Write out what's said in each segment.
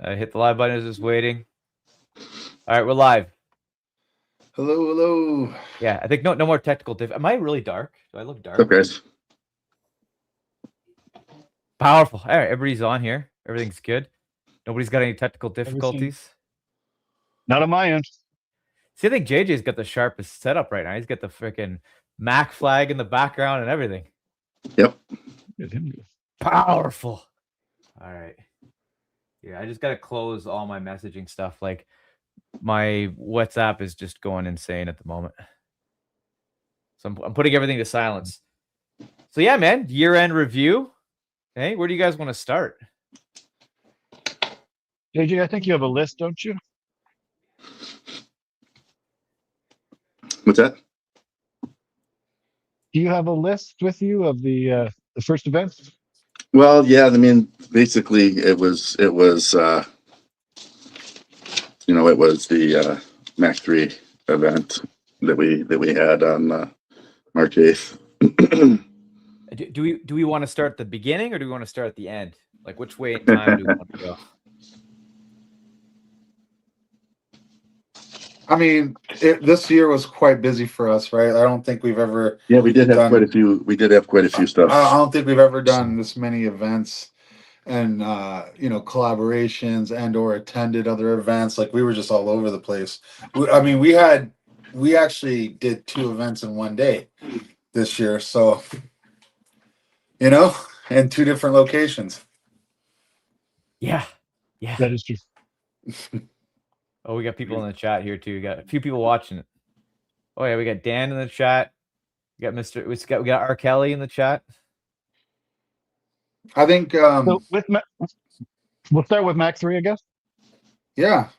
I hit the live button. Is just waiting. All right, we're live. Hello, hello. Yeah, I think no more technical diff. Am I really dark? Do I look dark? What's up, guys? Powerful. All right, everybody's on here. Everything's good. Nobody's got any technical difficulties. Not on my end. See, I think JJ's got the sharpest setup right now. He's got the freaking Mac flag in the background and everything. Yep. Powerful. All right. Yeah, I just got to close all my messaging stuff. Like my WhatsApp is just going insane at the moment. So I'm putting everything to silence. So yeah, man, year-end review. Hey, where do you guys want to start? JJ, I think you have a list, don't you? What's that? Do you have a list with you of the first events? Well, yeah. I mean, basically, it was it was the Mac 3 event that we had on March 8th. Do we want to start at the beginning or do we want to start at the end? Like which way in time do we want to go? I mean, this year was quite busy for us, right? I don't think we've ever. Yeah, we did have quite a few. We did have quite a few stuff. I don't think we've ever done this many events and collaborations and or attended other events. Like we were just all over the place. We actually did 2 events in one day this year, so in 2 different locations. Yeah. That is true. Oh, we got people in the chat here too. We got a few people watching it. Oh yeah, we got Dan in the chat. We got R. Kelly in the chat. I think So we'll start with Mac 3, I guess. yeah.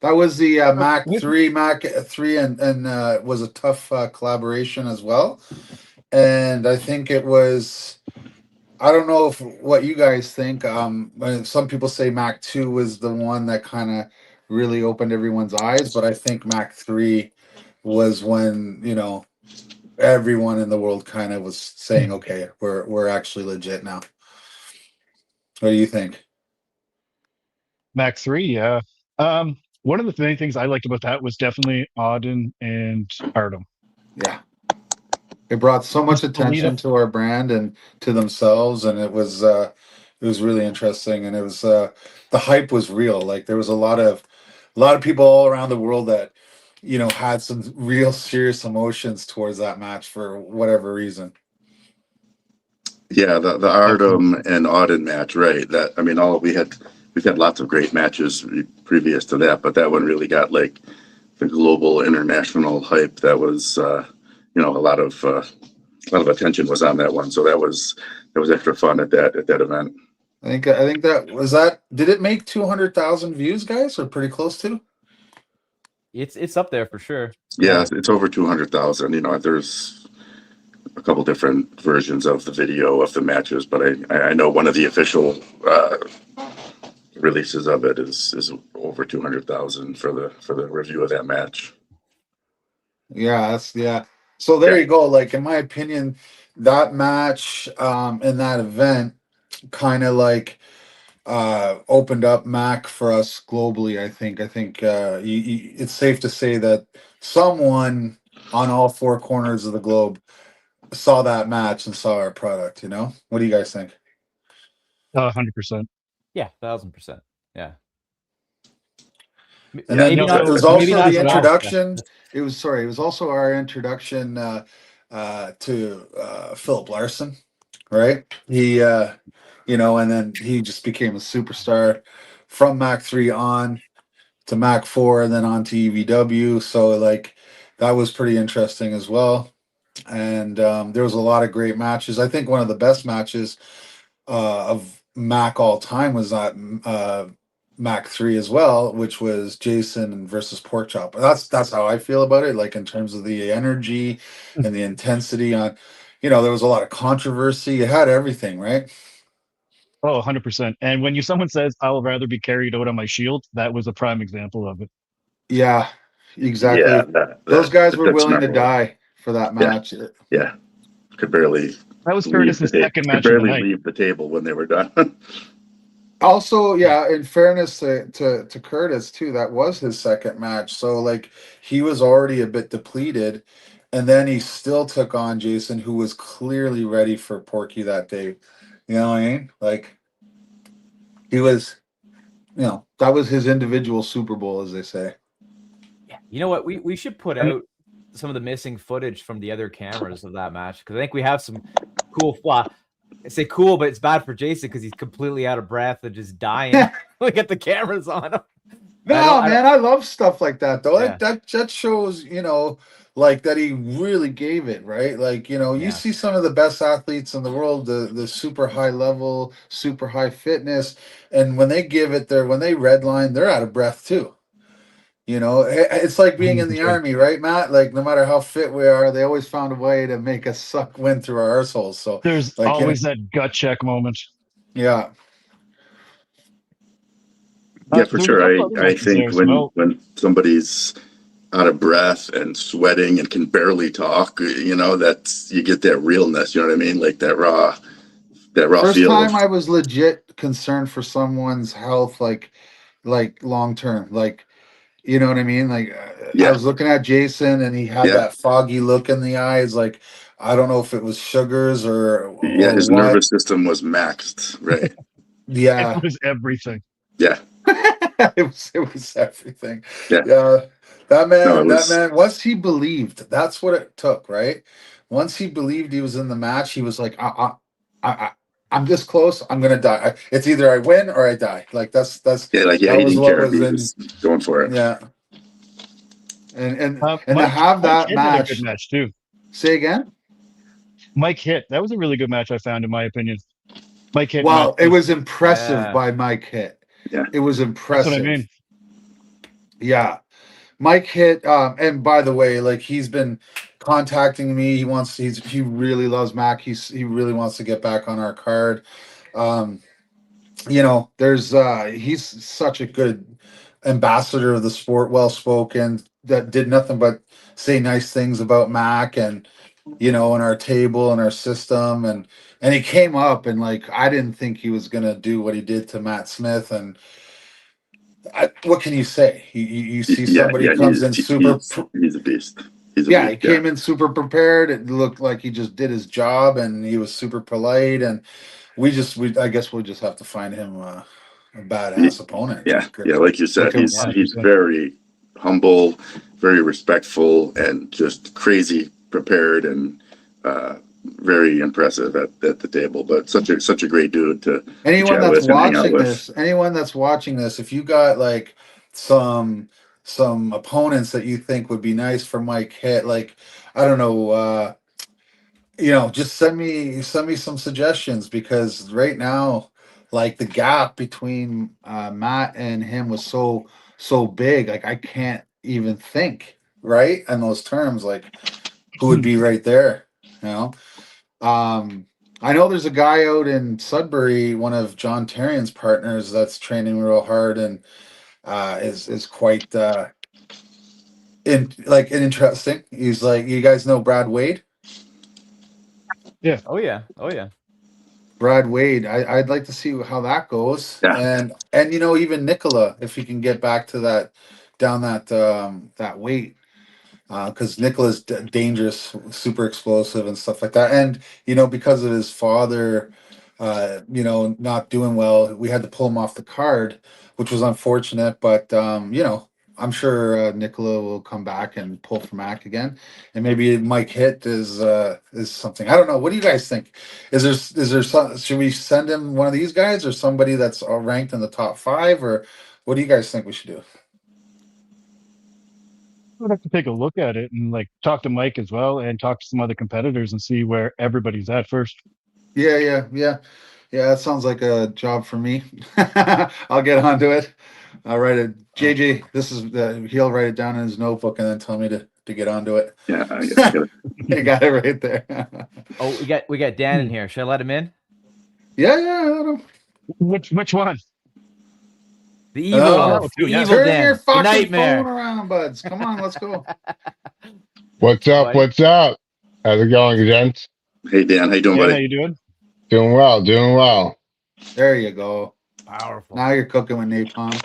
That was the Mac with- 3, and was a tough collaboration as well. And I think it was, I don't know what you guys think. Some people say Mac 2 was the one that kind of really opened everyone's eyes, but I think Mac 3 was when, everyone in the world kind of was saying, okay, we're actually legit now. What do you think? Mac 3, yeah. One of the main things I liked about that was definitely Auden and Artem. Yeah. It brought so much attention to our brand and to themselves, and it was really interesting, and it was the hype was real. Like there was a lot of people all around the world that had some real serious emotions towards that match for whatever reason. Yeah, the Artem and Auden match, right? That I mean, we've had lots of great matches previous to that, but that one really got like the global international hype. That was a lot of attention was on that one, so that was extra fun at that event. I think that was that. Did it make 200,000 views, guys, or pretty close to? It's up there for sure. Yeah, it's over 200,000. There's a couple different versions of the video of the matches, but I know one of the official releases of it is over 200,000 for the review of that match. Yeah, So there you go. Like in my opinion, that match in that event kind of like opened up Mac for us globally. I think it's safe to say that someone on all 4 corners of the globe saw that match and saw our product. What do you guys think? 100%. Yeah, 1,000%. Yeah. And then Maybe not- it was maybe also not the at all. introduction. It was also our introduction to Philip Larson, right? He and then he just became a superstar from Mac 3 on to Mac 4 and then on to EVW. So like that was pretty interesting as well. And there was a lot of great matches. I think one of the best matches of Mac all time was that Mac 3 as well, which was Jason versus Porkchop. That's how I feel about it, like in terms of the energy and the intensity on, there was a lot of controversy. It had everything, right? Oh, 100%. And when someone says, I would rather be carried out on my shield, that was a prime example of it. Yeah, exactly. Yeah, those guys were willing to number one. die for that match. Yeah, could barely. That was Curtis's second match of the Could barely night. leave the table when they were done. Also, yeah, in fairness to Curtis too, that was his second match. So like he was already a bit depleted, and then he still took on Jason, who was clearly ready for Porky that day. You know what I mean? Like he was, that was his individual Super Bowl, as they say. Yeah. You know what? We should put out some of the missing footage from the other cameras of that match, because I think we have some cool. Well, I say cool, but it's bad for Jason because he's completely out of breath and just dying. We get the cameras on him. No, man, I love stuff like that though. Yeah. That shows, like that he really gave it, right? Like, you Yeah. see some of the best athletes in the world, the super high level, super high fitness, and when they give it when they redline, they're out of breath too. It's like being in the 100%. army, right, Matt? Like no matter how fit we are, they always found a way to make us suck wind through our arseholes. So There's like, always that gut check moment. yeah. Yeah, for There was a sure. couple other I matches there think as well. when somebody's out of breath and sweating and can barely talk, that's you get that realness. You know what I mean? Like that raw First feel of time I was legit concerned for someone's health, like long term, like you know what I mean. Like I yeah, was looking at Jason, and he had yeah, that foggy look in the eyes. Like I don't know if it was sugars yeah. or His what. nervous system was maxed, right? It Yeah, was everything. Yeah, it was everything. yeah. Yeah, that No, it man, that was. man. Once he believed, that's what it took, right? Once he believed he was in the match, he was like, I, I'm this close. I'm gonna die. It's either I win or I die. Like Yeah, like yeah, that he was didn't what care. was He in. was going for it. Yeah, and to Mike have that Hitt had a good match. match too. Say again. Mike Hitt, that was a really good match I found, in my opinion. Mike Hitt, Well, it Matthias. was impressive Yeah. by Mike Hitt. Yeah. It was That's what I impressive. mean. Yeah. Mike Hitt, and by the way, like he's been contacting me. He really loves Mac. He really wants to get back on our card. Um, there's he's such a good ambassador of the sport, well spoken, that did nothing but say nice things about Mac and and our table and our system, and he came up, and like I didn't think he was gonna do what he did to Matt Smith. And what can you say? You see Yeah, somebody yeah. comes in super. He's a beast. He's a Yeah, beast. he Yeah, came in super prepared. It looked like he just did his job, and he was super polite. And I guess we'll just have to find him a badass opponent. yeah, yeah. Like you said, Like he's a, 100%. very humble, very respectful, and just crazy prepared and very impressive at the table. But such a great dude to anyone chat that's with and hang out watching with. this, if you got like some opponents that you think would be nice for Mike Hit, like I don't know, just send me some suggestions, because right now, like the gap between Matt and him was so big, like I can't even think right in those terms, like who would be right there, you know. I know there's a guy out in Sudbury, one of John Terrian's partners, that's training real hard, and is quite interesting. He's like, you guys know Brad Wade? Yeah. Oh yeah. Oh yeah. Brad Wade. I'd like to see how that goes. Yeah. And even Nicola, if he can get back to that, down that weight. Because Nicola's dangerous, super explosive, and stuff like that. And because of his father, not doing well, we had to pull him off the card, which was unfortunate. But I'm sure Nicola will come back and pull for Mac again, and maybe Mike Hit is something. I don't know. What do you guys think? Is there some? Should we send him one of these guys, or somebody that's ranked in the top 5, or what do you guys think we should do? I'd have to take a look at it and like talk to Mike as well, and talk to some other competitors and see where everybody's at first. Yeah. That sounds like a job for me. I'll get onto it. I'll write it. JJ, this is he'll write it down in his notebook and then tell me to get onto it. Yeah, I got it. I got it right there. Oh, we got Dan in here. Should I let him in? Yeah. I don't. Which one? The evil Oh, one. The The yeah. evil Turn Dan. your The fucking nightmare. phone around, buds. Come on, let's go. What's up? Buddy. What's up? How's it going, gents? Hey Dan, how you doing, Dan, how buddy? you doing? Doing well. There you go. Powerful. Now you're cooking with napalm.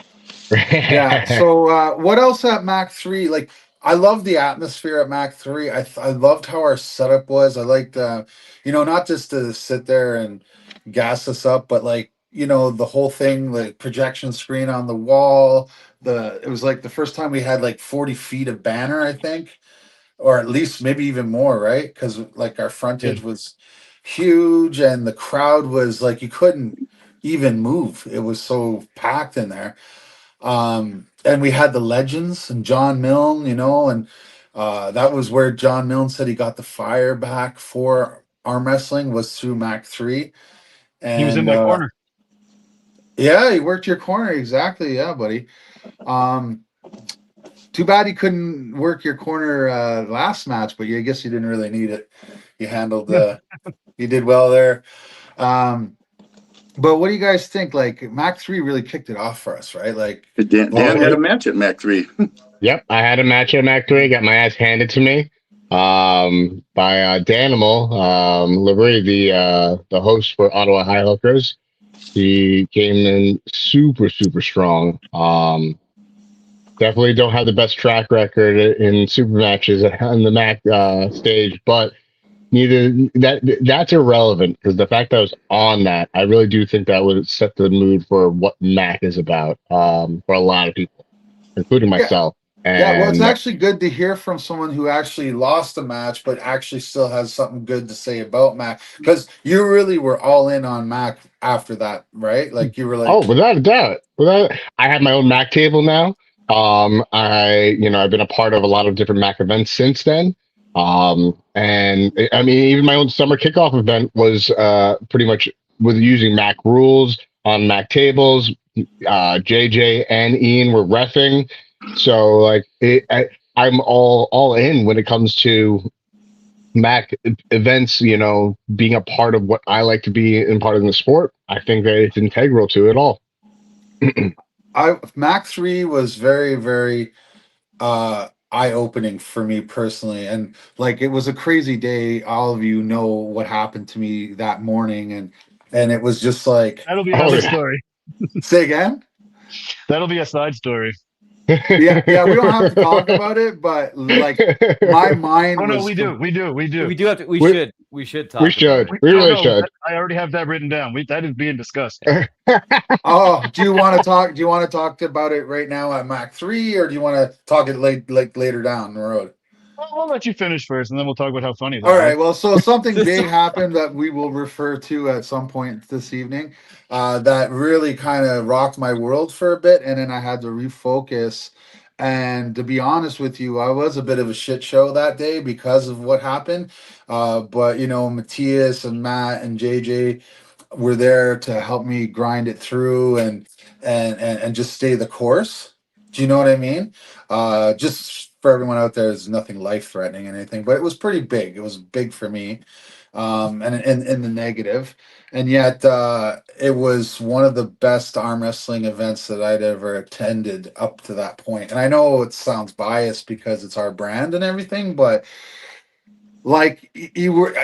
Yeah. So what else at Mac 3? Like, I love the atmosphere at Mac 3. I loved how our setup was. I liked not just to sit there and gas us up, but like, the whole thing, the projection screen on the wall. It was like the first time we had like 40 feet of banner, I think, or at least maybe even more, right? Because like our frontage was huge and the crowd was like you couldn't even move. It was so packed in there. And we had the legends and John Milne, and that was where John Milne said he got the fire back for arm wrestling was through Mac 3. He was in And my corner. yeah, he worked your corner. Exactly. Yeah, buddy. Too bad he couldn't work your corner last match, but I guess you didn't really need it. You handled you did well there. But what do you guys think? Like Mac 3 really kicked it off for us, right? Like Dan had a match at Mac 3. Yep, I had a match at Mac 3. Got my ass handed to me by Danimal Labrie, the host for Ottawa High Hookers. He came in super, super strong. Definitely don't have the best track record in super matches on the Mac stage, but that's irrelevant because the fact that I was on that, I really do think that would set the mood for what Mac is about for a lot of people, including myself. Yeah, well, it's And actually good to hear from someone who actually lost a match, but actually still has something good to say about Mac. Because you really were all in on Mac after that, right? Like you were like, oh, without a doubt, I have my own Mac table now. I've been a part of a lot of different Mac events since then. And I mean, even my own summer kickoff event was pretty much with using Mac rules on Mac tables. JJ and Ian were reffing, so like I'm all in when it comes to Mac events. Being a part of what I like to be in part of the sport. I think that it's integral to it all. Mac 3 was very, very eye-opening for me personally, and like it was a crazy day. All of you know what happened to me that morning, and it was just like, That'll be Oh another yeah. story. say again. That'll be a side story. Yeah, we don't have to talk about it, but like my mind Oh no, was we do. We do. We do have to. We We- should. We should talk. We about should. it. We No, really no, should. I already have that written down. That is being discussed. Oh, do you want to talk about it right now at Mac 3, or do you want to talk it later down the road? We'll let you finish first, and then we'll talk about how funny that All was. right. Well, so something big happened that we will refer to at some point this evening. That really kind of rocked my world for a bit, and then I had to refocus. And to be honest with you, I was a bit of a shit show that day because of what happened. But Matthias and Matt and JJ were there to help me grind it through and just stay the course. Do you know what I mean? Just for everyone out there, there's nothing life threatening or anything, but it was pretty big. It was big for me, and in the negative, and yet it was one of the best arm wrestling events that I'd ever attended up to that point. And I know it sounds biased because it's our brand and everything, but like you were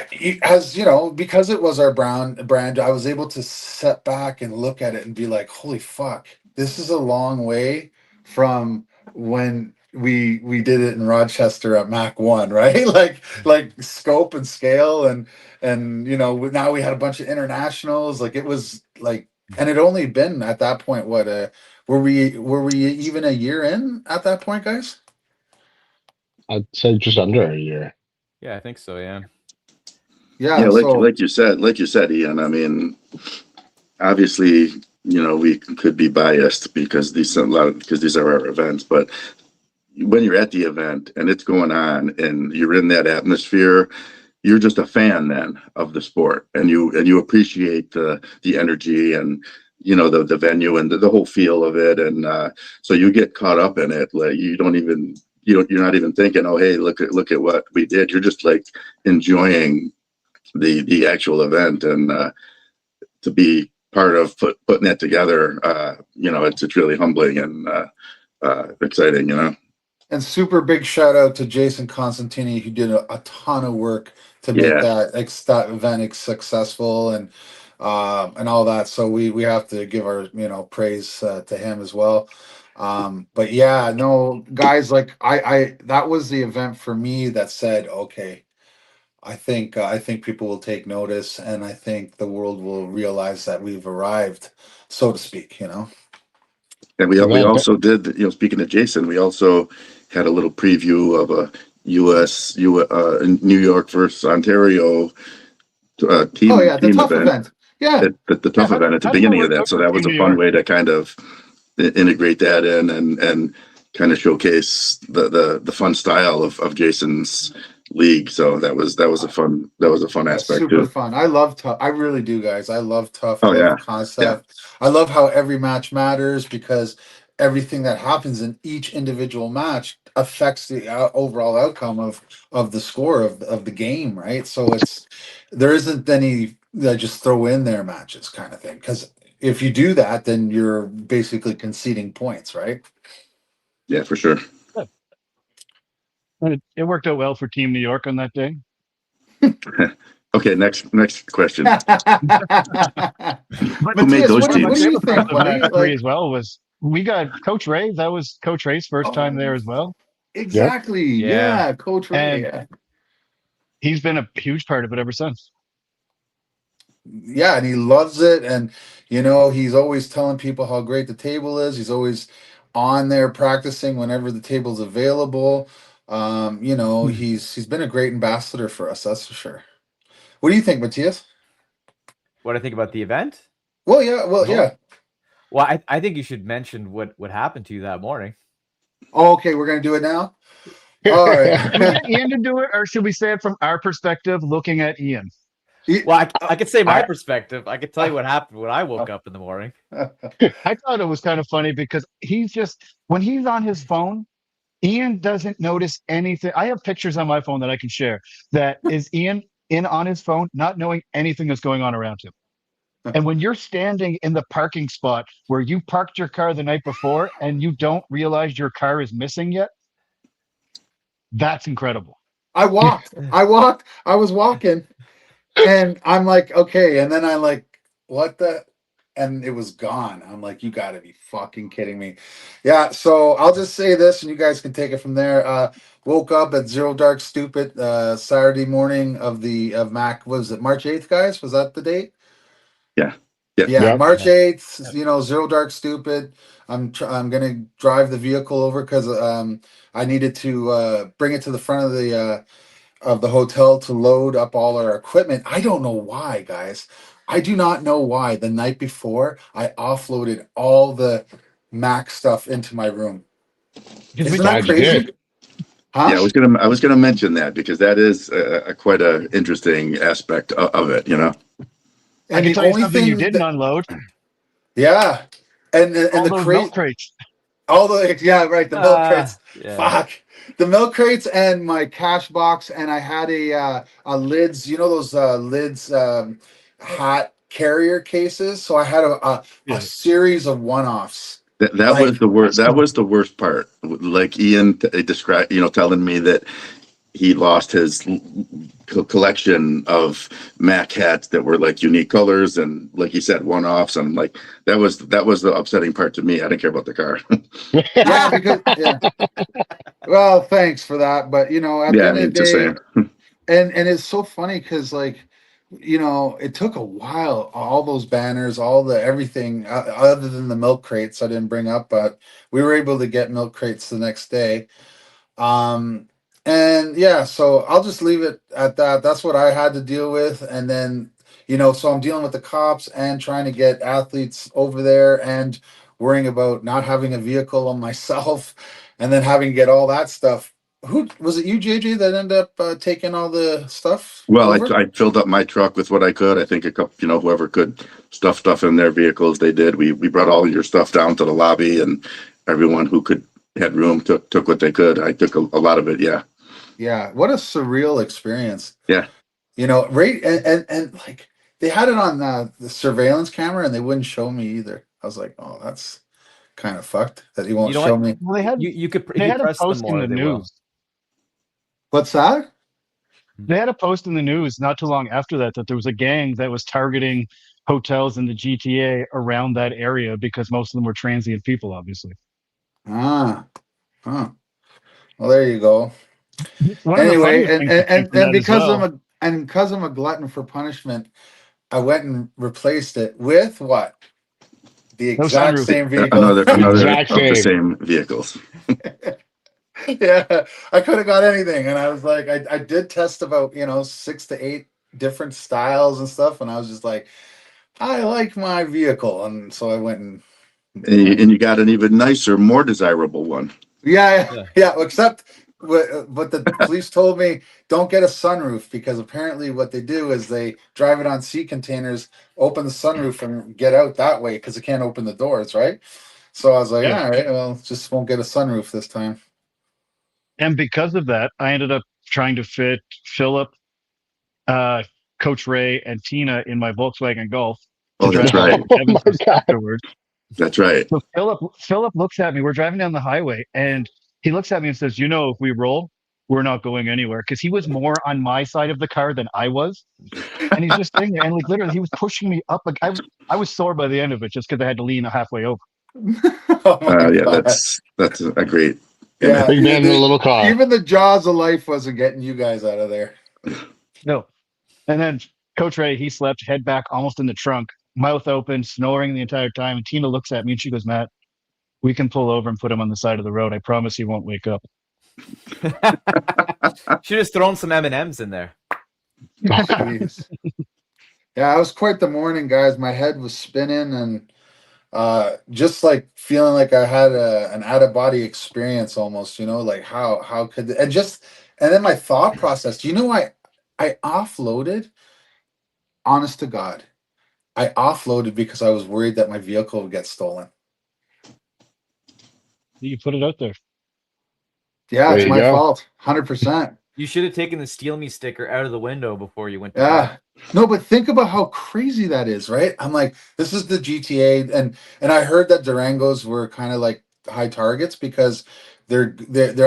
as because it was our brand, I was able to sit back and look at it and be like, holy fuck, this is a long way from when we did it in Rochester at Mac 1, right? like scope and scale, and now we had a bunch of internationals. Like it was like, and it only been at that point, what were we even a year in at that point, guys? I'd say just under a year. Yeah, I think so. Yeah. Yeah, like so like you said, Ian. I mean, obviously, we could be biased because these are our events, but when you're at the event and it's going on and you're in that atmosphere, you're just a fan then of the sport, and you appreciate the energy and the venue and the whole feel of it, and so you get caught up in it. Like you're not even thinking, oh hey, look at what we did. You're just like enjoying the actual event, and to be part of putting that together, it's really humbling and exciting, And super big shout out to Jason Constantini, who did a ton of work to make Yeah. that event successful. And and all that. So we have to give our praise to him as well. But yeah, no, guys, like I that was the event for me that said, okay, I think people will take notice, and I think the world will realize that we've arrived, so to speak. And we also did, speaking of Jason, we also had a little preview of a New York versus Ontario team Oh yeah, the team tough event, event. Yeah, the tough event at the How did that beginning of work that. out So for that was Team a New fun York? way to kind of integrate that in and kind of showcase the fun style of Jason's league. So that was a fun that's aspect super too. fun. I love tough. I really do, guys. I love tough. I Oh love the yeah, yeah, concept. I love how every match matters because everything that happens in each individual match affects the overall outcome of the score of the game, right? So there isn't any just throw in there matches kind of thing, because if you do that, then you're basically conceding points, right? yeah, for sure. It worked out well for Team New York on that day. Okay, next question. But Who made Matthias, those what do you, what my do teams? you favorite part of think, the buddy? Mac 3 Like, as well was we got Coach Ray. That was Coach Ray's first time oh, there as well. Yep. exactly. Yeah. Yeah, Coach Ray. And Yeah. he's been a huge part of it ever since. Yeah, and he loves it. And he's always telling people how great the table is. He's always on there practicing whenever the table's available. He's been a great ambassador for us, that's for sure. What do you think, Matthias? What I think about the event? Well, yeah, well, yeah. Well, I think you should mention what happened to you that morning. Oh, okay, we're gonna do it now. All right. Should we get Ian to do it, or should we say it from our perspective, looking at Ian? Well, I could say my I- perspective. I could tell you what happened when I woke up in the morning. I thought it was kind of funny because when he's on his phone, Ian doesn't notice anything. I have pictures on my phone that I can share that is Ian in on his phone, not knowing anything that's going on around him. And when you're standing in the parking spot where you parked your car the night before and you don't realize your car is missing yet, that's incredible. I was walking, and I'm like, okay, and then I'm like, what the? And it was gone. I'm like, you got to be fucking kidding me. Yeah, so I'll just say this, and you guys can take it from there. Woke up at Zero Dark Stupid Saturday morning of Mac. Was it March 8th, guys? Was that the date? Yeah, Yeah, Yep. March 8th. Zero Dark Stupid. I'm gonna drive the vehicle over because I needed to bring it to the front of the hotel to load up all our equipment. I don't know why, guys. I do not know why. The night before, I offloaded all the Mac stuff into my room. Because we Isn't that Glad you crazy? did. Huh? yeah. I was gonna mention that because that is quite a interesting aspect of it. I And can the tell you only something you thing didn't that, unload. yeah, and All the those crazy, milk crates. all the yeah, right, the milk crates. Yeah. Fuck. The milk crates and my cash box, and I had a lids, those lids hat carrier cases. So I had a Yeah. series of one-offs. That Like, was the worst. That was the worst part. Like Ian described, telling me that he lost his collection of Mac hats that were like unique colors and, like he said, one-offs. And like that was the upsetting part to me. I didn't care about the car. yeah, because yeah. Well, thanks for that, but at the Yeah, I end of the mean, just day, saying. and it's so funny because like it took a while, all those banners, all the everything, other than the milk crates I didn't bring up, but we were able to get milk crates the next day. And yeah, so I'll just leave it at that. That's what I had to deal with. And then so I'm dealing with the cops and trying to get athletes over there and worrying about not having a vehicle on myself and then having to get all that stuff. Who was it, you, JJ, that ended up taking all the stuff Well, over? I filled up my truck with what I could. I think a couple, whoever could stuff stuff in their vehicles, they did. We brought all your stuff down to the lobby, and everyone who could had room took what they could. I took a lot of it. Yeah, Yeah, what a surreal experience. yeah. Right, and like they had it on the surveillance camera and they wouldn't show me either. I was like, oh, that's kind of fucked that he won't You know show what? me. Well, You you could if they you had a press them post in more, the they will. news. What's that? They had a post in the news not too long after that there was a gang that was targeting hotels in the GTA around that area because most of them were transient people, obviously. Ah, huh. Well, there you go. One of the Anyway, funniest things that came from and that as well. because I'm a glutton for punishment, I went and replaced it with what? The No exact sunroof. same vehicle. Another Exact of the same. same vehicles. Yeah, I could have got anything, and I was like, I did test about 6 to 8 different styles and stuff, and I was just like, I like my vehicle, and so I went and And you got an even nicer, more desirable one. yeah, Yeah. yeah. Except what the police told me, don't get a sunroof because apparently what they do is they drive it on sea containers, open the sunroof, and get out that way because they can't open the doors, right? So I was like, Yeah. all right, well, just won't get a sunroof this time. And because of that, I ended up trying to fit Philip, Coach Ray, and Tina in my Volkswagen Golf to Oh, that's drive back right. to Oh my Evansville God. afterwards. That's right. So Philip looks at me. We're driving down the highway, and he looks at me and says, if we roll, we're not going anywhere." Because he was more on my side of the car than I was, and he's just sitting there, and like literally, he was pushing me up. Like I was sore by the end of it, just because I had to lean halfway over. Oh my Yeah, God. that's a great Yeah, image. Big man in a little car. even the jaws of life wasn't getting you guys out of there. No, and then Coach Ray, he slept head back, almost in the trunk, mouth open, snoring the entire time. And Tina looks at me and she goes, "Matt, we can pull over and put him on the side of the road. I promise he won't wake up." Should have thrown some M&Ms in there. Jeez. Yeah, it was quite the morning, guys. My head was spinning and just like feeling like I had an out of body experience almost, like how could and then my thought process, I offloaded, honest to God. I offloaded because I was worried that my vehicle would get stolen. You put it out there. Yeah, There it's you my go. fault. 100%. You should have taken the steal me sticker out of the window before you went to Yeah. bed. No, but think about how crazy that is, right? I'm like, this is the GTA, and I heard that Durangos were kind of like high targets because they're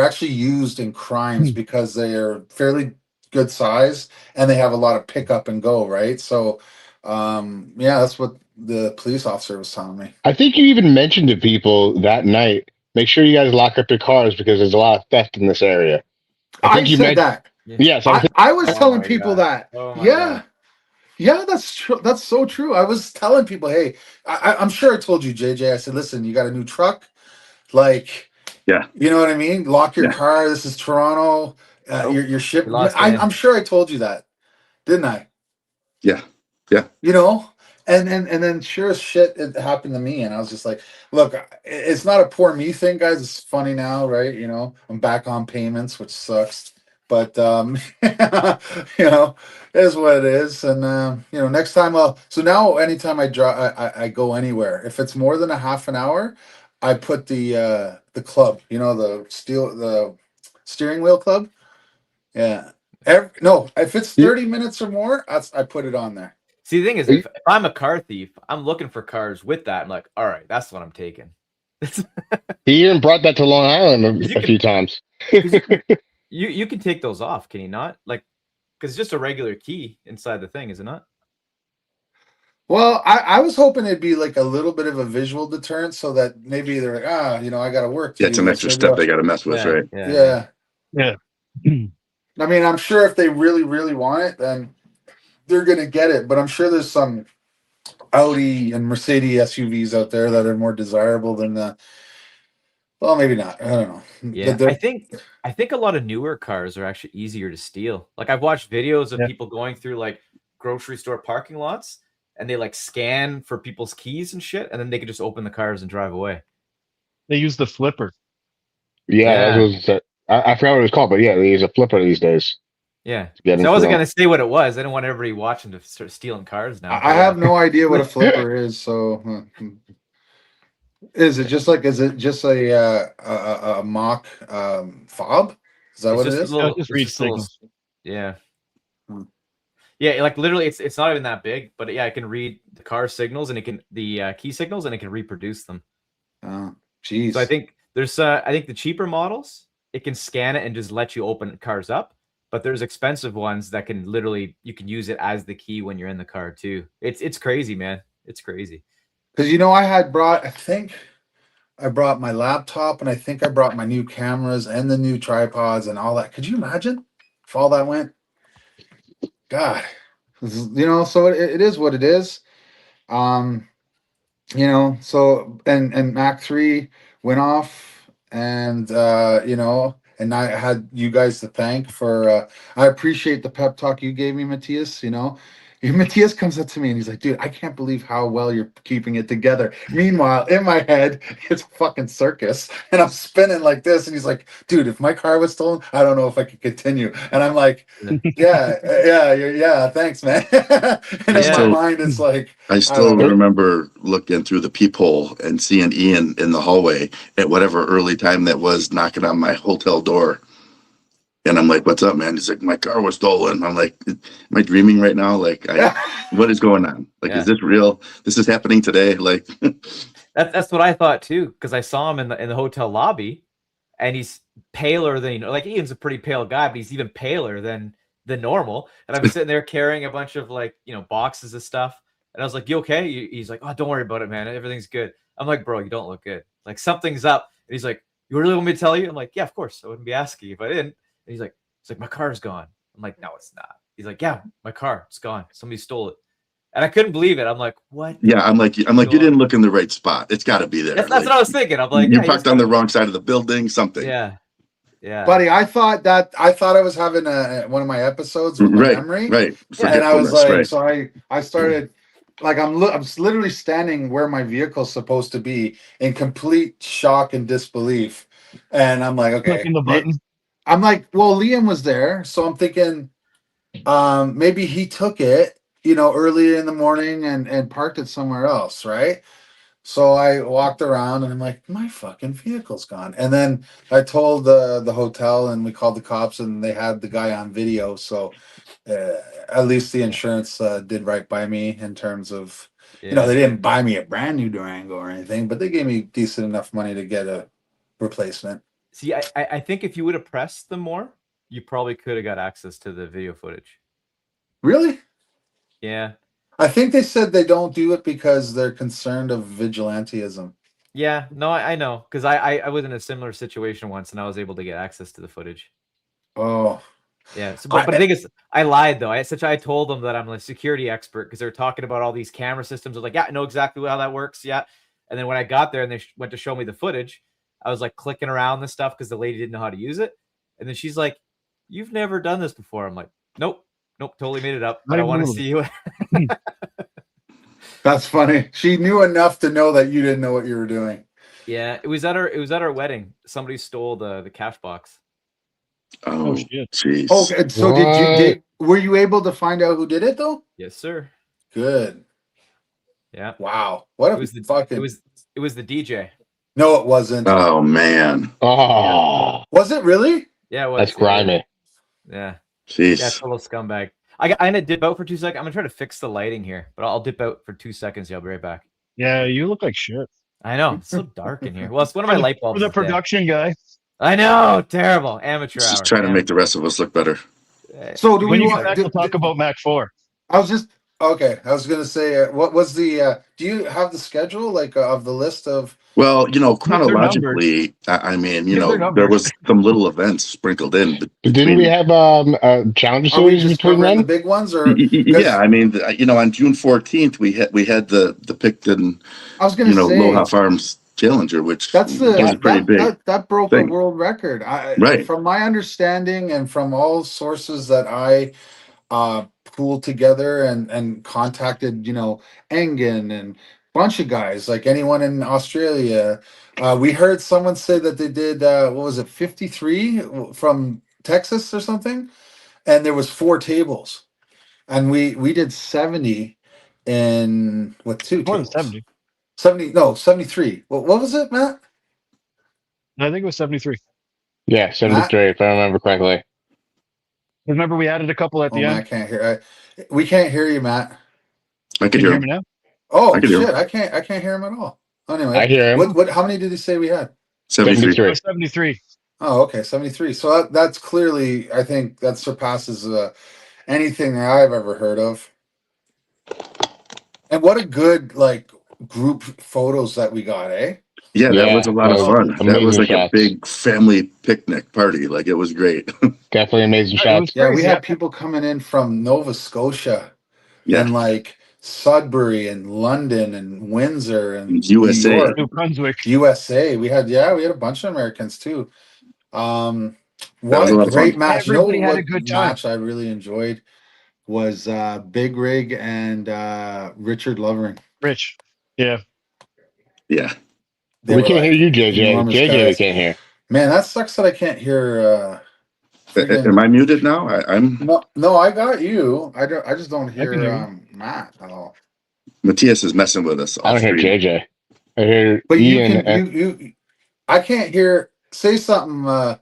actually used in crimes because they are fairly good size and they have a lot of pick up and go, right? So, yeah, that's what the police officer was telling me. I think you even mentioned to people that night, make sure you guys lock up your cars because there's a lot of theft in this area. I think I you said meant that. yes. I was Oh telling my people God. that. Oh my Yeah. God. Yeah, that's true. That's so true. I was telling people, hey, I'm sure I told you, JJ. I said, listen, you got a new truck, like, Yeah. you know what I mean. Lock your Yeah. car. This is Toronto. Oh, Your ship. we lost Dan. I'm sure I told you that, didn't I? Yeah. Yeah. And then sure as shit, it happened to me, and I was just like, look, it's not a poor me thing, guys. It's funny now, right? I'm back on payments, which sucks, but it is what it is. And next time so now anytime I drive, I go anywhere. If it's more than a half an hour, I put the club, the steering wheel club. Yeah. No, if it's 30 minutes or more, I put it on there. See, the thing is, if I'm a car thief, I'm looking for cars with that. I'm like, all right, that's what I'm taking. He even brought that to Long Island You a few times. You can take those off, can you not? Like, because it's just a regular key inside the thing, is it not? Well, I was hoping it'd be like a little bit of a visual deterrent so that maybe they're like, I got to work to Yeah, do it's an this. extra Maybe step they got to mess with, right? Yeah. Yeah. I mean, I'm sure if they really, really want it, then they're going to get it. But I'm sure there's some Audi and Mercedes SUVs out there that are more desirable than well, maybe not. I don't know. Yeah, I think a lot of newer cars are actually easier to steal. Like I've watched videos of Yeah. people going through like grocery store parking lots and they like scan for people's keys and shit, and then they can just open the cars and drive away. They use the flipper. Yeah, that was. I forgot what it was called, but yeah, they use a flipper these days. Yeah. Get So I into wasn't them. gonna say what it was. I didn't want everybody watching to start stealing cars now. I have no idea what a flipper is. So, is it just a mock fob? Is that It's what it just a is? little. Just It's read just a little. signals. Yeah. Hmm. Yeah, like literally, it's not even that big, but yeah, it can read the car signals and it can the key signals and it can reproduce them. Oh, geez. So I think there's I think the cheaper models, it can scan it and just let you open cars up. but there's expensive ones that can literally, you can use it as the key when you're in the car too. It's crazy, man. It's crazy. Because I think I brought my laptop, and I think I brought my new cameras and the new tripods and all that. Could you imagine if all that went? God, so it is what it is. Um, so and Mac 3 went off, and and I had you guys to thank for I appreciate the pep talk you gave me, Matthias. Matthias comes up to me and he's like, dude, I can't believe how well you're keeping it together. Meanwhile, in my head, it's a fucking circus and I'm spinning like this. And he's like, dude, if my car was stolen, I don't know if I could continue. And I'm like, yeah, thanks, man. And in my mind, it's like, I still remember looking through the peephole and seeing Ian in the hallway at whatever early time that was, knocking on my hotel door. And I'm like, what's up, man? He's like, my car was stolen. I'm like, am I dreaming right now? Like, what is going on? Like, is this real? This is happening today? Like, that's what I thought too, because I saw him in the hotel lobby, and he's paler than, like, Ian's a pretty pale guy, but he's even paler than normal. And I'm sitting there carrying a bunch of, like, boxes of stuff, and I was like, you okay? He's like, oh, don't worry about it, man. Everything's good. I'm like, bro, you don't look good. Like, something's up. And he's like, you really want me to tell you? I'm like, yeah, of course. I wouldn't be asking you if I didn't. And he's like, my car's gone. I'm like, no, it's not. He's like, yeah, my car, it's gone. Somebody stole it. And I couldn't believe it. I'm like, what? Yeah, I'm like, you didn't look in the right spot. It's got to be there. That's what I was thinking. I'm like, you parked on the wrong side of the building. Something. Yeah, buddy. I thought I was having one of my episodes with my memory, right? And I was like, so I started. Like I'm literally standing where my vehicle's supposed to be in complete shock and disbelief, and I'm like, okay, clicking the button. I'm like, well, Liam was there, so I'm thinking, maybe he took it, early in the morning and parked it somewhere else, right? So I walked around and I'm like, my fucking vehicle's gone. And then I told the hotel, and we called the cops, and they had the guy on video. So at least the insurance did right by me in terms of, they didn't buy me a brand new Durango or anything, but they gave me decent enough money to get a replacement. See, I think if you would have pressed them more, you probably could have got access to the video footage. Really? Yeah. I think they said they don't do it because they're concerned of vigilantism. Yeah, no, I know, because I was in a similar situation once, and I was able to get access to the footage. Oh. Yeah, so, but the thing is, I lied though. I told them that I'm a security expert, because they're talking about all these camera systems. I was like, yeah, I know exactly how that works. Yeah, and then when I got there and they went to show me the footage, I was like clicking around the stuff because the lady didn't know how to use it, and then she's like, "You've never done this before." I'm like, "Nope, totally made it up. But I want to see you." That's funny. She knew enough to know that you didn't know what you were doing. Yeah, it was at our wedding. Somebody stole the cash box. Oh shit! Jeez. Okay, so were you able to find out who did it though? Yes, sir. Good. Yeah. Wow. What it was the DJ. No, it wasn't. Oh man. Oh. Was it really? Yeah, it was. That's grimy. Yeah. Jeez. Yeah, total scumbag. I'm gonna dip out for 2 seconds. I'm gonna try to fix the lighting here, but I'll dip out for 2 seconds. Yeah, I'll be right back. Yeah, you look like shit. I know, it's so dark in here. Well, it's one of my light bulbs. For the production guy. I know, terrible amateur hour. Just trying to make the rest of us look better. So do when we you want get back, we'll talk about Mac 4? I was gonna say, what was the? Do you have the schedule of the list of? Well, chronologically, I mean, there was some little events sprinkled in. Didn't we have a challenger series between them? The big ones, or yeah, I mean, on June 14th we had the Picton, I was gonna say, Loha Farms Challenger, which was pretty big. That broke the world record. Right. From my understanding and from all sources that I pooled together and contacted, Engen and bunch of guys, like anyone in Australia. We heard someone say that they did 53 from Texas or something, and there was 4 tables, and we did 70 in what 2 More tables? than 70. 73. What was it, Matt? I think it was 73. Yeah, 73, if I remember correctly. Remember, we added a couple at the end. Matt can't hear. We can't hear you, Matt. I can hear him now. Oh shit! I can't hear him at all. Anyway, I hear him. What? How many did he say we had? 73. 73. Oh, okay, 73. So that's clearly, I think that surpasses anything that I've ever heard of. And what a good like group photos that we got, eh? Yeah, that was a lot of no, fun. That was amazing like a shots. big family picnic party. Like it was great. Definitely amazing It was shots. Yeah, we crazy. had people coming in from Nova Scotia Yeah, and like Sudbury and London and Windsor and New USA. York, New Brunswick. USA. We had a bunch of Americans too. That What was a a lot of great fun. match. You know Everybody had a what good time. match I really enjoyed was Big Rig and Richard Lovering. Rich. Yeah. Yeah, They We were can't hear like you, JJ. enormous JJ, we guys. can't hear. Man, that sucks that I can't hear am I muted now? I'm No, I got you. I just don't I can hear hear you. Matt at all. Matthias is messing with us I off don't hear stream. JJ. I hear But you Ian. can you I can't hear. Say something,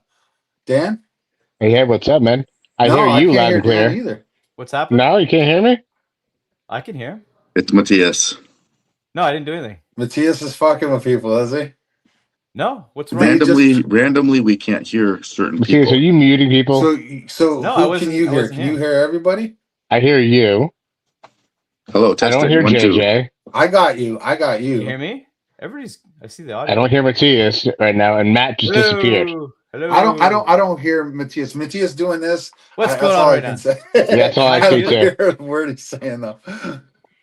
Dan. Hey, what's up, man? I hear No, I you can't loud hear and Dan clear. either. What's happening? No, you can't hear me? I can hear. It's Matthias. No, I didn't do anything. Matthias is fucking with people, is he? No, what's wrong? Ran- Randomly, we can't hear certain Matthias, people. are you muting people? So No, I who wasn't- can you I hear? wasn't Can you here. hear everybody? I hear you. Hello, I testing. don't hear 1, 2. JJ. I got you. I got You you. hear me? I see the audio. I don't hear Matthias right now, and Matt just disappeared. Hello. I don't hear Matthias. Matthias doing this. What's That's going all on I right can now? say. That's all I see, don't too. hear a word he's saying though.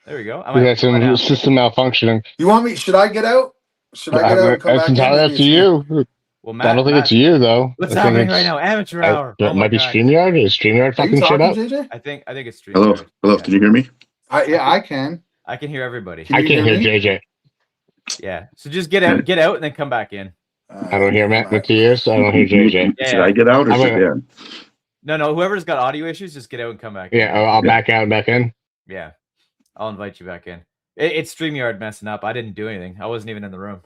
There we go. We got Am I now? some system malfunctioning. You want me? Should I get out? Should I get out and come That's back in? entirely Maybe up to it's me. you. Well, I don't think Matt, it's you, though. what's I think happening it's- right now? Amateur hour. It Oh my might be god. StreamYard. Is StreamYard Are you fucking shit talking, up? JJ? I think it's stream. Hello, hello. Yeah. Can you hear me? I can. I can hear everybody. Can I you can't hear me? JJ. Yeah. So just get out, and then come back in. I don't hear Matt Matthias. I don't hear JJ. Yeah, Should I get out or I'm should gonna- No, Dan? whoever's got audio issues, just get out and come back in. Yeah, I'll back out and back in. Yeah. I'll invite you back in. It's StreamYard messing up. I didn't do anything. I wasn't even in the room.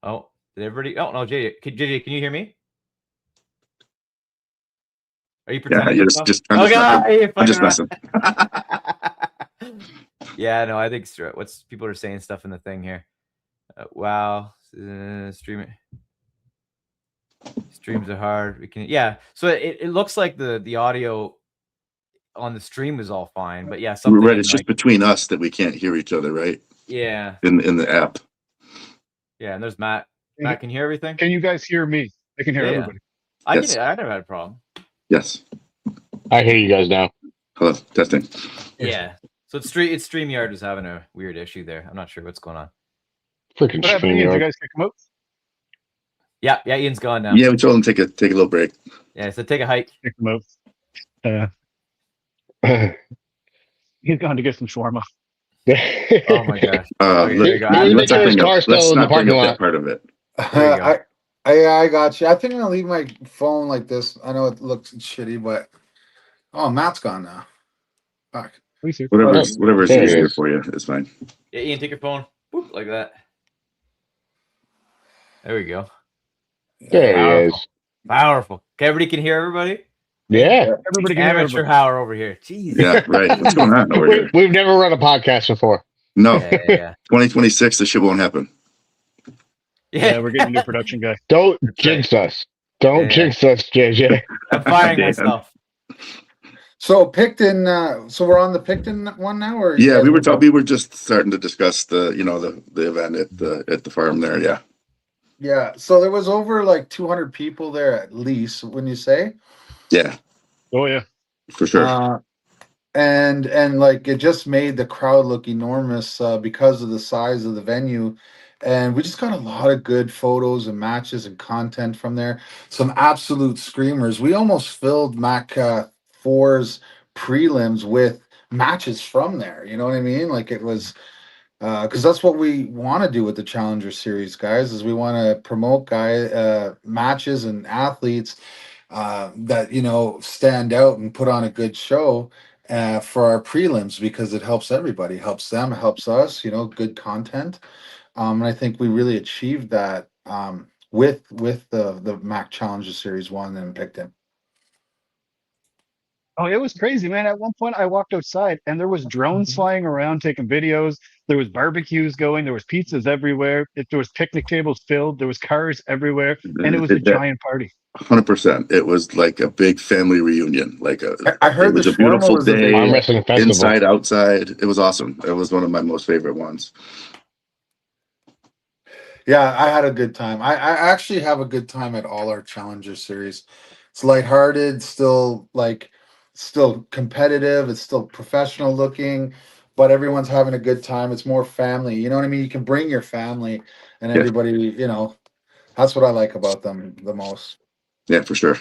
Oh, did everybody? Oh no, JJ, can you hear me? Are you Yeah, pretending? you to just talk? I'm just messing. Yeah, no, I think what's people are saying stuff in the thing here. Wow, streaming. Streams are hard. We can, yeah. So it looks like the audio on the stream is all fine, but yeah, something. Right, it's just between us that we can't hear each other, right? Yeah. In the app. Yeah, and there's Matt. Matt, can you hear everything? Can you guys hear me? I can hear Yeah. everybody. Yes. I never had a problem. Yes. I hear you guys now. Hello, testing. Yeah. So it's StreamYard is having a weird issue there. I'm not sure what's going on. Freaking What happened, Ian? Did you StreamYard. guys kick him out? Yeah, Ian's gone now. Yeah, we told him to take a little break. Yeah, so take a hike. Kick him out. He's gone to get some shawarma. Oh my gosh. Okay, there you go. Maybe Let's make not his bring car up, still let's in the not bring parking up lot. that part of it. There you go. I got you. I think I'm gonna leave my phone like this. I know it looks shitty, but Matt's gone now. Fuck. Whatever's There it easier is. for you is fine. Yeah, Ian, take your phone. Boop, like that. There we go. There he Powerful. is. Powerful. Okay, everybody can hear everybody? Yeah. Everybody can hear Amateur everybody. hour over here. Jeez. Yeah, right. What's going on over here? We've never run a podcast before. No, Yeah. 2026, this shit won't happen. Yeah, we're getting a new production guy. Don't That's jinx us. Don't Yeah. jinx us, JJ. I'm firing Damn. myself. So Picton. So we're on the Picton one now, or you Yeah, guys we were just starting to discuss the event at the farm there. Yeah. Yeah. So there was over like 200 people there at least. When you say, Yeah, Oh yeah. for sure. and like it just made the crowd look enormous because of the size of the venue, and we just got a lot of good photos and matches and content from there. Some absolute screamers. We almost filled Mac 4's prelims with matches from there. You know what I mean? Like it was. Because that's what we want to do with the Challenger Series, guys. Is we want to promote matches and athletes that stand out and put on a good show for our prelims, because it helps everybody, helps them, helps us. Good content, and I think we really achieved that with the Mac Challenger Series 1 and picked him. Oh, it was crazy, man. At one point, I walked outside and there was drones flying around taking videos. There was barbecues going. There was pizzas everywhere. There was picnic tables filled. There was cars everywhere, and it was a giant party. 100%. It was like a big family reunion. I heard it was the a beautiful shawarma was a big day. Arm wrestling festival. Inside, outside. It was awesome. It was one of my most favorite ones. Yeah, I had a good time. I actually have a good time at all our Challenger series. It's lighthearted, still competitive, it's still professional looking, but everyone's having a good time. It's more family. You know what I mean? You can bring your family and Yeah. everybody, that's what I like about them the most. Yeah, for sure.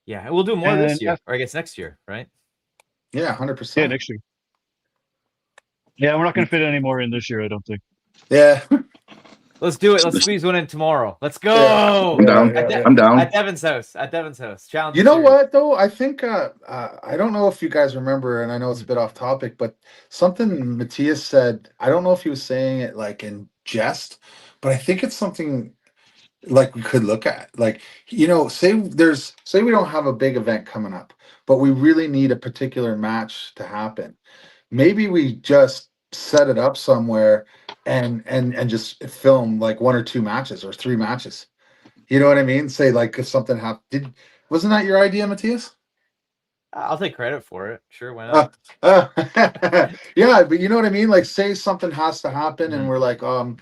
Yeah, and we'll do more this year, or I guess next year, right? Yeah, 100%. Yeah, next year. Yeah, we're not going to fit any more in this year, I don't think. Yeah. Let's do it. Let's squeeze one in tomorrow. Let's go. I'm down. I'm down. At Devin's house. At Devin's house. Challenge. You know what though? I think I don't know if you guys remember, and I know it's a bit off topic, but something Matthias said. I don't know if he was saying it like in jest, but I think it's something like we could look at. Like, say we don't have a big event coming up, but we really need a particular match to happen. Maybe we just set it up somewhere and just film like 1 or 2 matches or 3 matches. You know what I mean? Say like if something happened. Wasn't that your idea, Matthias? I'll take credit for it. Sure, why not? Yeah, but you know what I mean? Like say something has to happen and we're like, like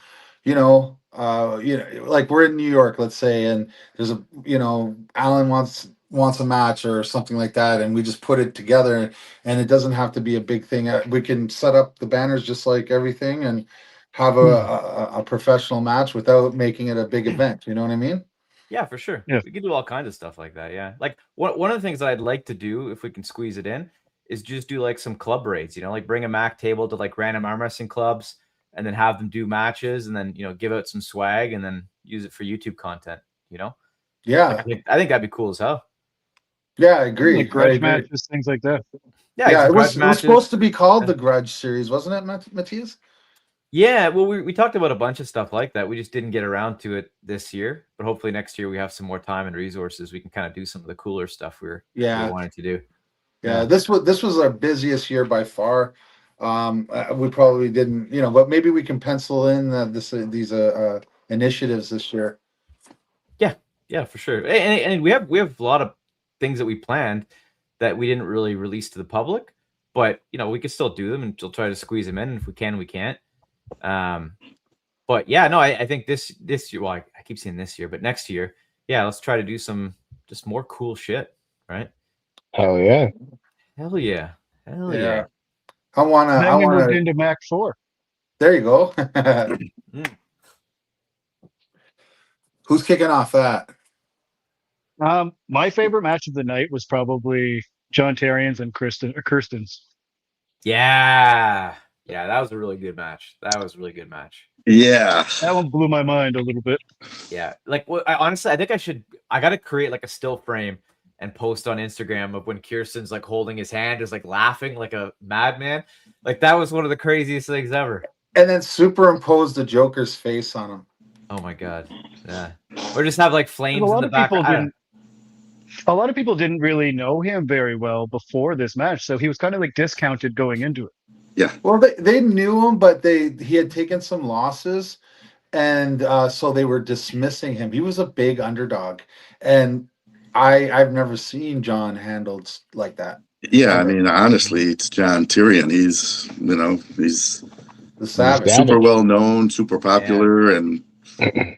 we're in New York, let's say, and there's Alan wants a match or something like that, and we just put it together, and it doesn't have to be a big thing. We can set up the banners just like everything and have a professional match without making it a big event. You know what I mean? Yeah, for sure. Yeah. We can do all kinds of stuff like that. Yeah. Like one of the things that I'd like to do, if we can squeeze it in, is just do like some club raids, like bring a Mac table to like random arm wrestling clubs and then have them do matches and then, give out some swag and then use it for YouTube content, Yeah. Like, I think that'd be cool as hell. Yeah, I agree. Like grudge matches, things like that. Yeah, it was supposed to be called the Grudge series, wasn't it, Matthias? Yeah, well, we talked about a bunch of stuff like that. We just didn't get around to it this year, but hopefully next year we have some more time and resources. We can kind of do some of the cooler stuff we wanted to do. Yeah, this was our busiest year by far. We probably didn't, but maybe we can pencil in these initiatives this year. Yeah, for sure. And we have a lot of things that we planned that we didn't really release to the public, but we could still do them and still try to squeeze them in. And if we can, we can't. But yeah, no, I think this year, well, I keep saying this year, but next year, yeah, let's try to do some just more cool shit, right? Hell yeah. Hell yeah. Hell yeah. I want into Mac 4. There you go. Who's kicking off that? My favorite match of the night was probably John Terrian's and Kirsten's. Yeah, that was a really good match. Yeah, that one blew my mind a little bit. Yeah, like honestly, I think I got to create like a still frame and post on Instagram of when Kirsten's like holding his hand, is like laughing like a madman. Like that was one of the craziest things ever. And then superimpose the Joker's face on him. Oh my god. Yeah. Or just have like flames in the background. A lot of people didn't really know him very well before this match, so he was kind of like discounted going into it. Yeah. Well, they knew him, but he had taken some losses, and so they were dismissing him. He was a big underdog, and I've never seen John handled like that. Yeah, I mean, honestly, it's John Tyrion. He's the savage, super well known, super popular, and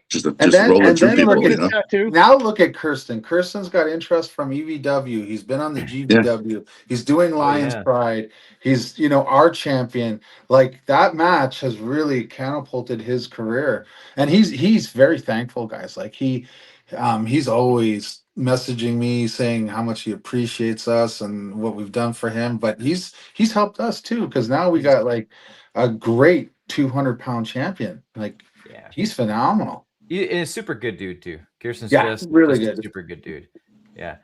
just rolling through people. Now look at Kirsten. Kirsten's got interest from EVW. He's been on the GVW. Yeah. He's doing Lions Pride. He's our champion. Like that match has really catapulted his career, and he's very thankful, guys. Like he's always messaging me saying how much he appreciates us and what we've done for him. But he's helped us too, because now we got like a great 200-pound champion. Like. Yeah. He's phenomenal. He's a super good dude too. Kirsten's really good. Super good dude. Yeah.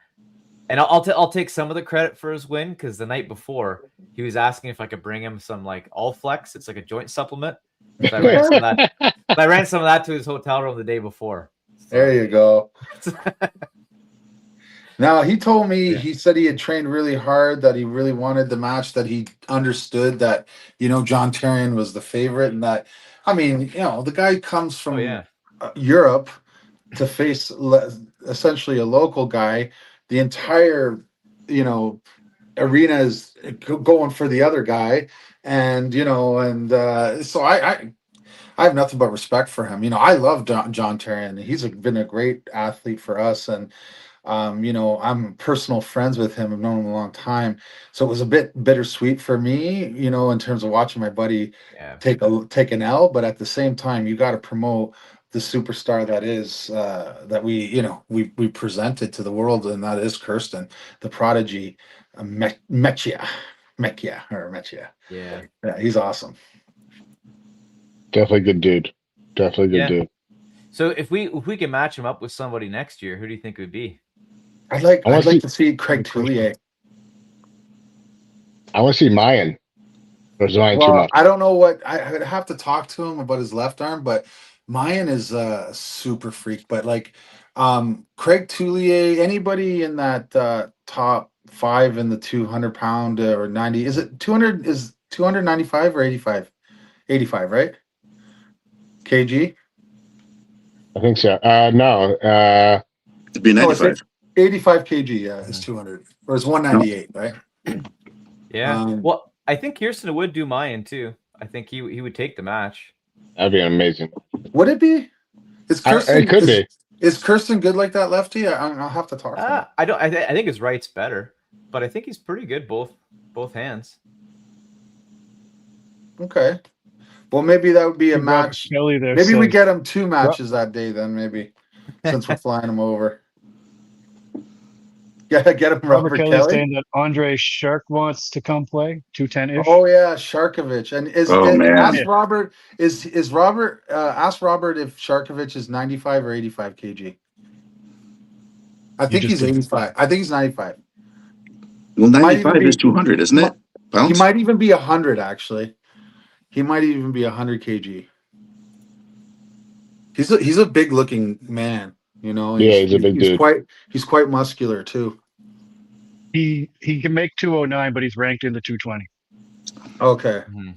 And I'll take some of the credit for his win, because the night before he was asking if I could bring him some like All Flex. It's like a joint supplement. So I ran some of that to his hotel room the day before. So. There you go. Now he told me Yeah. he said he had trained really hard, that he really wanted the match, that he understood that John Tarian was the favorite, and that the guy comes Oh from yeah. Europe to face essentially a local guy. The entire arena is going for the other guy, and so I have nothing but respect for him. I love John Tarian. He's been a great athlete for us, and I'm personal friends with him. I've known him a long time. So it was a bit bittersweet for me, in terms of watching my buddy Yeah. take an L, but at the same time, you got to promote the superstar that is that we presented to the world, and that is Kirsten, the prodigy, Mechia. Mechia. Yeah. Yeah, he's awesome. Definitely good dude. Definitely good Yeah. dude. So if we can match him up with somebody next year, who do you think it would be? I'd like I want to see. to see Craig Tullier. I want to see Mayan. Or is Mayan too Well, much? I don't know what I'd have to talk to him about his left arm, but Mayan is a super freak. But like Craig Tullier, anybody in that top five in the 200 pound or 90, is it 200, is 295 or 85? 85, right? KG? I think so. No. It'd be No, it's 95. 85 kg, yeah, is Mhm. 200. Or it's 198, right? Yeah. Well, I think Kirsten would do Mayan too. I think he would take the match. That'd be amazing. Would it be? Is It Kirsten could be. is Kirsten good like that, lefty? I'll have to talk to him. I don't. I think his right's better, but I think he's pretty good both hands. Okay. Well, maybe that would be a Robert match. Kelly there Maybe we says, get him two matches that day then, maybe, since we're flying him over. Yeah, get him Robert Robert Kelly Kelly. saying that Andre Shark wants to come play 210-ish. Oh yeah, Sharkovich. And Oh, man. ask Robert is Robert ask Robert if Sharkovich is 95 or 85 kg. I think he's 85. I think he's 95. Well, Might even 95 is be 200, isn't it? he Pounds? might even be 100 actually. He might even be 100 kg. He's a big looking man, Yeah, he's a big dude. He's quite muscular too. He can make 209, but he's ranked in the 220. Okay. Mhm.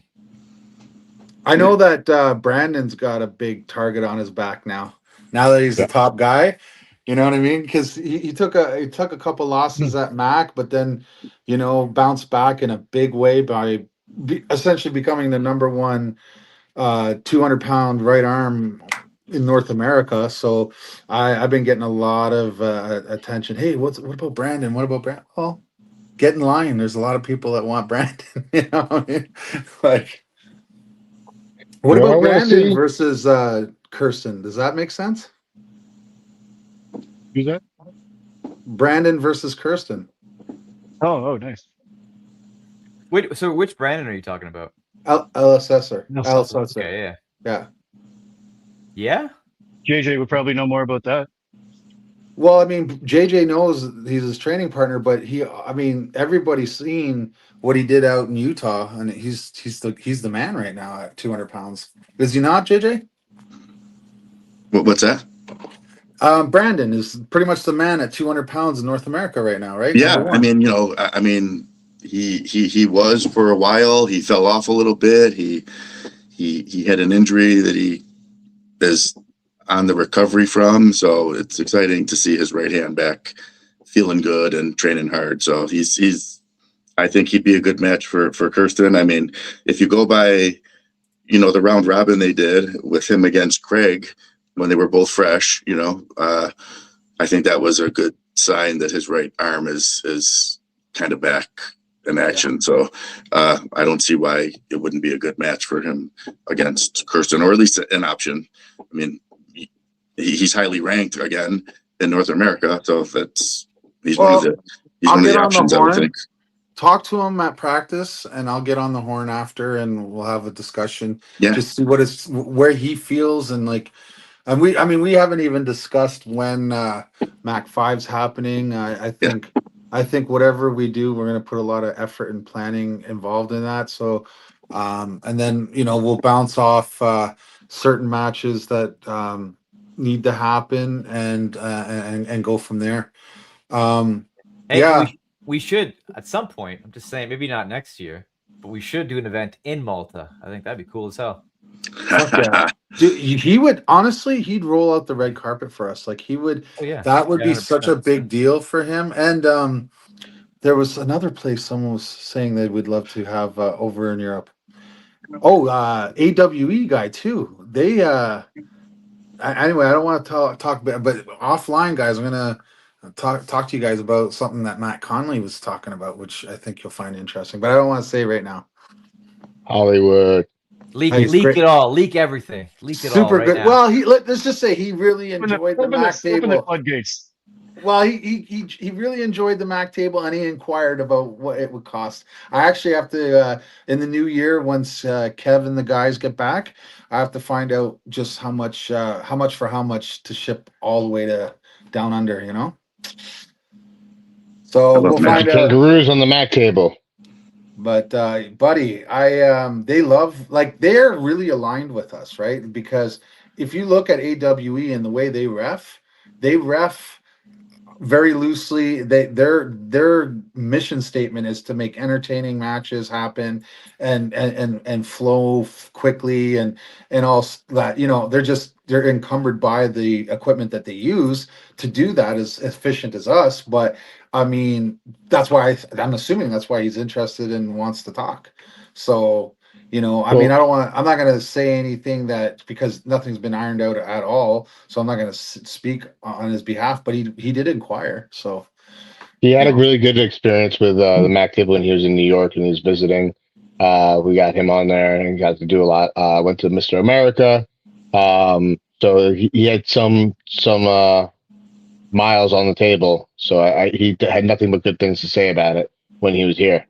I know that Brandon's got a big target on his back now. Now that he's Yeah. the top guy, you know what I mean? Because he took a couple losses at Mac, but then bounced back in a big way by essentially becoming the number one 200-pound right arm in North America. So I've been getting a lot of attention. Hey, what about Brandon? What about Brandon? Well, get in line. There's a lot of people that want Brandon. What I mean? Like, what about Brandon versus Kirsten? Does that make sense? Who's that? Brandon versus Kirsten. Oh, nice. Wait, so which Brandon are you talking about? LSSer. Okay, Yeah. Yeah. JJ would probably know more about that. Well, I mean, JJ knows he's his training partner, but everybody's seen what he did out in Utah, and he's the man right now at 200 pounds. Is he not, JJ? What's that? Brandon is pretty much the man at 200 pounds in North America right now, right? Yeah, I mean, he was for a while. He fell off a little bit. He had an injury that he is on the recovery from. So it's exciting to see his right hand back, feeling good and training hard. So he's I think he'd be a good match for Kirsten. I mean, if you go by, the round robin they did with him against Craig when they were both fresh, I think that was a good sign that his right arm is kind of back in action. Yeah. So I don't see why it wouldn't be a good match for him against Kirsten, or at least an option. I mean, he's highly ranked again in North America, so he's one of the options, I would think. Talk to him at practice, and I'll get on the horn after, and we'll have a discussion. Yeah. Just see where he feels, and and we haven't even discussed when Mac 5's happening. I think whatever we do, we're going to put a lot of effort and planning involved in that. So, and then we'll bounce off certain matches that need to happen, and go from there. Hey, Yeah. we should at some point. I'm just saying, maybe not next year, but we should do an event in Malta. I think that'd be cool as hell. Fuck yeah. Dude, he would honestly, he'd roll out the red carpet for us. Like he would, Oh yeah, that would yeah, be such a 100%. big deal for him. And there was another place someone was saying they would love to have over in Europe. Oh, AWE guy too. They anyway, I don't want to talk but offline, guys, I'm gonna talk to you guys about something that Matt Conley was talking about, which I think you'll find interesting. But I don't want to say right now. Hollywood. Leak Hey, great. it all, leak everything, leak it all Super right good. now. Well, let's just say he really enjoyed the Mac Open the table. floodgates. Well, he really enjoyed the Mac table, and he inquired about what it would cost. I actually have to in the new year, once Kev and the guys get back, I have to find out just how much to ship all the way to down under. You know, so I love we'll Mac. find out. Kangaroos on the Mac table. But buddy, they love, like, they're really aligned with us, right? Because if you look at AWE and the way they ref very loosely. Their mission statement is to make entertaining matches happen and flow quickly and all that. You know, they're encumbered by the equipment that they use to do that as efficient as us. But I mean, that's why I'm assuming that's why he's interested and wants to talk. So, you know, I mean, I'm not going to say anything that, because nothing's been ironed out at all. So I'm not going to speak on his behalf, but he did inquire. So He had you a know. really good experience with the Mac table when he was in New York and he was visiting. We got him on there and got to do a lot. Went to Mr. America. So he had some miles on the table. So he had nothing but good things to say about it when he was here.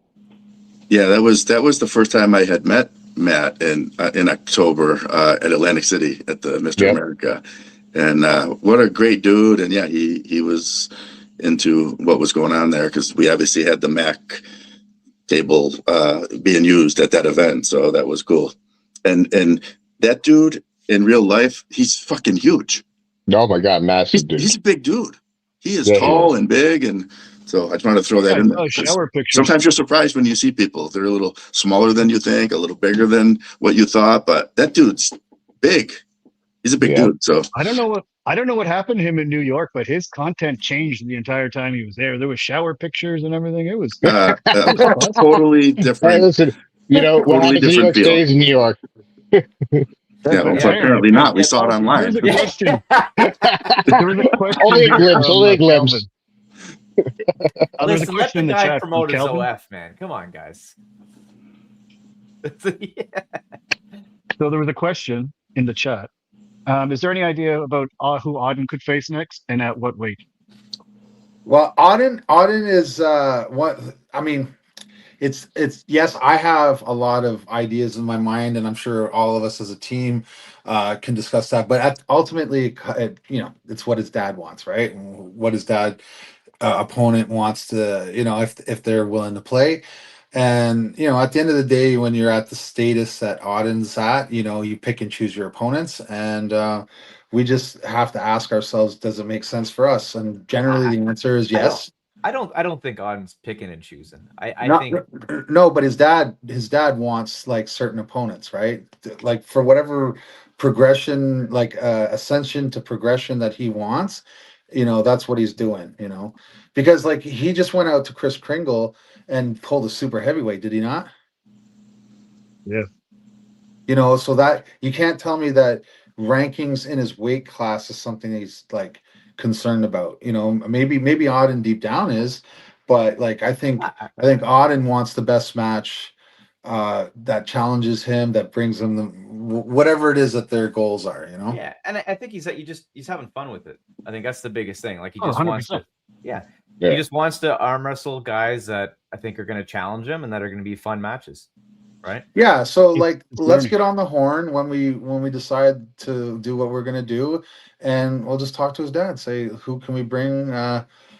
Yeah, that was the first time I had met Matt in October at Atlantic City at the Mr. Yep. America, and what a great dude! And yeah, he was into what was going on there because we obviously had the Mac table being used at that event, so that was cool. And that dude in real life, he's fucking huge. Oh my God, massive dude. He's a big dude. He is Yeah, tall and big, and so I just wanted to throw that in there. Shower pictures. Sometimes you're surprised when you see people. They're a little smaller than you think, a little bigger than what you thought, but that dude's big. He's a big dude. So I don't know what happened to him in New York, but his content changed the entire time he was there. There was shower pictures and everything. It was totally different. Hey, listen, you know, what Totally happens in New York different feel. stays in New York. Yeah, well, apparently not. We saw it online. There was a question. There was a question. Only a glimpse. Only a glimpse. Listen, let the guy chat promote his Calvin. OF, man. Come on, guys. Yeah. So there was a question in the chat. Is there any idea about who Auden could face next and at what weight? Well, Auden is what I mean. It's yes, I have a lot of ideas in my mind, and I'm sure all of us as a team can discuss that. But ultimately, you know, it's what his dad wants, right? What his dad opponent wants to, you know, if they're willing to play. And you know, at the end of the day, when you're at the status that Auden's at, you know, you pick and choose your opponents, and we just have to ask ourselves, does it make sense for us? And generally, the answer is yes. I don't think Auden's picking and choosing. I think no, but his dad wants like certain opponents, right? Like for whatever progression, like ascension to progression that he wants, you know, that's what he's doing, you know, because like he just went out to Chris Kringle and pulled a super heavyweight, did he not? Yeah. You know, so that you can't tell me that rankings in his weight class is something he's like concerned about. You know, maybe Auden deep down is, but like I think Auden wants the best match that challenges him, that brings him the whatever it is that their goals are. You know. Yeah, and I think he's having fun with it. I think that's the biggest thing. Like he just 100%. wants to, he just wants to arm wrestle guys that I think are going to challenge him and that are going to be fun matches. Right. Yeah. So like, let's get on the horn when we decide to do what we're gonna do, and we'll just talk to his dad. Say, who can we bring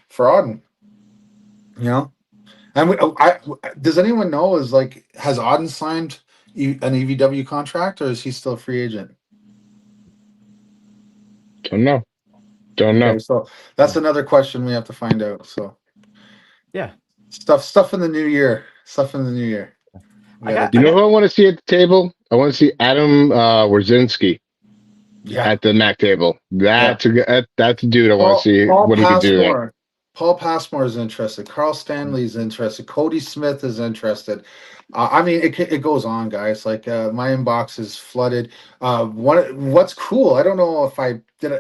for Auden? You know, and does anyone know? Has Auden signed an EVW contract, or is he still a free agent? Don't know. Don't know. Okay, so that's another question we have to find out. So Yeah. stuff in the new year. Stuff in the new year. We I gotta got- You do. know who I want to see at the table? I want to see Adam Wierzinski Yeah. at the Mac table. That's a dude I want to see Paul what he can do there. Passmore. Paul Passmore is interested. Carl Stanley is interested. Cody Smith is interested. I mean, it goes on, guys. Like my inbox is flooded. What's cool? I don't know if I did.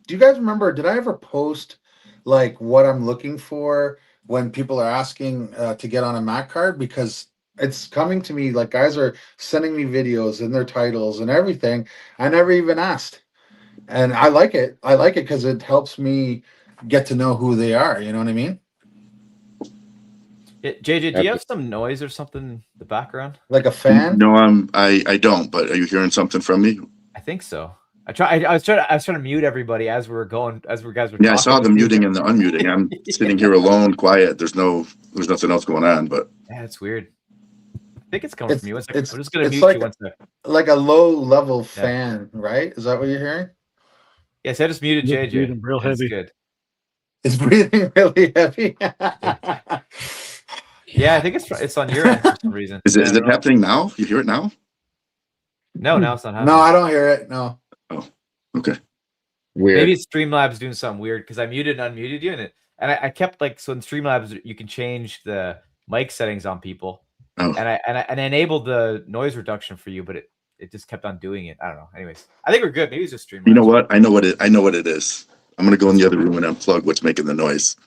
Do you guys remember? Did I ever post like what I'm looking for when people are asking to get on a Mac card? Because it's coming to me. Like guys are sending me videos and their titles and everything. I never even asked, and I like it. I like it because it helps me get to know who they are. You know what I mean? Yeah, JJ, do you have some noise or something in the background? Like a fan. No, I don't. But are you hearing something from me? I think so. I was trying to mute everybody as we were going, as we guys were. Yeah, I saw the talking. muting and the unmuting. I'm sitting here alone, quiet. There's nothing else going on. But Yeah, it's weird. I think it's coming from you. One second. It's I'm just gonna it's mute like you one second. like a low level fan, right? Is that what you're hearing? Yes, I just muted You're JJ. breathing real That's heavy. good. It's breathing really heavy. Yeah, I think it's on your end for some reason. is Yeah, I it don't know. happening now? You hear it now? No, now it's not happening. No, I don't hear it. No. Okay. Weird. Maybe Streamlabs doing something weird because I muted and unmuted you, and I kept like, so in Streamlabs you can change the mic settings on people, Oh. and I enabled the noise reduction for you, but it just kept on doing it. I don't know. Anyways, I think we're good. Maybe it's just Streamlabs. You know what? I know what it is. I'm gonna go in the other room and unplug what's making the noise.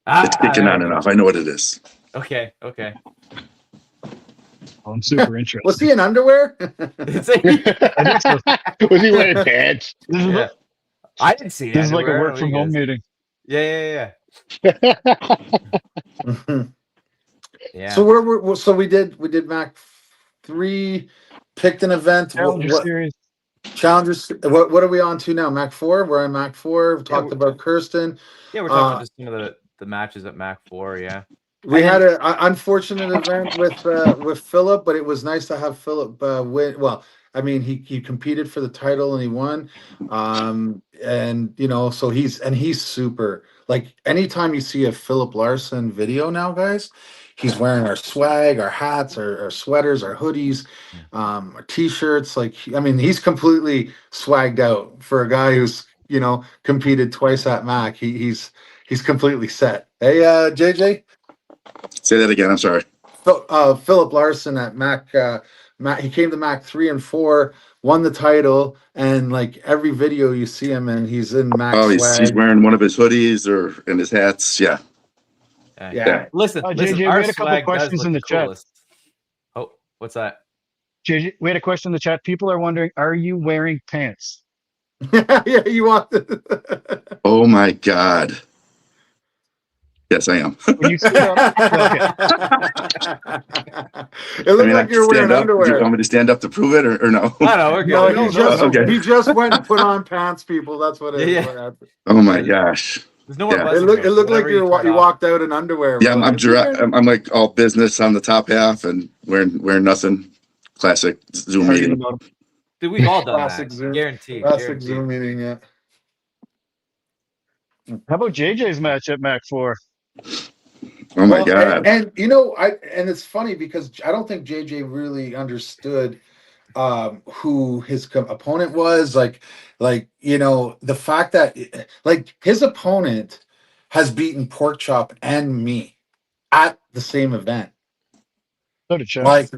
It's kicking there on we and go. off. I know what it is. Okay. I'm super interested. Was he in underwear? It's like- Was he wearing pants? This is, yeah. I didn't see this is like a anywhere. work from home meeting. Yeah. Yeah. So we did Mac 3, picked an event. Challenger What series. challengers? What are we on to now? Mac 4. We're on Mac 4. We talked about Kirsten. Yeah, we're talking about just some of the matches at Mac 4. Yeah. We had an unfortunate event with Philip, but it was nice to have Philip win. Well, I mean, he competed for the title and he won. And you know, so he's super. Like anytime you see a Philip Larson video now, guys, he's wearing our swag, our hats, our sweaters, our hoodies, our t-shirts. Like, I mean, he's completely swagged out for a guy who's, you know, competed twice at Mac. He's completely set. Hey, JJ. Say that again. I'm sorry. Philip Larson at Mac, he came to Mac 3 and 4, won the title, and like every video you see him in, he's in Mac Oh, swag. he's wearing one of his hoodies and his hats. Yeah. Yeah. Listen, JJ, we our had a couple swag does questions look in the chat. coolest. Oh, what's that? JJ, we had a question in the chat. People are wondering, are you wearing pants? Yeah, you want Oh my God. Yes, I am. When you sit up, okay. It looked like you're wearing underwear. Do you want me to stand up to prove it or no? No, we're good. No, he just went and put on pants, people. That's what it is. Yeah. Oh my gosh. There's no more Yeah. buzzing It here, looked so like whatever you turn off. walked out in underwear. Yeah, bro. I'm like all business on the top half and wearing nothing. Classic Zoom meeting. Dude, we've all done Classic that. Zoom. Guaranteed. Classic Zoom meeting, yeah. How about JJ's match at Mac 4? Oh my God. And you know, and it's funny because I don't think JJ really understood who his opponent was. Like you know, the fact that like his opponent has beaten Porkchop and me at the same event. So did Chad. Like,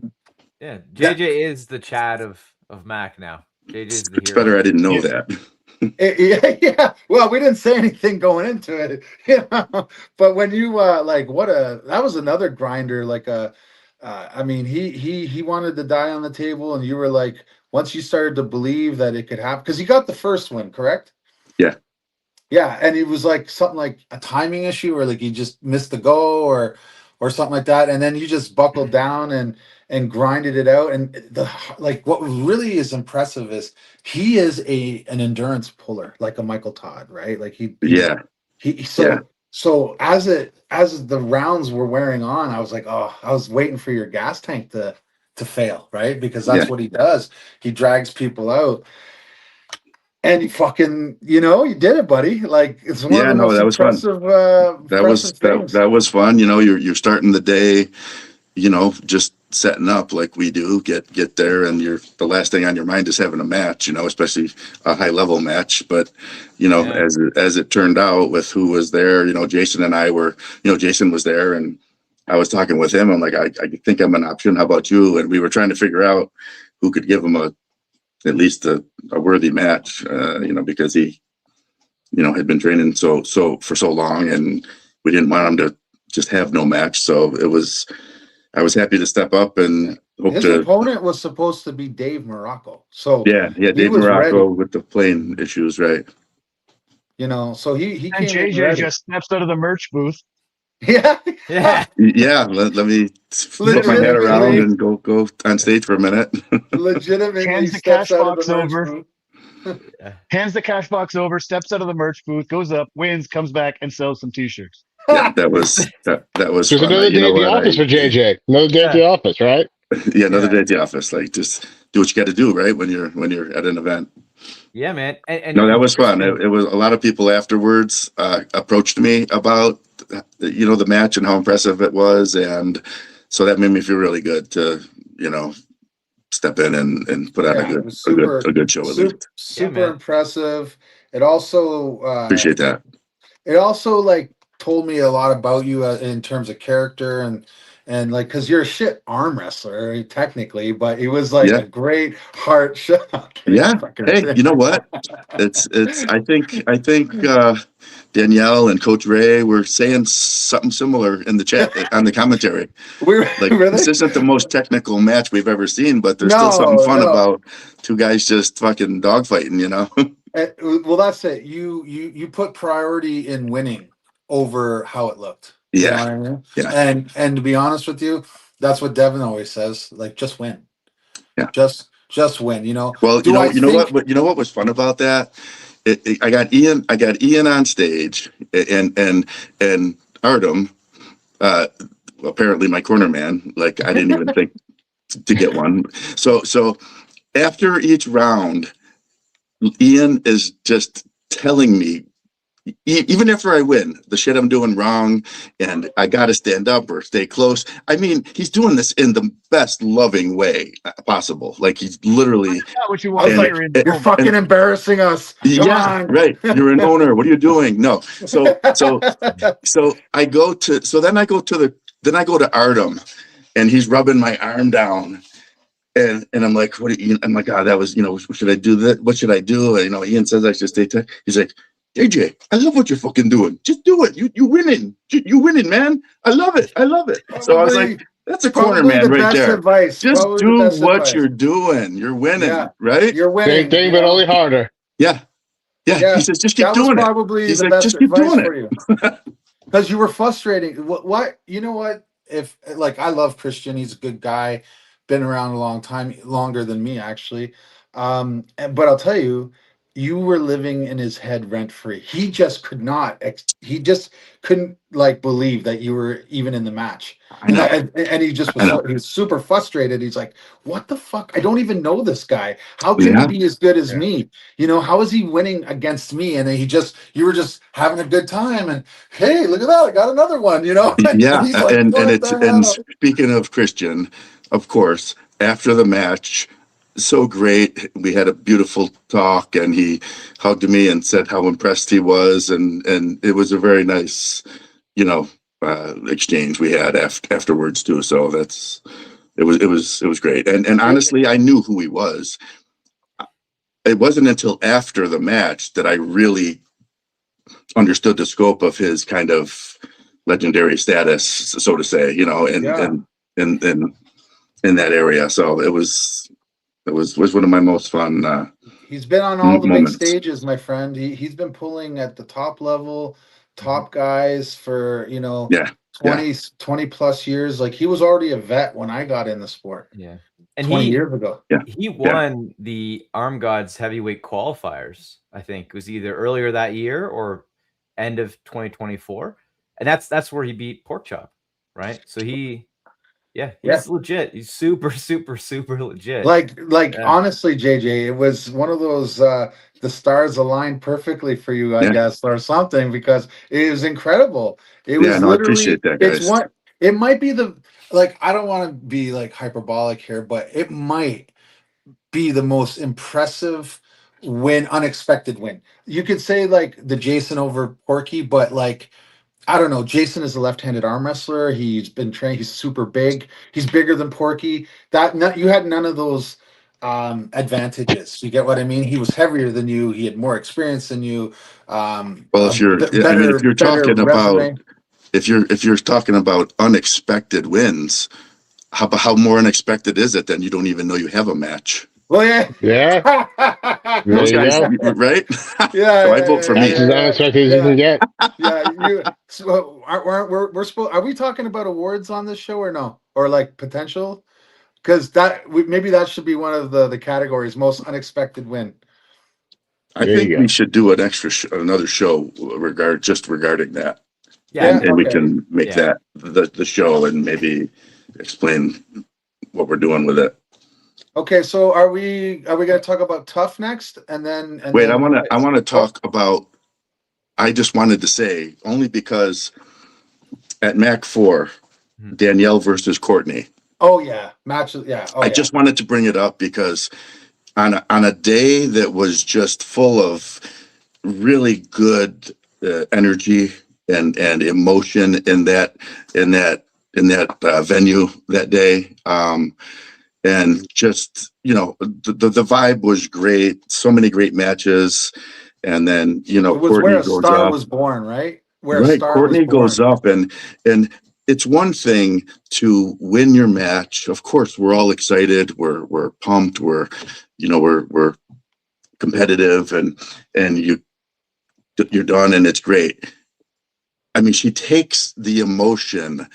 Yeah, JJ is the Chad of Mac now. JJ's the It's hero. better I didn't know that. yeah. Well, we didn't say anything going into it, you know. But when you like, that was another grinder. Like I mean, he wanted to die on the table, and you were like, once you started to believe that it could happen, because he got the first win, correct? Yeah. Yeah, and it was like something like a timing issue, or like he just missed the go, or something like that, and then you just buckled down and grinded it out. And like what really is impressive is he is an endurance puller, like a Michael Todd, right? Like so as the rounds were wearing on, I was like, oh, I was waiting for your gas tank to fail, right? Because that's what he does. He drags people out. and you fucking, you did it, buddy. Like, it's one of Yeah, the no, most that was fun. impressive, That was things. that was fun. You're starting the day, just setting up like we do. Get there, and the last thing on your mind is having a match. Especially a high level match. But Yeah. as it turned out with who was there, Jason and I were, Jason was there, and I was talking with him. I'm like, I think I'm an option. How about you? And we were trying to figure out who could give him at least a worthy match. Because he, had been training so for so long, and we didn't want him to just have no match. So I was happy to step up and hope His to. opponent was supposed to be Dave Morocco. So Yeah, he Dave was Morocco ready. with the plane issues, right? So he And came in JJ ready. just steps out of the merch booth. Yeah. Yeah. Yeah, let me put my head around and go on stage for a minute. Legitimately Hands the steps cash out of box the merch over. booth. Yeah. Hands the cash box over, steps out of the merch booth, goes up, wins, comes back, and sells some T-shirts. Yeah, that was Just fun. another day at the office for JJ. Another day at the office, right? Yeah, another day at the office. Like, just do what you got to do, right? When you're at an event. Yeah, man. No, that was fun. Christian- It was a lot of people afterwards approached me about the match and how impressive it was, and so that made me feel really good to step in and put on it was super, a good show at least. super man. impressive. It also Appreciate that. It also like told me a lot about you in terms of character and like, because you're a shit arm wrestler technically, but it was like Yeah. a great heart show. Yeah. Hey, you know what? It's I think Danielle and Coach Ray were saying something similar in the chat on the commentary. Like, Really? this isn't the most technical match we've ever seen, but there's still something fun about two guys just fucking dogfighting, Well, that's it. You put priority in winning over how it looked. Yeah. You know what I mean? Yeah. And to be honest with you, that's what Devin always says. Like, just win. Yeah. Just win. Well, you know what was fun about that? I got Ian on stage, and Artem, apparently my corner man. Like, I didn't even think to get one. So after each round, Ian is just telling me, even after I win, the shit I'm doing wrong, and I got to stand up or stay close. I mean, he's doing this in the best loving way possible. Like, he's literally. Not what you want to hear. You're fucking embarrassing us. Come on. Right. You're an owner. What are you doing? No. So I go to Artem, and he's rubbing my arm down. And I'm like, I'm like, that was, should I do that? What should I do? Ian says I should stay tight. He's like, JJ, I love what you're fucking doing. Just do it. You winning. You winning, man. I love it. So I was like, that's a corner man right there. Advice. Just probably do what you're doing. You're winning, right? You're winning. Same thing, but only harder. Yeah. He says, just keep doing it. Probably He's the like, best just keep advice doing for it. you. Because you were frustrating. What? You know what? If like, I love Christian. He's a good guy. Been around a long time, longer than me actually. But I'll tell you, you were living in his head rent free. He just could not. He just couldn't like believe that you were even in the match. And he just was. He was super frustrated. He's like, "What the fuck? I don't even know this guy. How can he be as good as me? How is he winning against me?" And then you were just having a good time. And hey, look at that! I got another one. Yeah, like, and speaking of Christian, of course, after the match, so great. We had a beautiful talk, and he hugged me and said how impressed he was, and it was a very nice, exchange we had afterwards too. So it was great. And honestly, I knew who he was. It wasn't until after the match that I really understood the scope of his kind of legendary status, so to say, in that area. So it was one of my most fun. He's been on all the moments. big stages, my friend. He's been pulling at the top level, top guys for 20 plus years. Like, he was already a vet when I got in the sport. Yeah, and 20 years ago. Yeah, he won the Arm Gods heavyweight qualifiers. I think it was either earlier that year or end of 2024, and that's where he beat Porkchop, right? So he Yeah, Yeah. he's legit. He's super, super, super legit. Like Yeah. honestly, JJ, it was one of those the stars aligned perfectly for you, I Yeah. guess, or something, because it was incredible. It Yeah, was no, I literally appreciate that, it's guys. one it might be the like I don't want to be like hyperbolic here, but it might be the most impressive unexpected win. You could say like the Jason over Porky, but like I don't know. Jason is a left-handed arm wrestler. He's been trained. He's super big. He's bigger than Porky. You had none of those advantages. You get what I mean? He was heavier than you. He had more experience than you. Well, I mean, if you're Better talking about, resume. if you're talking about unexpected wins, how more unexpected is it than you don't even know you have a match? Well, yeah. Yeah, there Those you guys, go. right? Yeah, So I vote for That's me. as unexpected as you can get. Yeah, you. So we're supposed. Are we talking about awards on this show or no? Or like potential? Because maybe that should be one of the categories. Most unexpected win. I There think you we go. should do another show regarding that, Yeah, Yeah, and we okay. can make Yeah. that the show and maybe explain what we're doing with it. Okay, so are we going to talk about Tough next, and then Wait, I want to Oh, talk about. I just wanted to say only because at Mac 4, Danielle versus Courtney. oh yeah, matches. Yeah, oh I yeah. just wanted to bring it up because on a day that was just full of really good energy and emotion in that venue that day, and just the vibe was great. So many great matches, and then It was where Courtney a goes star up. was born, right? Where a Right, star was Courtney goes born. up, and it's one thing to win your match. Of course, we're all excited. We're pumped. We're competitive, and you're done, and it's great. I mean, she takes the emotion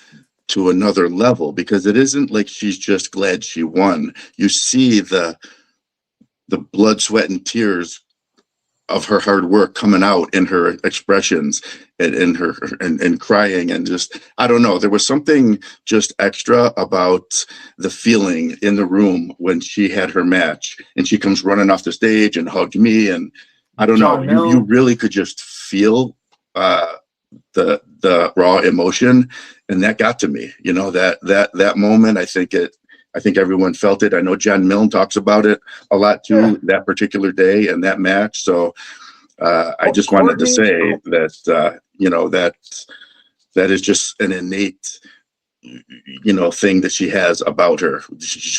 to another level because it isn't like she's just glad she won. You see the blood, sweat, and tears of her hard work coming out in her expressions and in her and crying, and just I don't know, there was something just extra about the feeling in the room when she had her match and she comes running off the stage and hugged me, and I don't know, John you Milne. really could just feel the raw emotion, and that got to me. That moment, I think everyone felt it. I know John Milne talks about it a lot too, Yeah. that particular day and that match. So I just wanted to Courtney. say that that is just an innate thing that she has about her.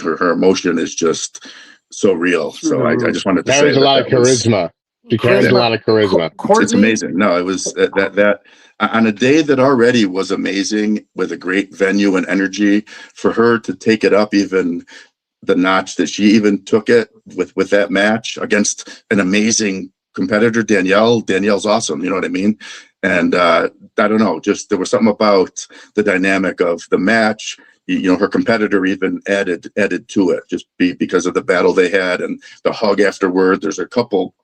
Her emotion is just so real. Through So the I roof. just wanted to say Carries a lot of that was charisma. She carries a Charisma. lot of charisma. it's Courtney. amazing. No, it was that on a day that already was amazing with a great venue and energy, for her to take it up even the notch that she even took it with that match against an amazing competitor, Danielle's awesome. You know what I mean? And I don't know, just there was something about the dynamic of the match. Her competitor even added to it just because of the battle they had and the hug afterward. There's a couple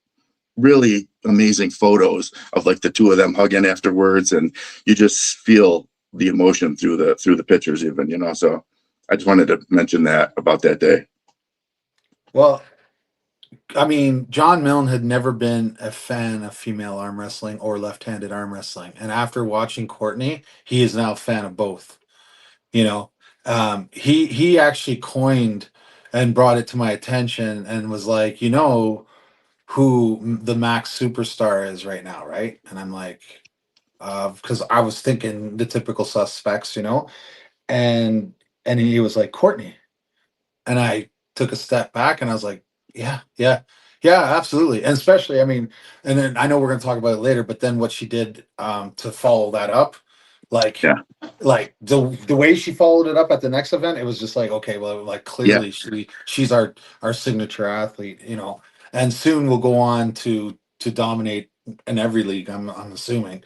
really amazing photos of like the two of them hugging afterwards, and you just feel the emotion through the pictures even. So I just wanted to mention that about that day. Well, I mean, John Milne had never been a fan of female arm wrestling or left-handed arm wrestling, and after watching Courtney, he is now a fan of both. You know, he actually coined and brought it to my attention and was like, who the Max superstar is right now, right? And I'm like, because I was thinking the typical suspects, and he was like Courtney, and I took a step back and I was like, yeah, yeah, yeah, absolutely. And especially, I mean, and then I know we're going to talk about it later, but then what she did to follow that up, like, Yeah. like the way she followed it up at the next event, it was just like, okay, well, like Yeah. clearly she's our signature athlete, and soon we'll go on to dominate in every league. I'm assuming.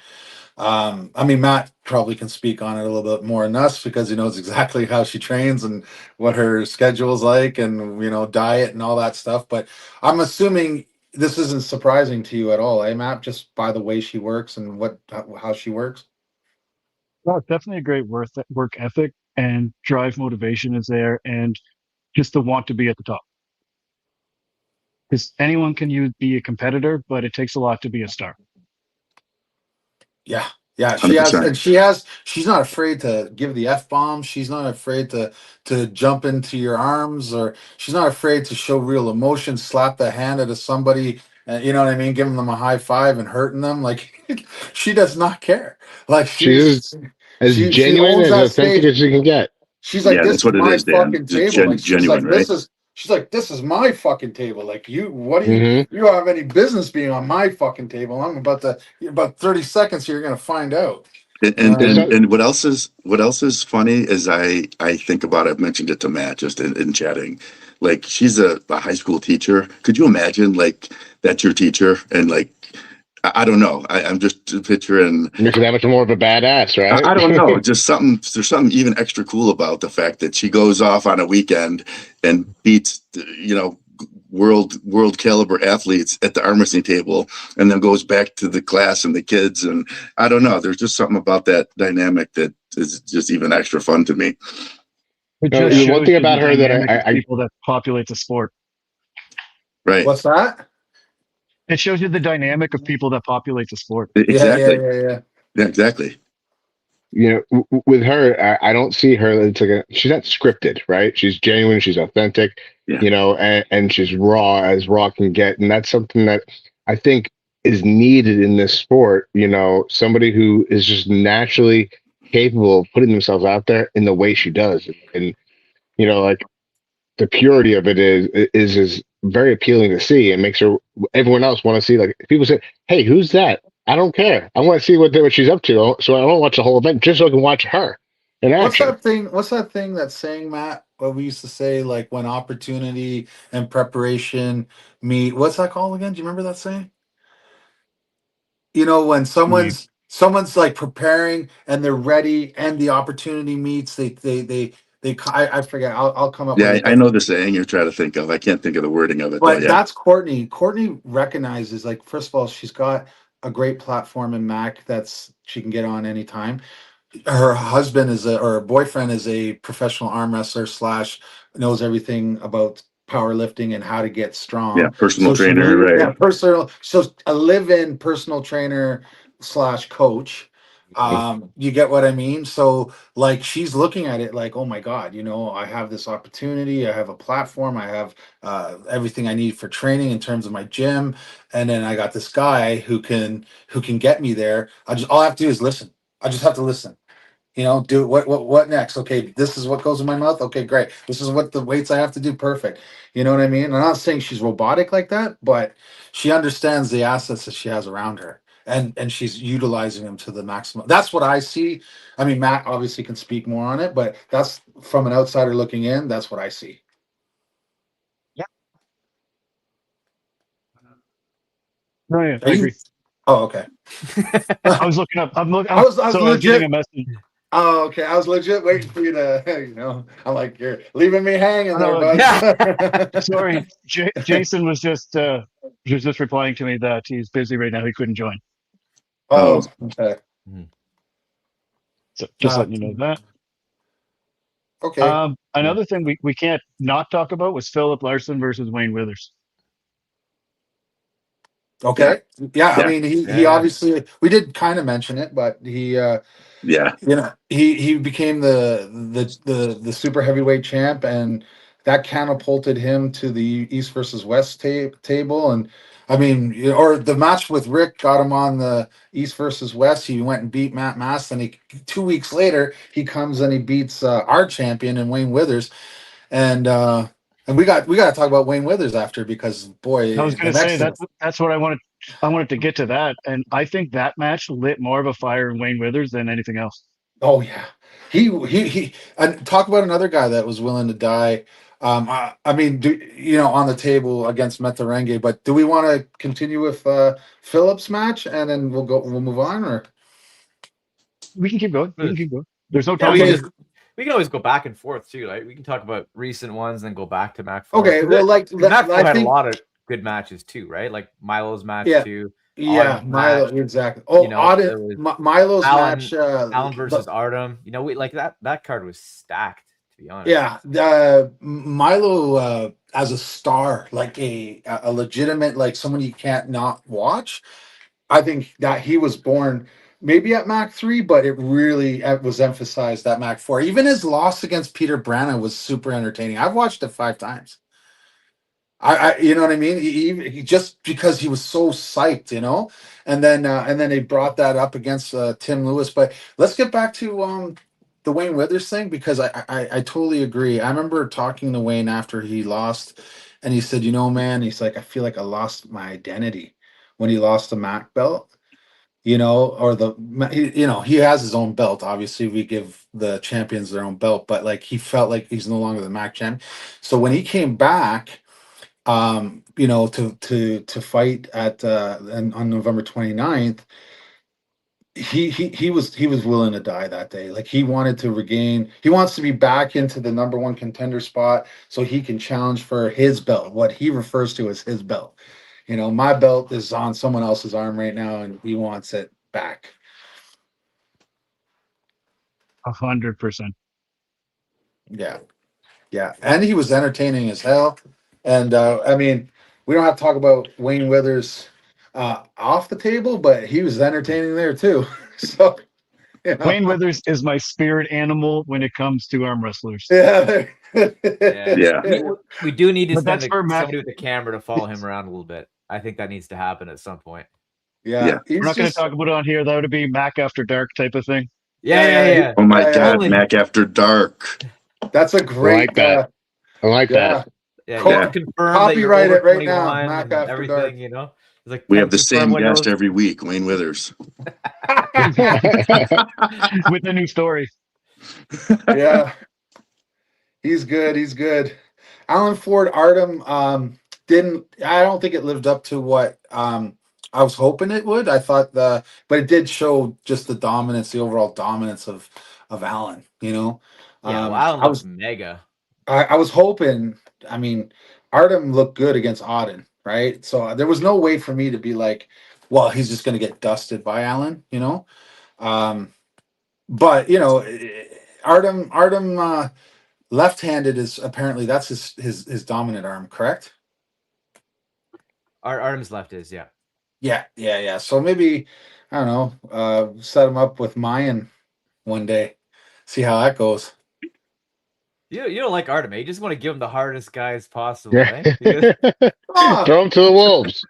I mean, Matt probably can speak on it a little bit more than us because he knows exactly how she trains and what her schedule's like and, diet and all that stuff. But I'm assuming this isn't surprising to you at all, eh, Matt, just by the way she works and how she works. No, it's definitely a great work ethic. and drive motivation is there, and just the want to be at the top. Because anyone can be a competitor, but it takes a lot to be a star. Yeah. Yeah, she has, 100%. and she's not afraid to give the F bomb. She's not afraid to jump into your arms, or she's not afraid to show real emotion, slap the hand out of somebody, you know what I mean, giving them a high five and hurting them. Like she does not care. Like She's as she genuine, owns as that authentic stage. as you can get. She's like, Yeah, this that's is what it my is, Dan. fucking Just table. Like genuine, right? she's like, this is my fucking table. Like what do Hmm. you don't have any business being on my fucking table. I'm about 30 seconds here, you're gonna find out. And You know and, what I There's and mean? not, and what else is funny is I think about, I've mentioned it to Matt just in chatting. Like she's a high school teacher. Could you imagine like that's your teacher and like I don't know. I'm just picturing. makes you that much more of a badass, right? I don't know. Just something. There's something even extra cool about the fact that she goes off on a weekend and beats, world caliber athletes at the arm wrestling table, and then goes back to the class and the kids. And I don't know. There's just something about that dynamic that is just even extra fun to me. It No, just the one shows thing you the about her that dynamic of I people that populate the sport. Right. What's that? It shows you the dynamic of people that populate the sport. Exactly. Yeah. Yeah. Exactly. with her, I don't see her. It's like she's not scripted, right? She's genuine, she's authentic, Yeah. and she's raw as raw can get, and that's something that I think is needed in this sport. Somebody who is just naturally capable of putting themselves out there in the way she does, and like the purity of it is very appealing to see, and makes everyone else want to see. Like people say, "Hey, who's that?" I don't care. I want to see what she's up to, so I won't watch the whole event just so I can watch her in What's action. that thing? What's that thing that's saying, Matt? What we used to say, like when opportunity and preparation meet. What's that called again? Do you remember that saying? When someone's like preparing and they're ready, and the opportunity meets. I forget. I'll come up with Yeah. it, I but know the saying you're trying to think of. I can't think of the wording of it though. but Yeah. that's Courtney. Courtney recognizes, like, first of all, she's got a great platform in Mac that's she can get on anytime. Her husband or her boyfriend is a professional arm wrestler slash knows everything about powerlifting and how to get Yeah. strong. Personal So trainer. Right. so a live-in personal trainer slash coach. You get what I mean? So like she's looking at it like, oh my God, I have this opportunity, I have a platform, I have everything I need for training in terms of my gym, and then I got this guy who can get me there. All I have to do is listen. I just have to listen. Do what next? Okay, this is what goes in my mouth. Okay, great. This is what the weights I have to do. Perfect. You know what I mean? I'm not saying she's robotic like that, but she understands the assets that she has around her, and she's utilizing them to the maximum. That's what I see. I mean, Matt obviously can speak more on it, but that's from an outsider looking in. That's what I see. No, yeah, Are I you? agree. Oh, okay. I was looking up. I was I was getting legit. a message. Oh, okay. I was legit waiting for you to, I'm like, you're leaving me hanging there, No, bud. sorry, Jason was just replying to me that he's busy right now. He couldn't join. Oh, Oh, okay. So just Uh, letting you know that. okay. Another thing we can't not talk about was Philip Larson versus Wayne Withers. Okay. Yeah. I yeah. mean, he Yeah. obviously, we did kind of mention it, but Yeah. he became the super heavyweight champ, and that catapulted him to the East versus West table. And I mean, or the match with Rick got him on the East versus West. He went and beat Matt Mass, and 2 weeks later he comes and he beats our champion and Wayne Withers, and we got to talk about Wayne Withers after, because boy, I was going the to say next. that's what I wanted. I wanted to get to that, and I think that match lit more of a fire in Wayne Withers than anything else. Oh yeah, he and talk about another guy that was willing to die. I mean, on the table against Metarenge, but do we want to continue with Phillips' match, and then we'll move on, or We can keep going. We can keep going. There's no Yeah, time we can okay, limit. we can always go back and forth too. Like we can talk about recent ones and then go back to Mac 4. okay. Well, like Mac 4 I had a think, lot of good matches too, right? Like Milo's match yeah, too. Yeah, Artem's Milo, match. exactly. Oh, There was Milo's Allen match. Allen versus Artem. We like that card was stacked, to be honest. Yeah, Milo as a star, like a legitimate, like someone you can't not watch. I think that he was born maybe at Mac 3, but it really was emphasized at Mac 4. Even his loss against Peter Branna was super entertaining. I've watched it 5 times. You know what I mean? He just because he was so psyched, and then they brought that up against Tim Lewis. But let's get back to the Wayne Withers thing because I totally agree. I remember talking to Wayne after he lost, and he said, man, he's like, I feel like I lost my identity when he lost the Mac belt. Or he has his own belt. Obviously, we give the champions their own belt, but like he felt like he's no longer the Mac champ. So when he came back to fight on November 29th, he was willing to die that day. Like he wants to be back into the number one contender spot so he can challenge for his belt, what he refers to as his belt. My belt is on someone else's arm right now and he wants it back. 100%. Yeah. Yeah, and he was entertaining as hell. And I mean, we don't have to talk about Wayne Withers off the table, but he was entertaining there too. So, Wayne Withers is my spirit animal when it comes to arm wrestlers. yeah, Yeah. Yeah. We do need to But send that's for Mac. somebody with a camera to follow him around a little bit. I think that needs to happen at some point. yeah. We're He's not going to just talk about it on here. That would be Mac After Dark type of thing. Yeah. Oh my Yeah, God, Totally. Mac After Dark. that's a great. like that. I like that. Yeah, Co- you have to confirm that you're copyright over it right now, 21 Mac and After everything, Dark. It's like, We can have the confirm same when guest you're- every week, Wayne Withers. With a new story. Yeah, he's good. He's good. Alan Ford Artem didn't. I don't think it lived up to what I was hoping it would. But it did show just the overall dominance of Alan. Yeah, well, Allen I looks was mega. I was hoping. I mean, Artem looked good against Auden, right? So there was no way for me to be like, well, he's just going to get dusted by Allen. Um, but Artem. Left-handed is apparently that's his dominant arm, correct? Artem's left is, yeah. Yeah. So maybe I don't know, set him up with Mayan one day, see how that goes. You don't like Artem, eh? You just want to give him the hardest guys possible, Yeah. eh? Because- Oh, Throw him to the wolves.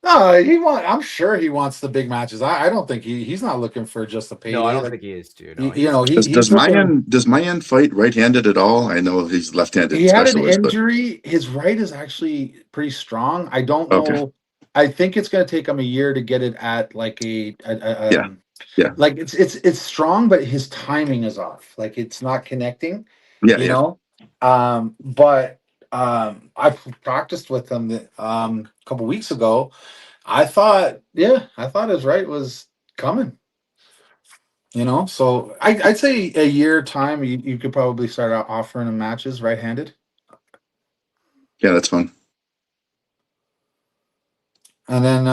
no, I'm sure he wants the big matches. I don't think he's not looking for just a payday. no, I don't Like, think he is, too. he, No, you know, he, Does he's looking. Mayan fight right-handed at all? I know he's left-handed He had an specialist, but injury. His right is actually pretty strong. I don't know. Okay. I think it's going to take him a year to get it at like Yeah. like it's strong, but his timing is off. Like it's not connecting. yeah. But I practiced with him a couple weeks ago. I thought his right was coming. So I'd say a year time you could probably start out offering him matches right-handed. Yeah, that's fun. And then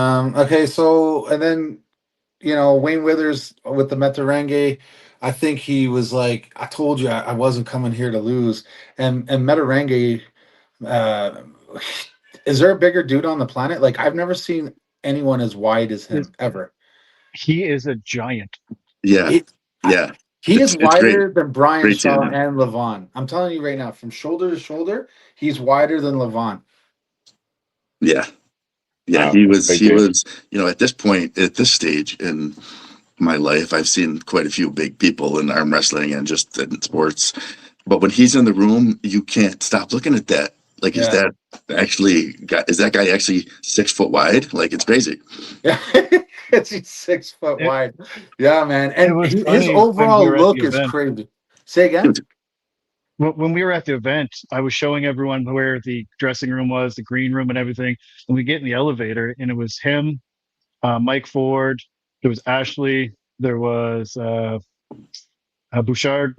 Wayne Withers with the Metarenge, I think he was like, I told you I wasn't coming here to lose. And Metarenge, uh, is there a bigger dude on the planet? Like I've never seen anyone as wide as him ever. He is a giant. Yeah. He, Yeah. he is It's great. wider than Brian Great Shaw tandem. and Levon. I'm telling you right now, from shoulder to shoulder, he's wider than Levon. Yeah. Yeah. Wow, He was, big dude. at this point, at this stage in my life, I've seen quite a few big people in arm wrestling and just in sports. But when he's in the room, you can't stop looking at that. Like, is that guy actually 6 foot wide? Like, it's crazy. Yeah, he's 6 foot It- wide. Yeah, man. it And was his funny when overall we were at look the is event. crazy. Say again? When we were at the event, I was showing everyone where the dressing room was, the green room, and everything. And we get in the elevator, and it was him, Mike Ford. There was Ashley. There was Bouchard.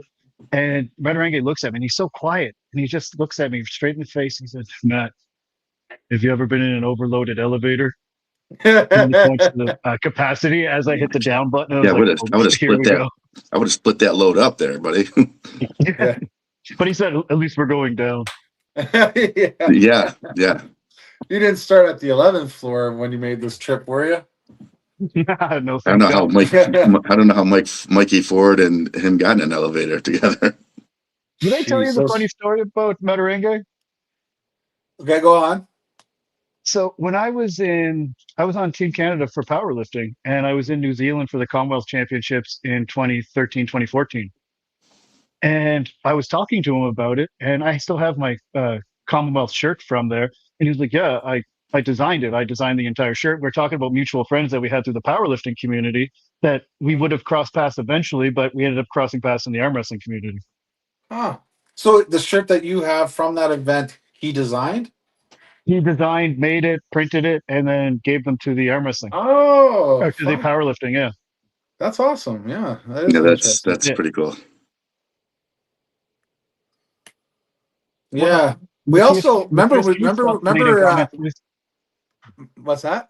And Metarenge looks at me, and he's so quiet. And he just looks at me straight in the face. He says, Matt, have you ever been in an overloaded elevator? really close to the capacity as I hit the down button. I was Yeah, like, I would have here split we that. go. I would have split that load up there, buddy. Yeah. But he said, at least we're going down. Yeah. Yeah, yeah. You didn't start at the 11th floor when you made this trip, were you? No, I don't thank know how God. I don't know how Mikey Ford and him got in an elevator together. Did I tell you the Jesus. funny story about Metarenge? Okay, go on. So when I was on Team Canada for powerlifting, and I was in New Zealand for the Commonwealth Championships in 2013, 2014. And I was talking to him about it, and I still have my Commonwealth shirt from there. And he was like, "Yeah, I designed it. I designed the entire shirt." We're talking about mutual friends that we had through the powerlifting community that we would have crossed paths eventually, but we ended up crossing paths in the arm wrestling community. Huh. So the shirt that you have from that event, he designed? He designed, made it, printed it, and then gave them to the arm wrestling Oh, or to the fuck. powerlifting. Yeah, That's awesome. Yeah, that is Yeah, interesting. that's Yeah. pretty cool. Yeah. We Matthias, also Matthias, can you stop deleting remember comments, please? what's that?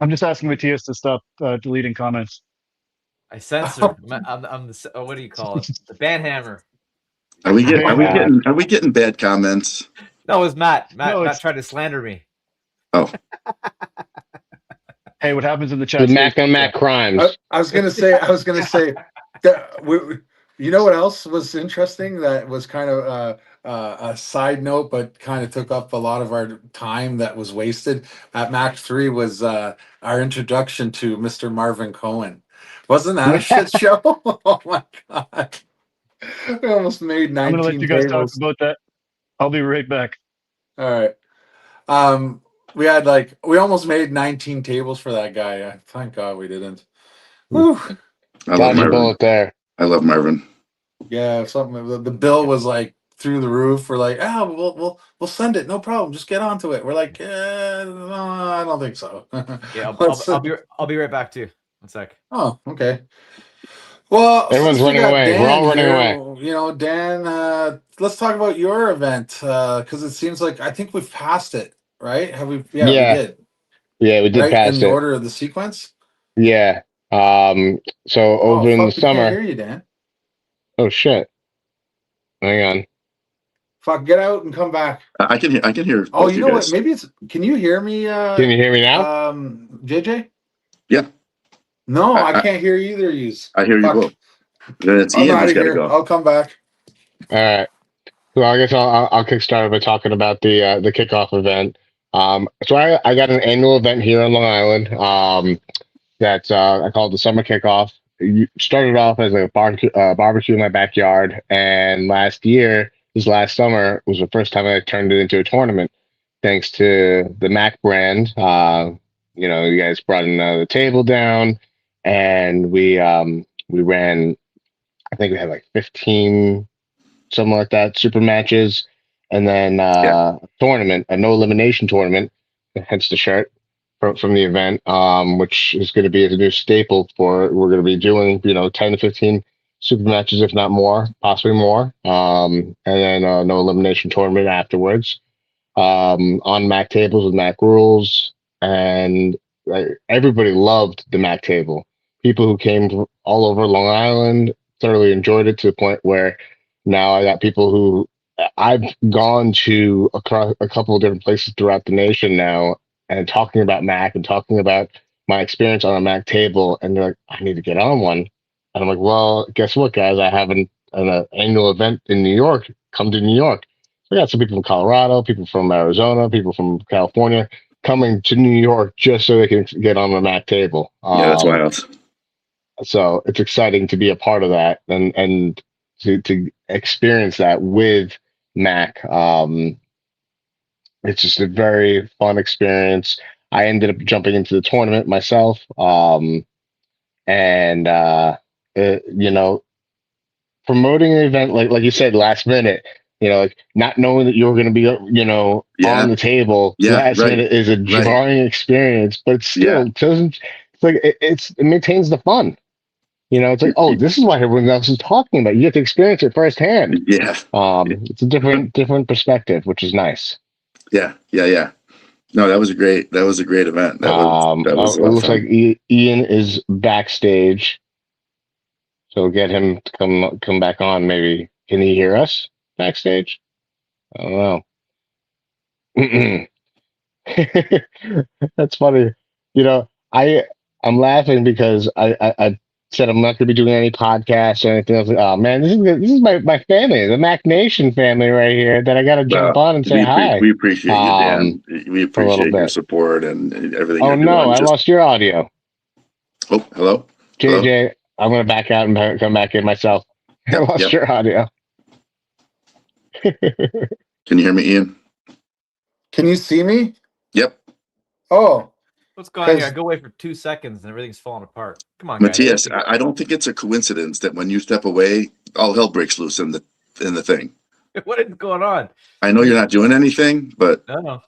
I'm just asking Matthias to stop deleting comments. I censor. I'm the what do you call it? The ban hammer. Are we Hey, Matt. getting bad comments? No, it was Matt. No, Matt it's tried to slander me. Oh, hey, what happens in the The chat? Mac on Mac crimes. I was gonna say that you know what else was interesting that was kind of a side note, but kind of took up a lot of our time that was wasted at Mac 3 was our introduction to Mr. Marvin Cohen. Wasn't that a shit show? Oh my god. We almost made I'm gonna let 19 you guys talk tables. about that. I'll be right back. All right. We had we almost made 19 tables for that guy. Thank God we didn't. Whew. I love Dodge a Marvin. bullet there. I love Marvin. Yeah, something. The bill was like through the roof. We're like, we'll send it, no problem. Just get onto it. We're like, no, I don't think so. Yeah, Let's- I'll be right back too. One sec. Oh, okay. Well, Everyone's since we running got away. We're Dan all running here, away. you know, Dan, let's talk about your event because it seems like I think we've passed it, right? Have we? Yeah, we Yeah. did. Yeah, we did Right in pass the it. order of the sequence. Yeah. So Oh, over in the fuck, we can't summer. hear you, Dan. Oh shit. Hang on. Fuck, get out and come back. I can hear. Oh, both you know guys. what? Maybe it's. Can you hear me? Can you hear me now? JJ. Yeah. No, I- I can't hear either of you. I hear you Fuck. both. Then it's I'm Ian out who's of got to here. go. I'll come back. All right. Well, I guess I'll kickstart by talking about the kickoff event. So I got an annual event here on Long Island. That I call it the summer kickoff. It started off as a barbecue in my backyard, and this last summer, was the first time I turned it into a tournament, thanks to the Mac brand. You guys brought the table down, and we ran. I think we had like 15, something like that, super matches, and then Yeah. a no elimination tournament, hence the shirt from the event, which is going to be a new staple for. We're going to be doing 10 to 15 super matches, if not more, possibly more, and then no elimination tournament afterwards, on Mac tables with Mac rules, and everybody loved the Mac table. People who came from all over Long Island thoroughly enjoyed it to the point where now I got people who I've gone to across a couple of different places throughout the nation now and talking about Mac and talking about my experience on a Mac table, and they're like, I need to get on one. And I'm like, well, guess what, guys? I have an annual event in New York. Come to New York. We got some people from Colorado, people from Arizona, people from California coming to New York just so they can get on the Mac table. Yeah, that's wild. So it's exciting to be a part of that and to experience that with Mac. It's just a very fun experience. I ended up jumping into the tournament myself, and promoting an event like you said last minute. Like not knowing that you're going to be Yeah. on the table Yeah, last right, minute is a right. jarring experience, but it still Yeah. doesn't. It's like it maintains the fun. It's like, oh, this is what everyone else is talking about. You get to experience it firsthand. Yeah. It's a different perspective, which is nice. Yeah. No, that was a great event. That was a It lot of looks like fun. Ian is backstage, so get him to come back on. Maybe can he hear us backstage? I don't know. That's funny. You know, I'm laughing because I said I'm not going to be doing any podcasts or anything else. Oh man, this is my family, the Mac Nation family right here. That I got to jump Well, on and say hi. we appreciate you, Dan. We For a little appreciate your bit. support and everything Oh you're no, doing. I Just lost your audio, hello. JJ. I'm going to back out and come back in myself. I lost Yep. your audio. Can you hear me, Ian? Can you see me? Yep. Oh, What's going on here? I 'cause- go away for 2 seconds and everything's falling apart. Come on, Matthias, guys. I don't think it's a coincidence that when you step away, all hell breaks loose in the thing. What is going on? I know you're not doing anything, but No.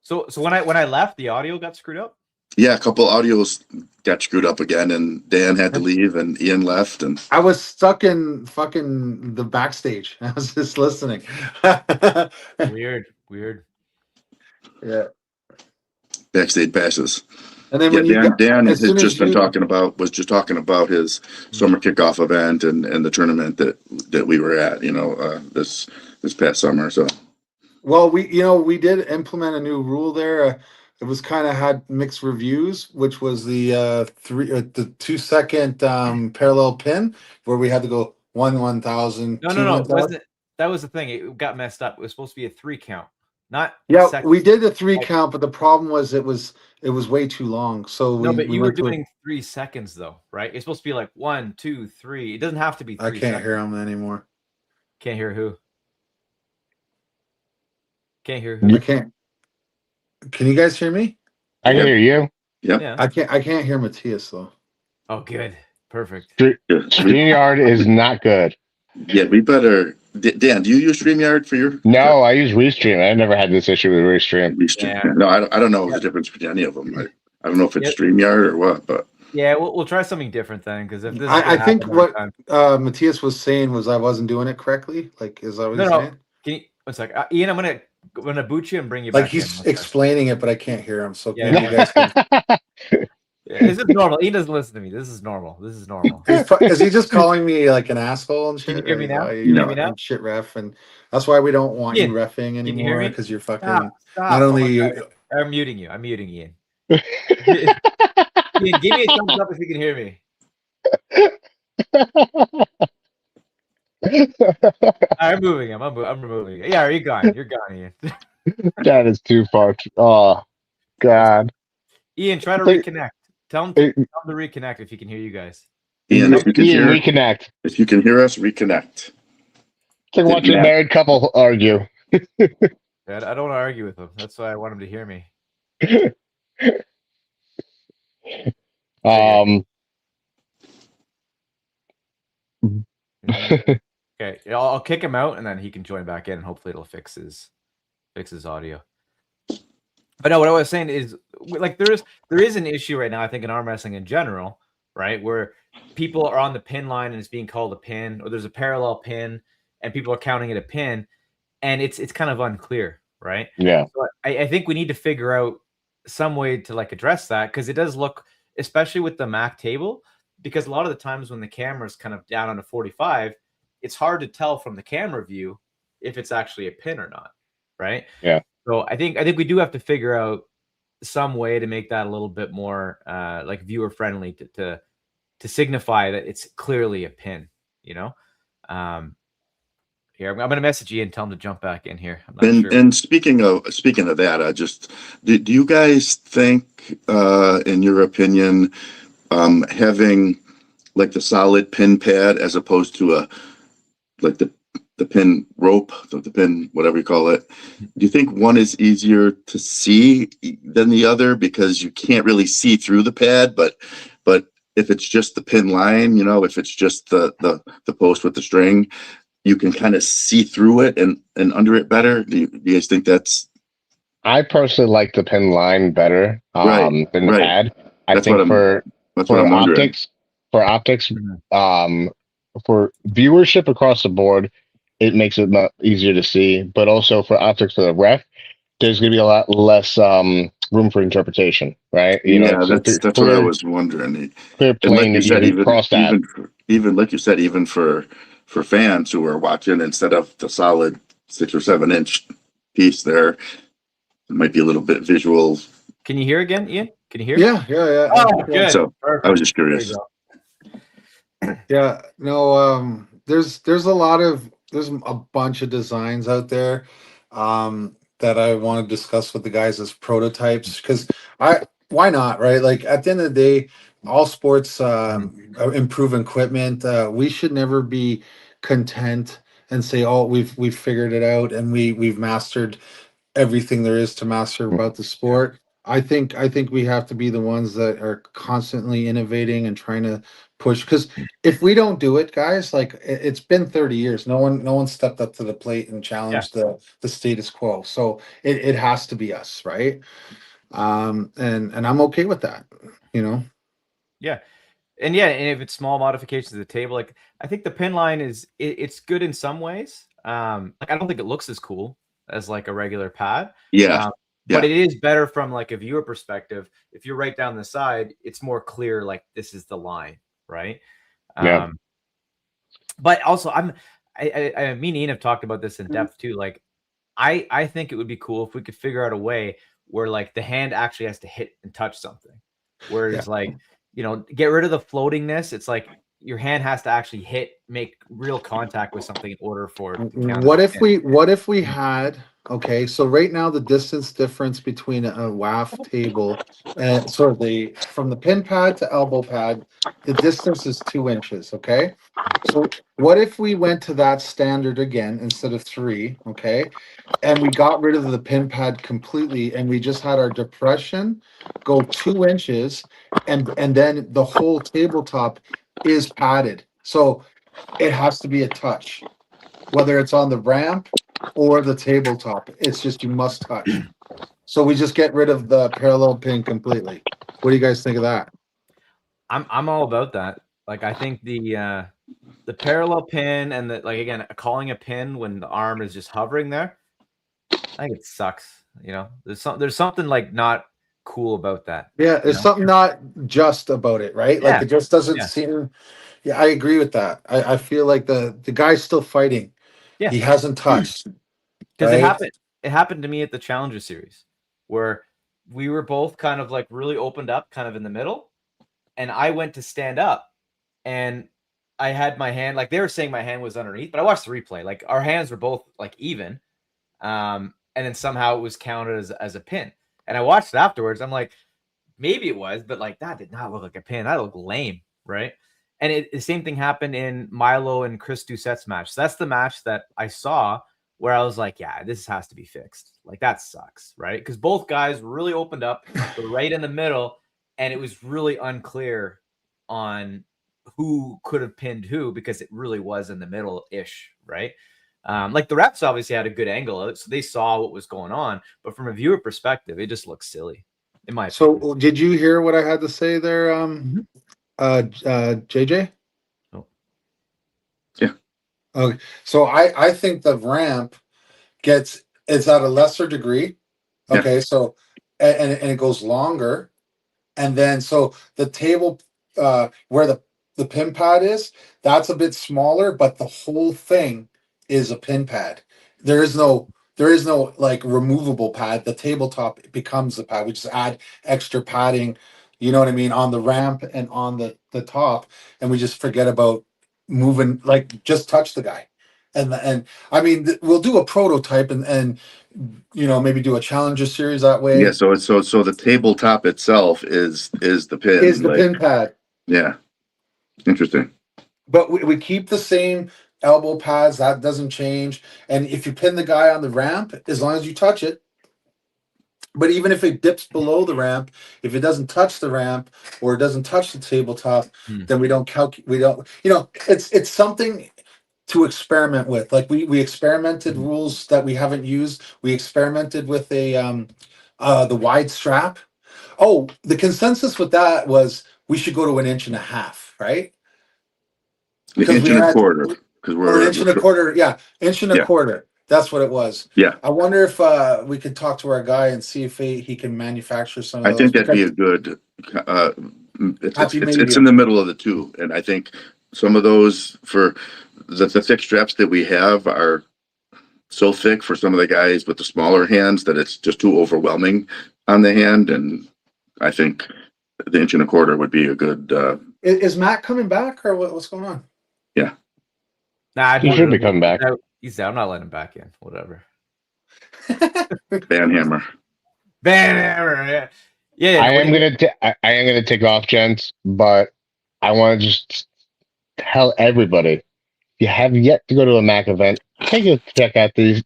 So when I left, the audio got screwed up. yeah, a couple audios got screwed up again, and Dan had to leave, and Ian left, and I was stuck in fucking the backstage. I was just listening. Weird. Yeah. backstage passes. And then Yeah, when you got, Dan as has soon just as been you, talking about his summer kickoff event and the tournament that we were at, this past summer. So well, we did implement a new rule there. It was kind of had mixed reviews, which was the the 2 second parallel pin where we had to go 1,000, No. 1,000. Wasn't it? That was the thing. It got messed up. It was supposed to be a 3 count, not Yeah, seconds. we did the 3 Like- count, but the problem was it was way too long. So No, but we you were went to doing 3 seconds though, right? It's supposed to be like 1, 2, 3. It doesn't have to be 3 I can't seconds. hear him anymore. Can't hear who? Can't hear I who? can't. Can you guys hear me? I can hear you. Yeah. I can't hear Matthias though. Oh, good. Perfect. yeah, StreamYard is not good. we better. Dan, do you use StreamYard for your? No, I use Restream. I never had this issue with Restream. Yeah. No, I don't know the difference between any of them. I don't know if it's StreamYard or what, but Yeah, we'll try something different then, because if this is I think happen every what time- Matthias was saying was I wasn't doing it correctly. Like, is that what he's No. saying? Can you? One sec, Ian. I'm gonna boot you and bring you Like back. he's in. One sec. explaining it, but I can't hear him. So Yeah. maybe you guys can. Yeah, this is normal. Ian doesn't listen to me. This is normal. Is he just calling me like an asshole and shit? Can you hear me now? You Can you know, hear me now? Shit ref, and that's why we don't want Ian, you refing you hear anymore me? because you're fucking. Stop. Not Oh only my God. I'm muting you. Ian. Ian, give me a thumbs up if you can hear me. I'm moving him. I'm removing it. Yeah, you're gone. You're gone, Ian. That is too far. Oh, God. Ian, try to Wait. reconnect. Tell him to reconnect if he can hear you guys. Ian, if you can Ian, hear, reconnect. if you can hear us, reconnect. It's like watching a married couple argue. I don't want to argue with him. That's why I want him to hear me. Okay, I'll kick him out and then he can join back in and hopefully it'll fix his audio. But no, what I was saying is like there is an issue right now, I think, in arm wrestling in general, right? Where people are on the pin line and it's being called a pin, or there's a parallel pin and people are counting it a pin, and it's kind of unclear, right? Yeah. So I think we need to figure out some way to like address that, because it does look, especially with the Mac table, because a lot of the times when the camera's kind of down on a 45, it's hard to tell from the camera view if it's actually a pin or not, right? Yeah. So I think we do have to figure out some way to make that a little bit more like viewer friendly to signify that it's clearly a pin, you know. Here, I'm going to message Ian and tell him to jump back in here. I'm not sure. And speaking of that, do you guys think, in your opinion, having like the solid pin pad as opposed to the pin rope, the pin, whatever you call it, do you think one is easier to see than the other because you can't really see through the pad, but if it's just the pin line, if it's just the post with the string, you can kind of see through it and under it better? Do you guys think that's? I personally like the pin line better than the pad. I think for optics, for viewership across the board, it makes it easier to see. But also for optics for the ref, there's going to be a lot less room for interpretation, right? You know, Yeah, it's a that's what I was wondering. clear And like plane you that you said, can cross that. even like you said, even for fans who are watching, instead of the solid 6 or 7 inch piece there, it might be a little bit visual. Can you hear again, Ian? Can you hear? Yeah, yeah. Oh, Yeah. good. So I was Perfect. just There you curious. go. Yeah, no, there's a lot of there's a bunch of designs out there that I want to discuss with the guys as prototypes because I why not, right? Like at the end of the day, all sports improve equipment. We should never be content and say, "Oh, we've figured it out and we've mastered everything there is to master about the sport." I think we have to be the ones that are constantly innovating and trying to push because if we don't do it, guys, like it's been 30 years. No one stepped up to the plate and Yeah. challenged the status quo. So it has to be us, right? And I'm okay with that, you know. Yeah. And yeah, and if it's small modifications to the table, like I think the pin line it's good in some ways. Like I don't think it looks as cool as like a regular pad. Yeah, But yeah, it is better from like a viewer perspective. If you're right down the side, it's more clear like this is the line, right? Yeah. But also me and Ian have talked about this in depth too. Like I think it would be cool if we could figure out a way where like the hand actually has to hit and touch something. Whereas like, get rid of the floatingness. It's like your hand has to actually make real contact with something in order for it to count. What if we had okay, so right now the distance difference between a WAF table and sort of from the pin pad to elbow pad, the distance is 2 inches, okay? So what if we went to that standard again instead of three, okay? And we got rid of the pin pad completely and we just had our depression go 2 inches and then the whole tabletop is padded. So it has to be a touch, whether it's on the ramp or the tabletop. It's just you must touch. So we just get rid of the parallel pin completely. What do you guys think of that? I'm all about that. Like I think the parallel pin and the like again calling a pin when the arm is just hovering there, I think it sucks. There's something like not cool about that. Yeah, there's something not just about it, right? Like Yeah, it just doesn't yeah, seem. Yeah, I agree with that. I feel like the guy's still fighting. yeah. He hasn't touched, Because right? it happened to me at the Challenger Series where we were both kind of like really opened up, kind of in the middle, and I went to stand up, and I had my hand like they were saying my hand was underneath, but I watched the replay. Like our hands were both like even, and then somehow it was counted as a pin. And I watched it afterwards. I'm like, maybe it was, but like that did not look like a pin. That looked lame, right? And the same thing happened in Milo and Chris Doucette's match. So that's the match that I saw where I was like, yeah, this has to be fixed. Like that sucks, right? Because both guys really opened up, were right in the middle, and it was really unclear on who could have pinned who because it really was in the middle-ish, right? Like the refs obviously had a good angle of it, so they saw what was going on. But from a viewer perspective, it just looks silly, in my opinion. So did you hear what I had to say there, JJ? Oh. yeah. Okay, so I think the ramp it's at a lesser degree. Yeah. Okay, so and it goes longer, and then so the table where the pin pad is, that's a bit smaller, but the whole thing is a pin pad. There is no like removable pad. The tabletop becomes the pad. We just add extra padding, you know what I mean, on the ramp and on the top, and we just forget about moving, like just touch the guy. And I mean we'll do a prototype and maybe do a challenger series that way. Yeah, so the tabletop itself is the pin. Is the like, pin pad. yeah, interesting. But we keep the same elbow pads, that doesn't change. And if you pin the guy on the ramp, as long as you touch it, but even if it dips below the ramp, if it doesn't touch the ramp or it doesn't touch the tabletop, then we don't calculate. We don't, it's something to experiment with. Like we experimented rules that we haven't used. We experimented with the wide strap. Oh, the consensus with that was we should go to 1.5 inches, right? An inch and a quarter, because Or 1.25 inches, yeah, 1.25 inches. Yeah. That's what it was. Yeah, I wonder if we could talk to our guy and see if he can manufacture some of I those. think that'd be Because a good. Uh, happy it's in medium. the middle of the two, and I think some of those for the thick straps that we have are so thick for some of the guys with the smaller hands that it's just too overwhelming on the hand, and I think the 1.25 would be a good. Is Matt coming back or what's going on? Yeah. Nah, He should be coming back. He's out. I'm not letting him back in. Whatever. Banhammer. Bam. Yeah. I am gonna take off, gents, but I want to just tell everybody if you have yet to go to a Mac event, check out these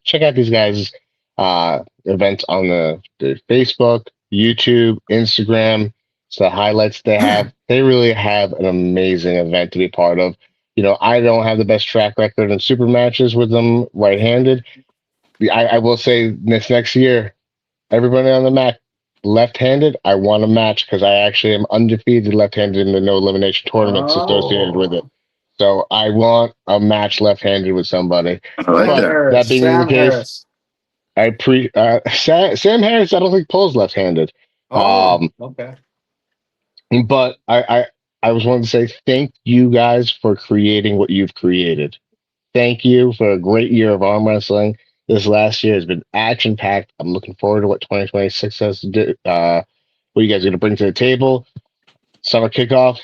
guys' events on the Facebook, YouTube, Instagram. It's the highlights they have. They really have an amazing event to be part of. You know, I don't have the best track record in super matches with them right-handed. I will say this next year, everybody on the Mac left-handed, I want a match because I actually am undefeated left-handed in the no elimination tournaments associated with it. So I want a match left-handed with somebody. I like Sam that. Harris. That being Sam the case, Harris. Sam Harris. I don't think pulls left-handed. Oh, okay. But I was wanting to say thank you guys for creating what you've created. Thank you for a great year of arm wrestling. This last year has been action packed. I'm looking forward to what 2026 has to do. What you guys are going to bring to the table. Summer kickoff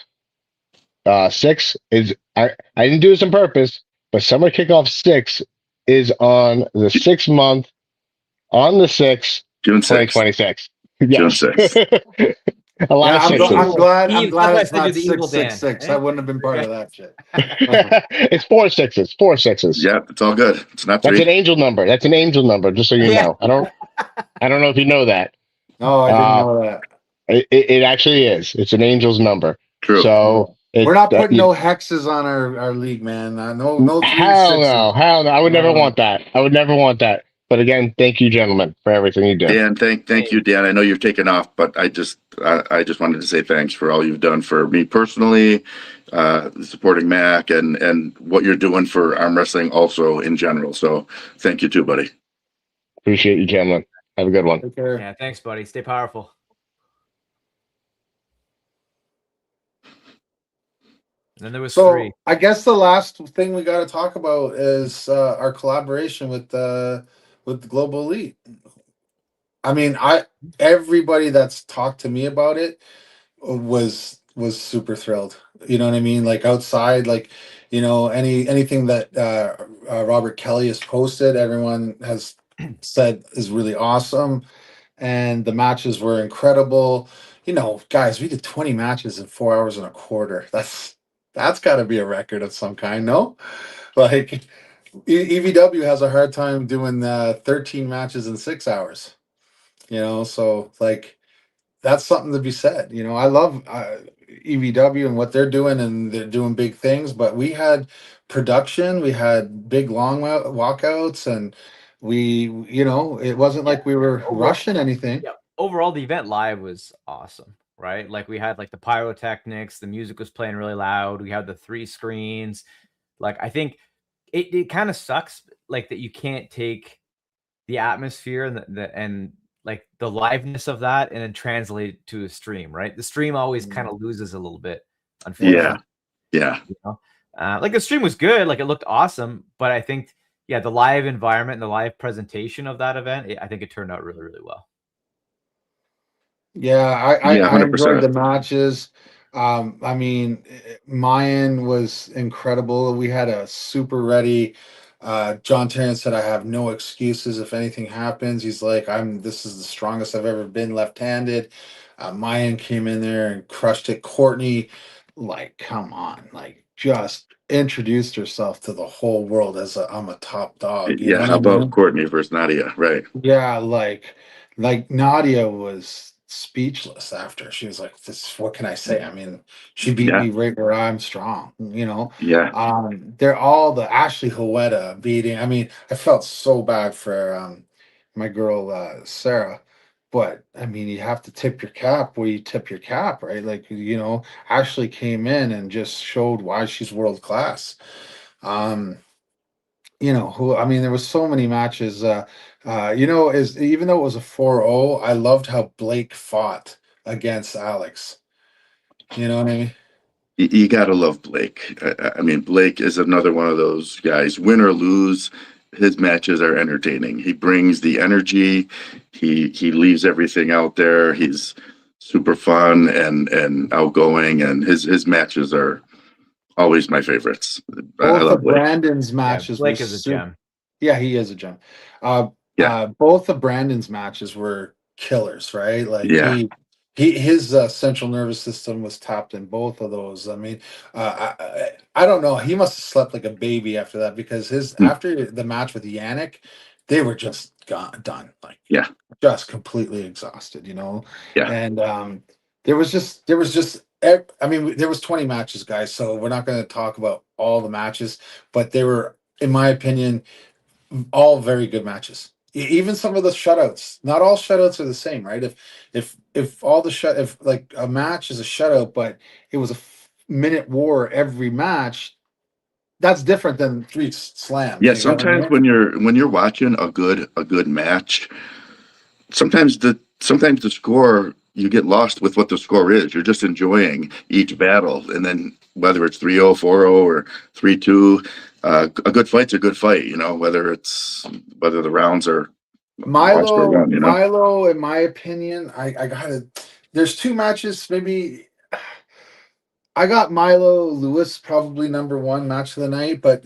6 is I didn't do this on purpose, but summer kickoff 6 is on the 6th month on the 6th, June 6th. 2026. June Yes. 6th. A lot of I'm sixes. glad. Eve, I'm glad that's it's why I not said you the Evil 666. Dan, I wouldn't have been part of that shit. It's 4 sixes. 4 sixes. Yeah, it's all good. It's not That's 3. an angel number. That's an angel number. Just so you Yeah. know. I don't know if you know that. No, I didn't know that. It actually is. It's an angel's number. True. So We're not putting no hexes on our league, man. No 3 hell 6s. no, hell no. I would never want that. I would never want that. But again, thank you, gentlemen, for everything you do. Dan, thank you, Dan. I know you've taken off, but I just wanted to say thanks for all you've done for me personally, supporting Mac and what you're doing for arm wrestling also in general. So thank you too, buddy. Appreciate you, gentlemen. Have a good one. Take care. Yeah. Thanks, buddy. Stay powerful. And then there was So 3. I guess the last thing we got to talk about is our collaboration with the Global Elite. I mean, everybody that's talked to me about it was super thrilled. You know what I mean? Like outside, like anything that Robert Kelly has posted, everyone has said is really awesome, and the matches were incredible. Guys, we did 20 matches in 4 hours and a quarter. That's got to be a record of some kind, no? Like EVW has a hard time doing 13 matches in 6 hours. So like that's something to be said. I love EVW and what they're doing, and they're doing big things. But we had production, we had big long walkouts, and it wasn't like we were rushing anything. Yeah. Overall, the event live was awesome, right? Like we had like the pyrotechnics, the music was playing really loud. We had the 3 screens. Like I think it kind of sucks like that you can't take the atmosphere and like the liveness of that and then translate it to a stream, right? The stream always kind of loses a little bit, unfortunately. Yeah. Like the stream was good, like it looked awesome, but I think the live environment and the live presentation of that event, I think it turned out really, really well. Yeah, I 100%. enjoyed the matches. I mean, Mayan was incredible. We had a super ready. John Terrence said, "I have no excuses if anything happens." He's like, This is the strongest I've ever been left-handed." Mayan came in there and crushed it. Courtney, like, come on, like, just introduced herself to the whole world as I'm a top dog. You know Yeah. what How I about mean? Courtney versus Nadia? Right. Yeah, like Nadia was speechless after. She was like, "This, what can I say?" I mean, she beat Yeah. me right where I'm strong. Yeah. They're all the Ashley Hoeta beating. I mean, I felt so bad for my girl Sarah, but I mean, you have to tip your cap where you tip your cap, right? Like Ashley came in and just showed why she's world class. Um, who I mean, there was so many matches. Is even though it was a 4-0, I loved how Blake fought against Alex. You know what I mean? You gotta love Blake. I mean, Blake is another one of those guys. Win or lose, his matches are entertaining. He brings the energy. He leaves everything out there. He's super fun and outgoing, and his matches are always my favorites. I Both love of Blake. Brandon's Yeah, matches were Blake is a super. gem. Yeah, he is a gem. Yeah, Both of Brandon's matches were killers, right? Like yeah. his central nervous system was tapped in both of those. I mean, I don't know. He must have slept like a baby after that because his Mm, after the match with Yannick, they were just done, like yeah, just completely exhausted, yeah. And I mean, there was 20 matches, guys, so we're not going to talk about all the matches, but they were, in my opinion, all very good matches. Even some of the shutouts. Not all shutouts are the same, right? If all the shut if like a match is a shutout, but it was a minute war every match, that's different than three slams. Yeah, You got what I sometimes mean? when you're watching a good match, sometimes the score, you get lost with what the score is. You're just enjoying each battle, and then whether it's 3-0, 4-0, or 3-2, a good fight's a good fight. Whether the rounds are lost or Milo, won. Milo, in my opinion, I gotta. There's two matches. Maybe I got Milo Lewis probably number one match of the night, but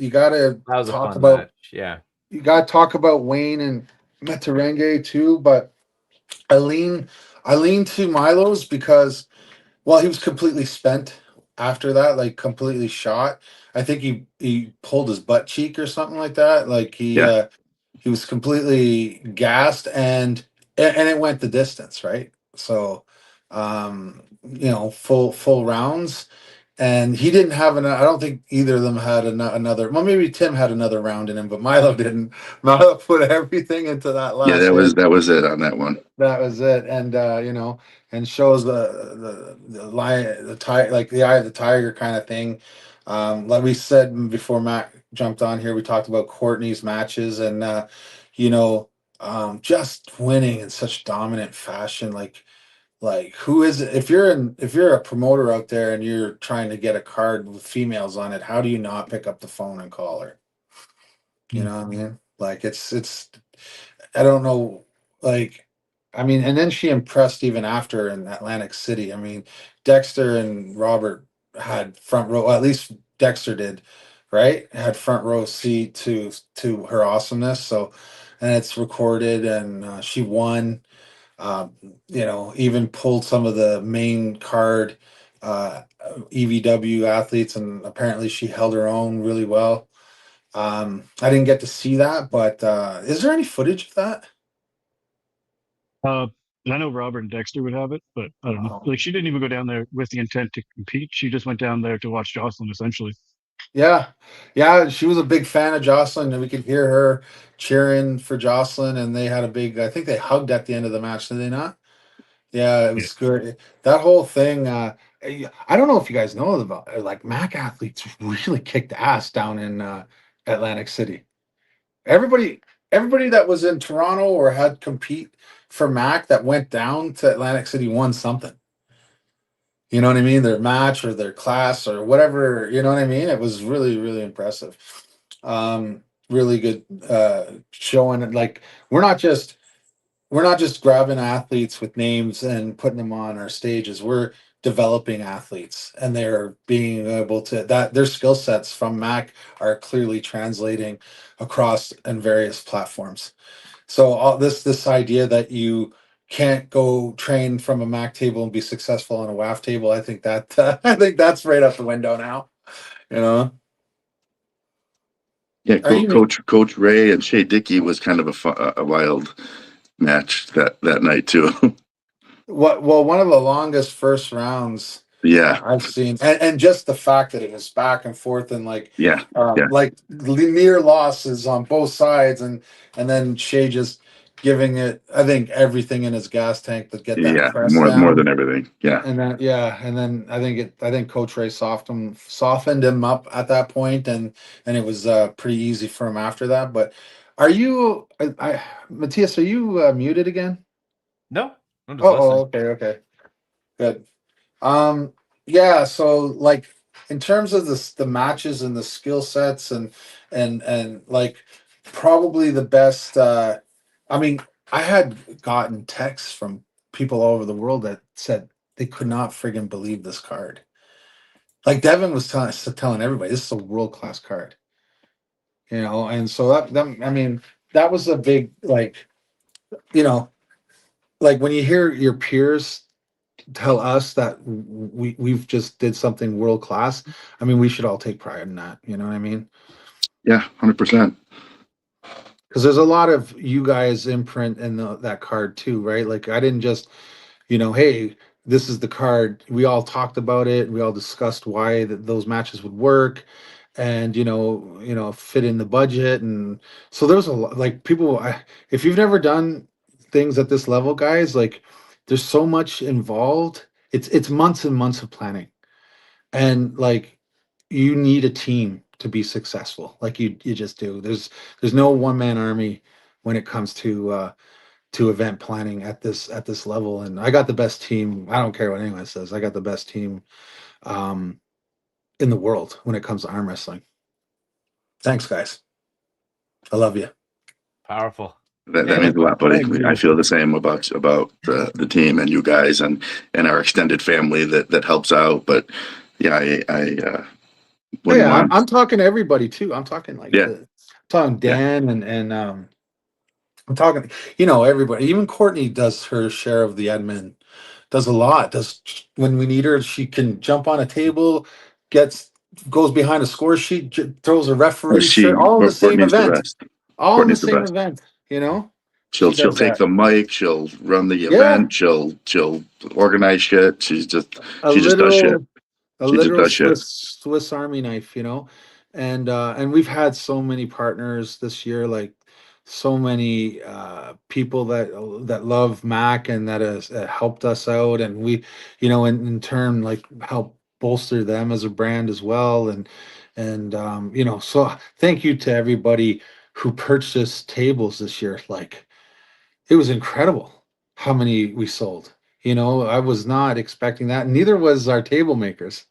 That was a fun match. Yeah. you gotta talk about Wayne and Metarenge too. But I lean I lean to Milo's because he was completely spent after that, like completely shot. I think he pulled his butt cheek or something like that. Like Yeah, he was completely gassed and it went the distance, right? So full rounds. And he didn't have I don't think either of them had another. Well, maybe Tim had another round in him, but Milo didn't. Milo put everything into that yeah. last That hit. was that was it on that one. That was it, and and shows the lion, the tiger, like the eye of the tiger kind of thing. Like we said before Matt jumped on here, we talked about Courtney's matches, and you know, just winning in such dominant fashion. Like who is it? If you're a promoter out there and you're trying to get a card with females on it, how do you not pick up the phone and call her? You know what I mean? Like it's I don't know, like, I mean, and then she impressed even after in Atlantic City. I mean, Dexter and Robert had front row, well, at least Dexter did, right? Had front row seat to her awesomeness. So, and it's recorded, and she won. Um, even pulled some of the main card uh, EVW athletes, and apparently she held her own really well. I didn't get to see that, but is there any footage of that? Uh, and I know Robert and Dexter would have it, but I don't know. Oh. Like she didn't even go down there with the intent to compete. She just went down there to watch Jocelyn, essentially. Yeah, yeah, she was a big fan of Jocelyn, and we could hear her cheering for Jocelyn. And they had a big, I think they hugged at the end of the match, did they not? Yeah, it Yeah. was good. That whole thing, I don't know if you guys know about like Mac athletes really kicked ass down in Atlantic City. Everybody, everybody that was in Toronto or had compete for Mac that went down to Atlantic City won something. You know what I mean? Their match or their class or whatever, you know what I mean? It was really, really impressive. Really good showing it. Like we're not just grabbing athletes with names and putting them on our stages. We're developing athletes and they're being able to that their skill sets from Mac are clearly translating across and various platforms. So all this idea that you can't go train from a Mac table and be successful on a WAF table, I think that I think that's right out the window now. You know, Yeah, are you Coach Ray and Shea Dickey was kind of a wild match that night too. what? Well, one of the longest first rounds Yeah, I've seen, and just the fact that it was back and forth and yeah, yeah, like near losses on both sides, and then Shea just giving it, I think, everything in his gas tank to get that Yeah, press more down. than everything. Yeah. And then and then I think Coach Ray softened him up at that point, and it was pretty easy for him after that. But are you, Matthias? Are you muted again? No, I'm just listening. Okay, good. Yeah. So like in terms of the matches and the skill sets and like probably the best. I mean, I had gotten texts from people all over the world that said they could not friggin' believe this card. Like Devin was telling everybody, this is a world class card, and so that I mean, that was a big like, you know, like when you hear your peers tell us that we've just did something world class. I mean, we should all take pride in that. You know what I mean? Yeah, 100%. Because there's a lot of you guys imprint in that card too, right? Like I didn't just, hey, this is the card. We all talked about it. We all discussed why those matches would work, and fit in the budget. And so there's a lot. Like people, if you've never done things at this level, guys, like there's so much involved. It's months and months of planning, and like you need a team to be successful. Like you just do. There's no one man army when it comes to event planning at this level. And I got the best team. I don't care what anyone says. I got the best team um, in the world when it comes to arm wrestling. Thanks, guys. I love you. Powerful. That Yeah, means a lot, buddy. Thank you. I feel the same about the team and you guys and our extended family that helps out. But yeah, I wouldn't Yeah, want. I'm talking to everybody too. I'm talking like Yeah. talking Dan and I'm talking, everybody. Even Courtney does her share of the admin. Does a lot. Does when we need her, she can jump on a table, goes behind a score sheet, throws a referee shirt, all in the same Courtney's the event. best. All in the Courtney's the same best. event. She'll She does take that. the mic. She'll run the Yeah, event. She'll organize shit. a She just does shit. literal a She just literal does shit. Swiss Army knife, and we've had so many partners this year, like so many people that love Mac and that has helped us out, and we, in turn, like help bolster them as a brand as well, and so thank you to everybody who purchased tables this year. Like it was incredible how many we sold. I was not expecting that. Neither was our table makers.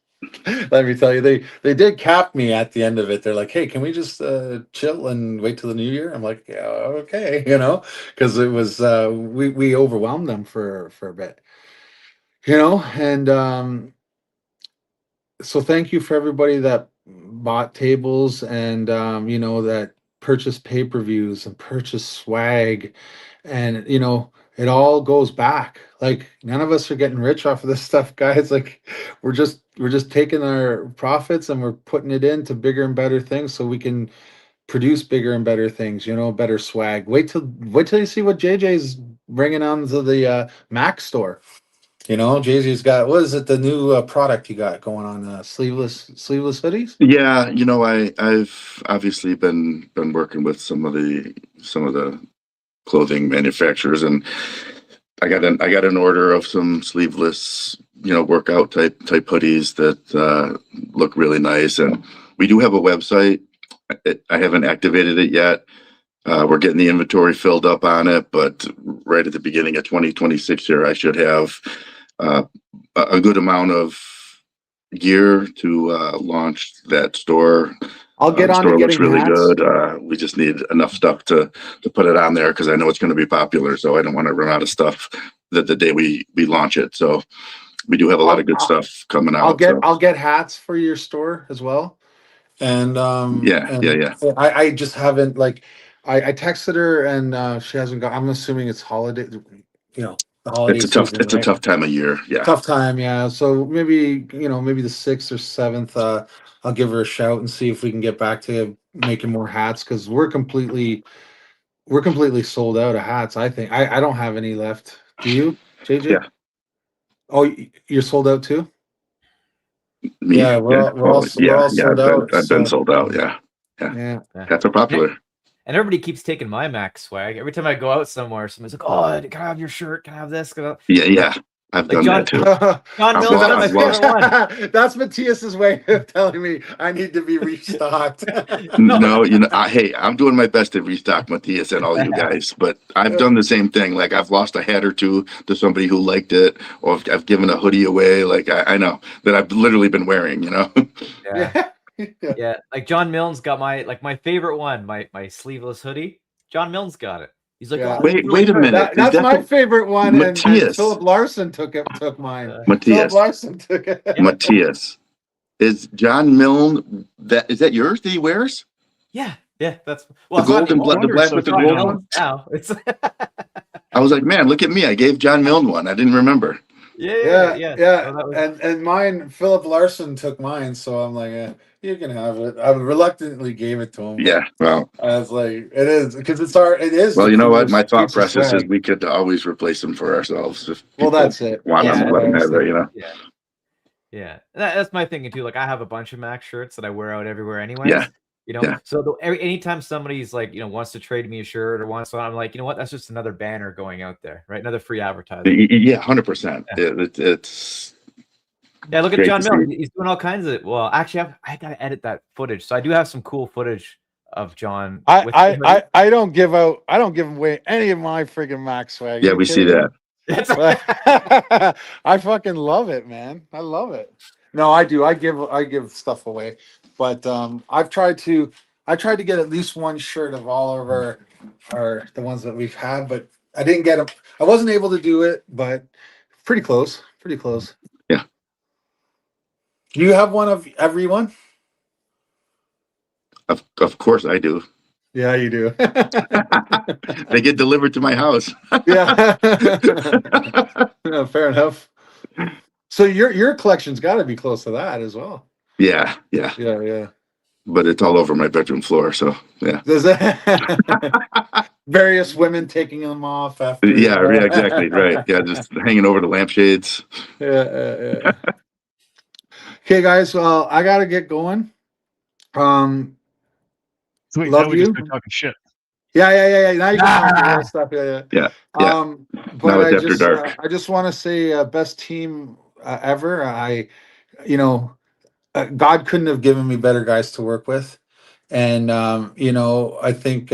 Let me tell you, they did cap me at the end of it. They're like, "Hey, can we just chill and wait till the new year?" I'm like, "Yeah, okay," because it was we overwhelmed them for a bit, and so thank you for everybody that bought tables and that purchased pay-per-views and purchased swag, and it all goes back. Like none of us are getting rich off of this stuff, guys. Like we're just taking our profits and we're putting it into bigger and better things so we can produce bigger and better things, better swag. Wait till you see what JJ's bringing onto the Mac store. Jay-Z's got, what is it, the new product you got going on, sleeveless hoodies? Yeah, I've obviously been working with some of the clothing manufacturers, and I got an order of some sleeveless, workout type hoodies that look really nice. And we do have a website. I haven't activated it yet. We're getting the inventory filled up on it, but right at the beginning of 2026 here, I should have a good amount of gear to launch that store. I'll get The on to store looks getting really hats. good. We just need enough stuff to put it on there because I know it's going to be popular. So I don't want to run out of stuff the day we launch it. So we do have a lot of good stuff coming out. I'll get hats for your store as well. And Yeah. I just haven't, like, I texted her and she hasn't got. I'm assuming it's holiday, the holiday season, It's a right? tough time of year. Yeah. Tough time, yeah. So maybe maybe the 6th or 7th. I'll give her a shout and see if we can get back to making more hats, because we're completely sold out of hats. I think I don't have any left. Do you, JJ? Yeah. Oh, you're sold out too. Me. Yeah, we're all Yeah. sold out. I've been So sold out. Yeah. yeah. Cats are popular. And everybody keeps taking my Mac swag. Every time I go out somewhere, somebody's like, "Oh, can I have your shirt? Can I have this?" Yeah. I've Like done John, that too. John I've Mills got my lost- favorite one. That's Matthias's way of telling me I need to be restocked. No, hey, I'm doing my best to restock Matthias and all you guys, but I've done the same thing. Like I've lost a hat or two to somebody who liked it, or I've given a hoodie away. Like I know that I've literally been wearing, Yeah. Yeah. Like John Mills got my favorite one, my sleeveless hoodie. John Mills got it. He's like, Yeah. "Oh, Wait a minute. That's my favorite one, and Matthias. Philip Larson took mine. Philip Matthias. Larson took it. Matthias. Is John Milne is that yours that he wears? Yeah, that's The gold and anymore. the black with the John gold Mills one? now. It's I was like, man, look at me. I gave John Milne one. I didn't remember. yeah. Yeah. So that was- And mine, Philip Larson took mine, so I'm like, you can have it. I reluctantly gave it to him. Yeah, well. I was like, it is because it is. Well, the you know what? coolest My thought piece of process is swag. we could always replace them for ourselves. If Well, people that's it. want them, Yeah. let them have it, Yeah. That's my thinking too. Like I have a bunch of Mac shirts that I wear out everywhere anyways. Yeah. Yeah. So anytime somebody's like, wants to trade me a shirt or wants one, I'm like, you know what? That's just another banner going out there, right? Another free advertising. Yeah, 100%. It's Yeah, look at great John to Mills. see. He's doing all kinds of. Well, actually, I gotta edit that footage. So I do have some cool footage of John. with the hoodie. I don't give away any of my friggin' Mac swag. Yeah, we see that. I fucking love it, man. I love it. No, I do. I give stuff away, but I've tried to get at least one shirt of all of our the ones that we've had, but I didn't get them. I wasn't able to do it, but pretty close. Pretty close. Yeah. Do you have one of everyone? Of course I do. Yeah, you do. They get delivered to my house. Yeah. Yeah, fair enough. So your collection's got to be close to that as well. Yeah. Yeah. But it's all over my bedroom floor, so yeah. There's various women taking them off after. Yeah, exactly. Right. Yeah, just hanging over the lampshades. Yeah. Okay, guys. Well, I gotta get going. Sweet. Love Now we you. just start talking shit. Yeah. Now you can talk the real stuff. Yeah. Yeah. But Now it's I after just, dark. I just want to say, best team ever. God couldn't have given me better guys to work with, and I think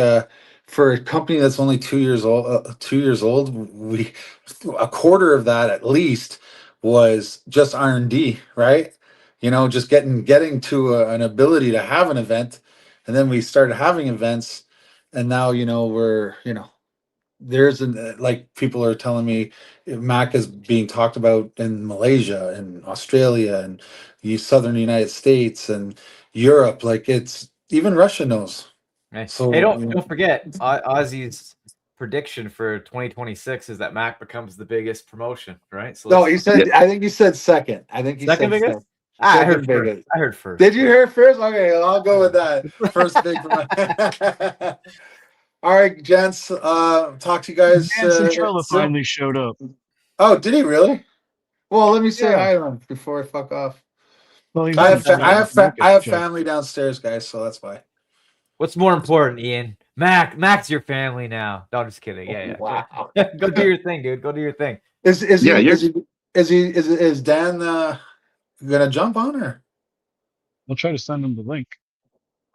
for a company that's only 2 years old, we a quarter of that at least was just R&D, right? Just getting to an ability to have an event, and then we started having events, and now we're there's like people are telling me Mac is being talked about in Malaysia and Australia and the southern United States and Europe. Like it's even Russia knows. Right. So Hey, don't forget Ozzy's prediction for 2026 is that Mac becomes the biggest promotion, right? So no, he said. I think he said second. I think he second said biggest. second. I Second heard biggest. first. I heard first. Did you hear first? Okay, I'll go with that. First big. All right, gents. Talk to you guys. Dan Centrella soon. finally showed up. Oh, did he really? Well, let me say Yeah. hi to him before I fuck off. Well, he's I on the have check. family downstairs, guys, so that's why. What's more important, Ian? Mac's your family now. No, I'm just kidding. Yeah. Wow. Go do your thing, dude. Go do your thing. Is Yeah, Dan gonna jump on her? I'll try to send him the link.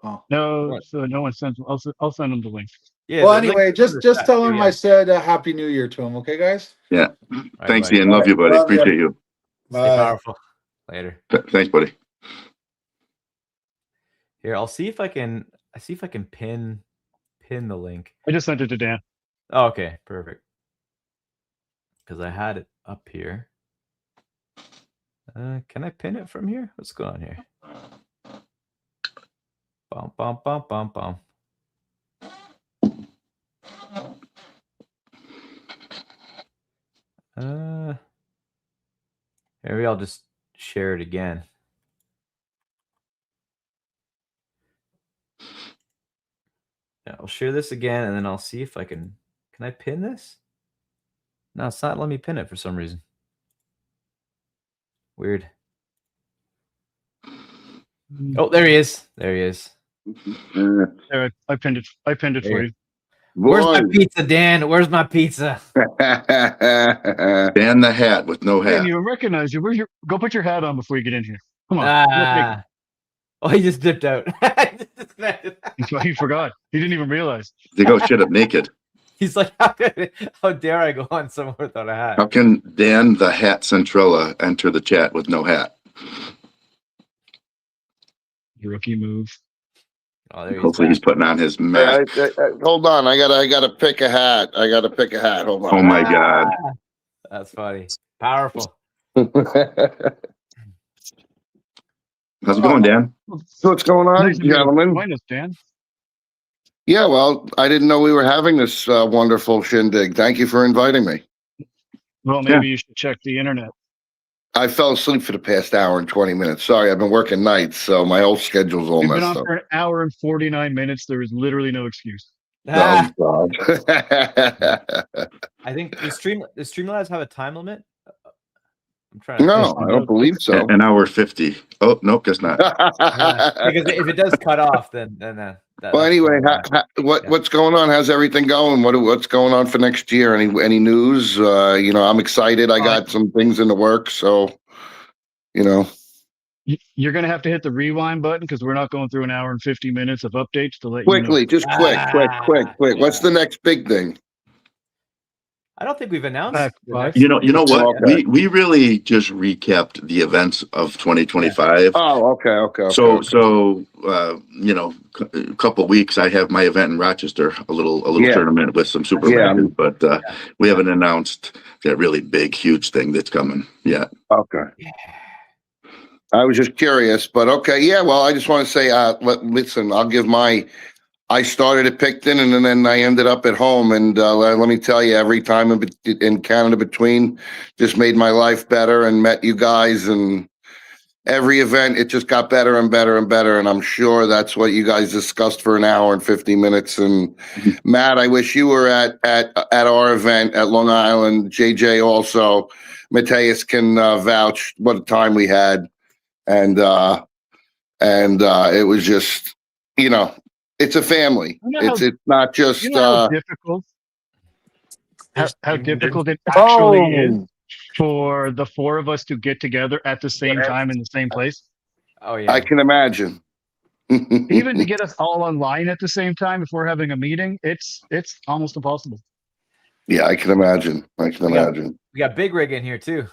Oh. No, What? so no one sends. I'll send him the link. Yeah. Well, the link anyway, is just in the chat, tell too, him yeah. I said Happy New Year to him, okay, guys? Yeah. All right, Thanks, buddy. Ian. Love you, buddy. Love you. Appreciate you. Stay Bye. powerful. Later. Thanks, buddy. Here, I'll see if I can pin the link. I just sent it to Dan. Oh, okay, perfect. Because I had it up here. Can I pin it from here? What's going on here? Bum bum bum bum bum. Maybe I'll just share it again. Yeah, I'll share this again, and then I'll see if I can. Can I pin this? No, it's not letting me pin it for some reason. Weird. Oh, there he is. There he is. There, I pinned it. I pinned it for you. Where's my Boys. pizza, Dan? Where's my pizza? Dan the Hat with no I didn't hat. even recognize you. Where's your? Go put your hat on before you get in here. Come on. Look, Ah. Oh, he just dipped out. he forgot. He didn't even realize. They go shit up naked. He's like, how dare I go on somewhere without a hat? How can Dan the Hat Centrella enter the chat with no hat? Rookie move. Oh, there Hopefully he's putting on his Hey, mask. hold on. I gotta pick a hat. Hold on. Oh my God. That's funny. Powerful. How's it going, Dan? So what's going on, Nice of you to gentlemen? join us, Dan. Yeah, well, I didn't know we were having this wonderful shindig. Thank you for inviting me. Well, maybe you should check the internet. I fell asleep for the past hour and 20 minutes. Sorry, I've been working nights, so my whole schedule's all You've been messed on up. for an hour and 49 minutes. There is literally no excuse. Oh, God. I think the Streamlabs have a time limit. I'm trying to No, think. I don't believe so. An hour 50. Oh, nope, guess not. Because if it does cut off, then that, Well, anyway, what's going on? How's everything going? What's going on for next year? Any news? I'm excited. I got some things in the works, so You're going to have to hit the rewind button because we're not going through an hour and 50 minutes of updates to let quickly, you know. just quick. What's the next big thing? I don't think we've announced. You know what? Okay. We really just recapped the events of 2025. Oh, okay. So a couple weeks I have my event in Rochester, a little tournament with some super matches, but we haven't announced that really big, huge thing that's coming yet. Okay. I was just curious, but okay. Yeah, well, I just want to say, listen, I'll give I started at Picton and then I ended up at home. And let me tell you, every time in Canada between just made my life better and met you guys. And every event, it just got better and better and better. And I'm sure that's what you guys discussed for an hour and 50 minutes. And Matt, I wish you were at our event at Long Island. JJ also. Matthias can vouch what a time we had. And it was just, it's a family. It's not just how difficult. How difficult it actually is for the four of us to get together at the same time in the same place. Oh yeah, I can imagine. Even to get us all online at the same time if we're having a meeting, it's almost impossible. Yeah, I can imagine. We got Big Rig in here too.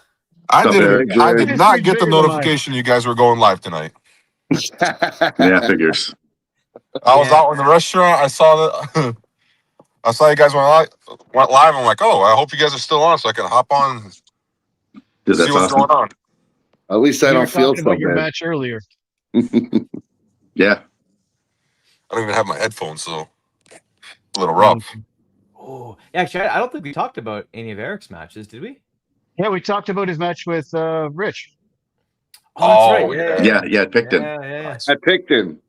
I did not get the notification you guys were going live tonight. Yeah, figures. I was out in the restaurant. I saw you guys went live. I'm like, oh, I hope you guys are still on so I can hop on and see what's going on. At least I don't feel so about your bad. match earlier. Yeah. I don't even have my headphones, so a little rough. Oh, actually, I don't think we talked about any of Eric's matches, did we? Yeah, we talked about his match with Rich. Oh, that's right. Yeah, Picton. Yeah. I picked him.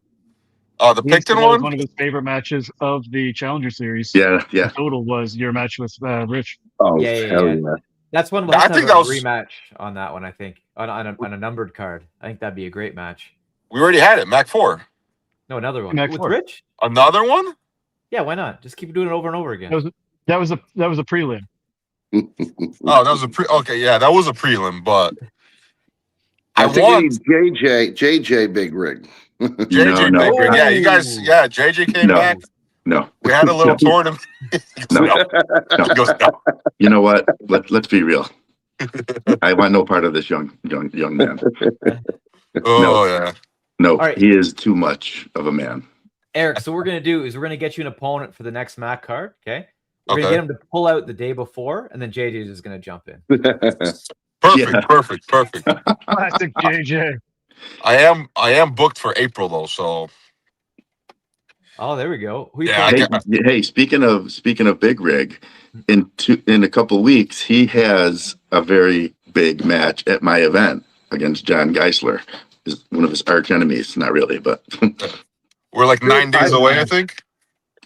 Oh, the Picton That was one? one of his favorite matches of the Challenger Series. Yeah. The total was your match with Rich. Oh, Yeah. That's one. I think that was rematch on that one. I think on a numbered card. I think that'd be a great match. We already had it, Mac 4. No, another one Mac with 4. Rich. Another one? Yeah, why not? Just keep doing it over and over again. That was a prelim. Oh, that was that was a prelim, but I think we need JJ Big Rig. JJ No. Big Rig. Yeah, you guys. Yeah, JJ came back. No, we had a little tournament. No. He goes, no. You know what? Let's be real. I want no part of this young man. Oh yeah. No, All right. He is too much of a man. Eric, so what we're gonna do is we're gonna get you an opponent for the next MAC card. Okay. We're gonna get him to pull out the day before, and then JJ is just gonna jump in. Perfect. Classic JJ. I am booked for April though, so. Oh, there we go. Hey, speaking of Big Rig, in a couple weeks he has a very big match at my event against John Geisler, is one of his arch enemies. Not really, but we're like 9 days away, I think.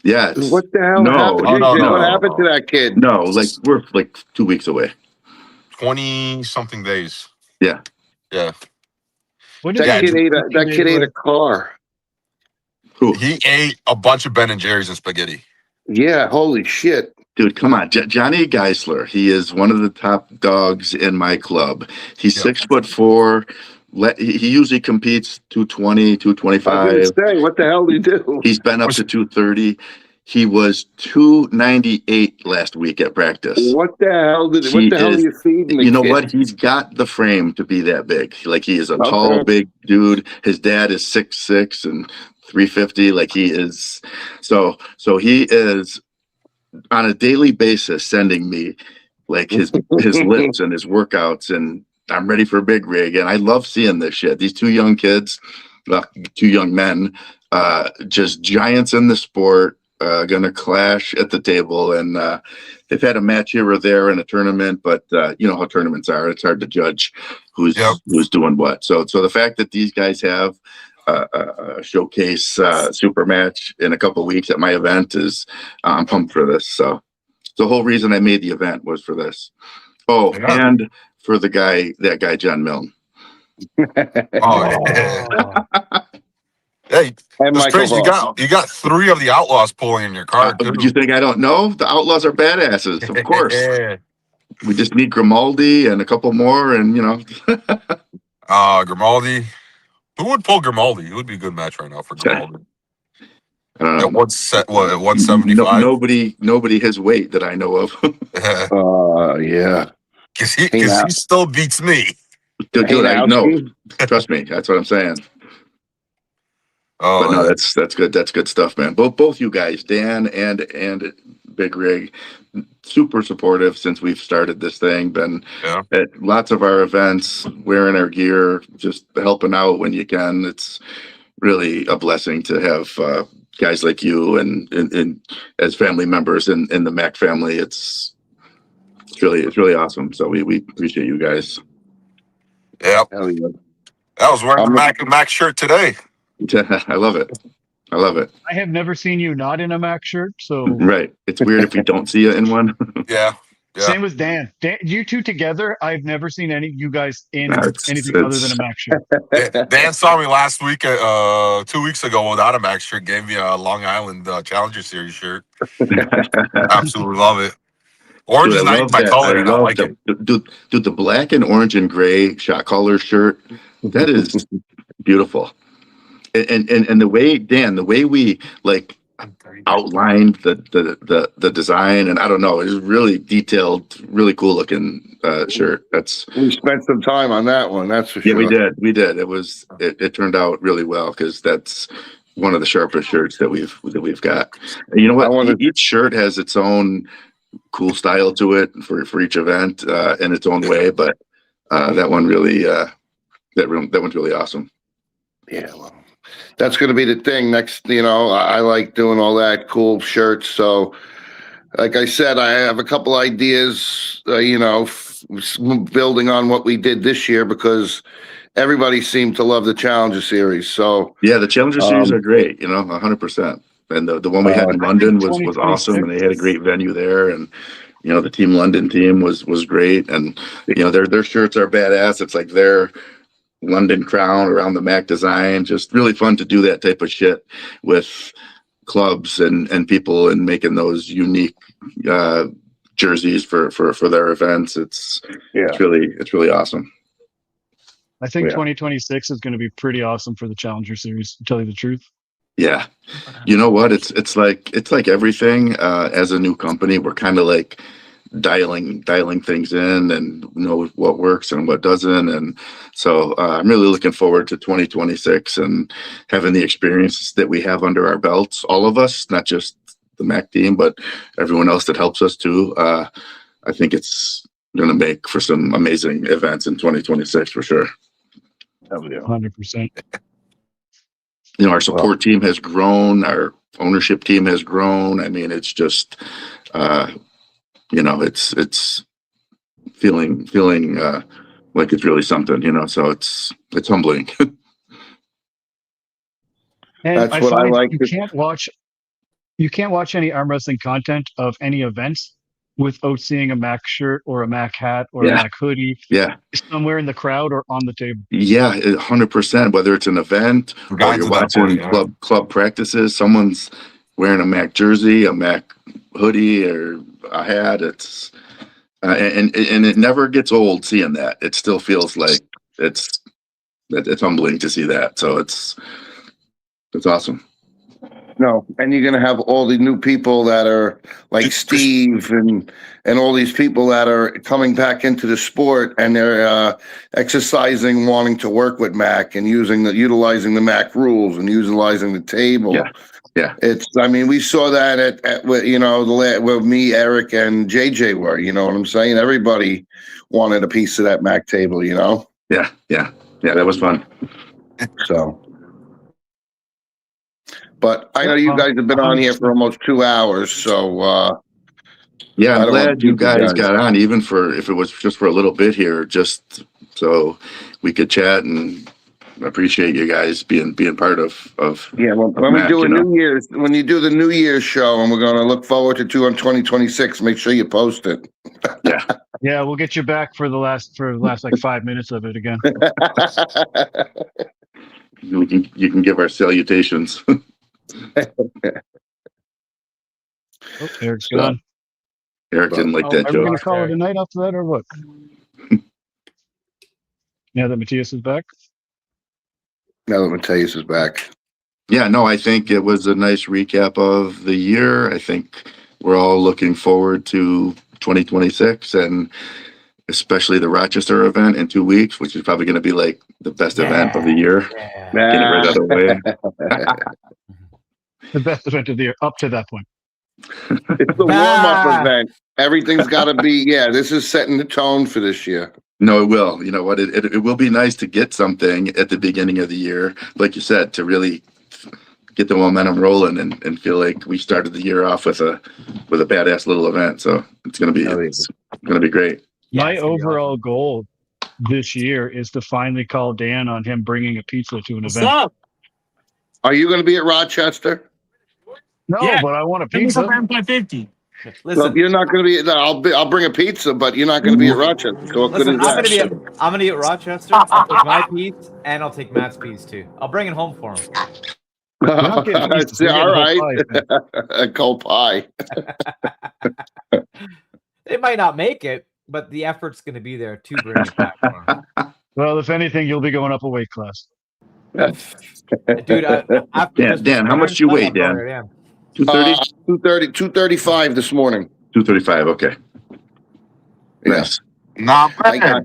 Yeah. What the hell happened? No. What happened to that kid? No, we're like 2 weeks away. 20-something days. Yeah. That kid ate a car. Who? He ate a bunch of Ben and Jerry's and spaghetti. Yeah, holy shit. Dude, come on. Johnny Geisler. He is one of the top dogs in my club. He's Yep. 6'4". He usually competes 220, I was 225. gonna say, what the hell did he do? He's been up to 230. He was 298 last week at practice. What the hell He are is- you feeding the You know kid? what? He's got the frame to be that big. Like, he is a Okay. tall, big dude. His dad is 6'6" and 350. Like, he is. So he is on a daily basis sending me like his lifts and his workouts, and I'm ready for a big rig. And I love seeing this shit. These two young kids, two young men, just giants in the sport, gonna clash at the table. And they've had a match here or there in a tournament, but you know how tournaments are. It's hard to judge who's doing what. So the fact that these guys have a showcase super match in a couple of weeks at my event is I'm pumped for this. So the whole reason I made the event was for this. Oh, Yeah. and for that guy John Milne. Oh, yeah. Hey, And it's Michael crazy. Hall. You got 3 of the Outlaws pulling in your card. too. You think I don't know? The Outlaws are badasses, of course. Yeah. We just need Grimaldi and a couple more, and you know. Grimaldi. Who would pull Grimaldi? It would be a good match right now for Grimaldi. I don't At know. at 175? Nobody his weight that I know of. Yeah. Because he now. still beats me. Dude, I Hey, know. now, Trust me, that's what I'm saying. Oh, But no, that's good. That's good stuff, man. Both you guys, Dan and Big Rig, super supportive since we've started this thing. Been at lots of our events, wearing our gear, just helping out when you can. It's really a blessing to have guys like you and as family members in the Mac family. It's really awesome. So we appreciate you guys. Yep. hell yeah. I was wearing the Mac shirt today. I love it. I have never seen you not in a Mac shirt, so Right. It's weird if we don't see you in one. Yeah. same with Dan. Dan. You two together, I've never seen you guys in No, anything other than a Mac shirt. Dan saw me last week, 2 weeks ago without a Mac shirt, gave me a Long Island Challenger Series shirt. Absolutely love it. Orange Dude, is I not love my that. color, I and I love like that. it. Dude, the black and orange and gray shot caller shirt, that is beautiful. And the way, Dan, the way we like outlined the design, and I don't know, it's really detailed, really cool looking shirt. We spent some time on that one, that's for Yeah, sure. we did. It turned out really well because that's one of the sharpest shirts that we've got. And you know what? Each shirt has its own cool style to it for each event in its own way, but that one really that one's really awesome. Yeah, well, that's going to be the thing next. I like doing all that cool shirts. So, like I said, I have a couple ideas. Building on what we did this year because everybody seemed to love the Challenger Series. So yeah, the Challenger Series are great. 100%. And the one we had in London was awesome, and they had a great venue there. And the Team London team was great, and their shirts are badass. It's like their London crown around the Mac design. Just really fun to do that type of shit with clubs and people and making those unique jerseys for their events. It's really awesome. I think 2026 is going to be pretty awesome for the Challenger Series, to tell you the truth. Yeah. You know what? It's like everything as a new company, we're kind of like dialing things in and know what works and what doesn't. And so I'm really looking forward to 2026 and having the experiences that we have under our belts, all of us, not just the Mac team, but everyone else that helps us too. I think it's going to make for some amazing events in 2026 for sure. 100%. Our support team has grown. Our ownership team has grown. I mean, it's just, it's feeling like it's really something, so it's humbling. And that's what I like. You can't watch any arm wrestling content of any events without seeing a Mac shirt or a Mac hat or a Yeah. Mac hoodie Yeah. somewhere in the crowd or on the table. Yeah, 100%. Whether it's an event or Guys you're at that point, watching yeah. club practices, someone's wearing a Mac jersey, a Mac hoodie, or a hat. It's and it never gets old seeing that. It still feels like it's humbling to see that. So it's awesome. No, and you're gonna have all the new people that are like Steve and all these people that are coming back into the sport, and they're exercising, wanting to work with Mac and utilizing the Mac rules and utilizing the table. Yeah. Yeah. I mean, we saw that at where me, Eric, and JJ were. You know what I'm saying? Everybody wanted a piece of that Mac table. You know? Yeah. Yeah. Yeah. That was fun. So. But I know you guys have been on here for almost 2 hours, so Yeah, I I'm don't want glad to you keep you guys guys. got on, even if it was just for a little bit here, just so we could chat, and appreciate you guys being part of Yeah, well, of when we Mac, do you a know? New Year's, when you do the New Year's show, and we're going to look forward to 2026, make sure you post it. Yeah. Yeah, we'll get you back for the last like 5 minutes of it again. You can give our salutations. Oh, Eric's So, gone. Eric didn't like Oh, that are we going joke. to call it a night after that or what? Now that Matthias is back? Now that Matthias is back. Yeah, no, I think it was a nice recap of the year. I think we're all looking forward to 2026, and especially the Rochester event in 2 weeks, which is probably going to be like the best event of the year. Yeah. Get it right out of the way. The best event of the year up to that point. It's the warm-up event. Everything's got to be, this is setting the tone for this year. No, it will. You know what? It will be nice to get something at the beginning of the year, like you said, to really get the momentum rolling and feel like we started the year off with a badass little event. So it's gonna be great. My overall goal this year is to finally call Dan on him bringing a pizza to an event. Up? Are you going to be at Rochester? No, Yeah. but I want a Give me some pizza. by 50. Well, Listen, you're not going to be. I'll bring a pizza, but you're not going to be at Rochester. So what good listen, is I'm that? gonna be at Rochester. I'll take my piece and I'll take Matt's piece too. I'll bring it home for him. We're not getting pizzas, we're All right, getting whole pies, man. a cold pie. They might not make it, but the effort's gonna be there to bring it back for him. Well, if anything, you'll be going up a weight class. Dude, after Dan, how much do you weigh, Dan? 230? 235 this morning. 235. Okay. Yes. Not bad.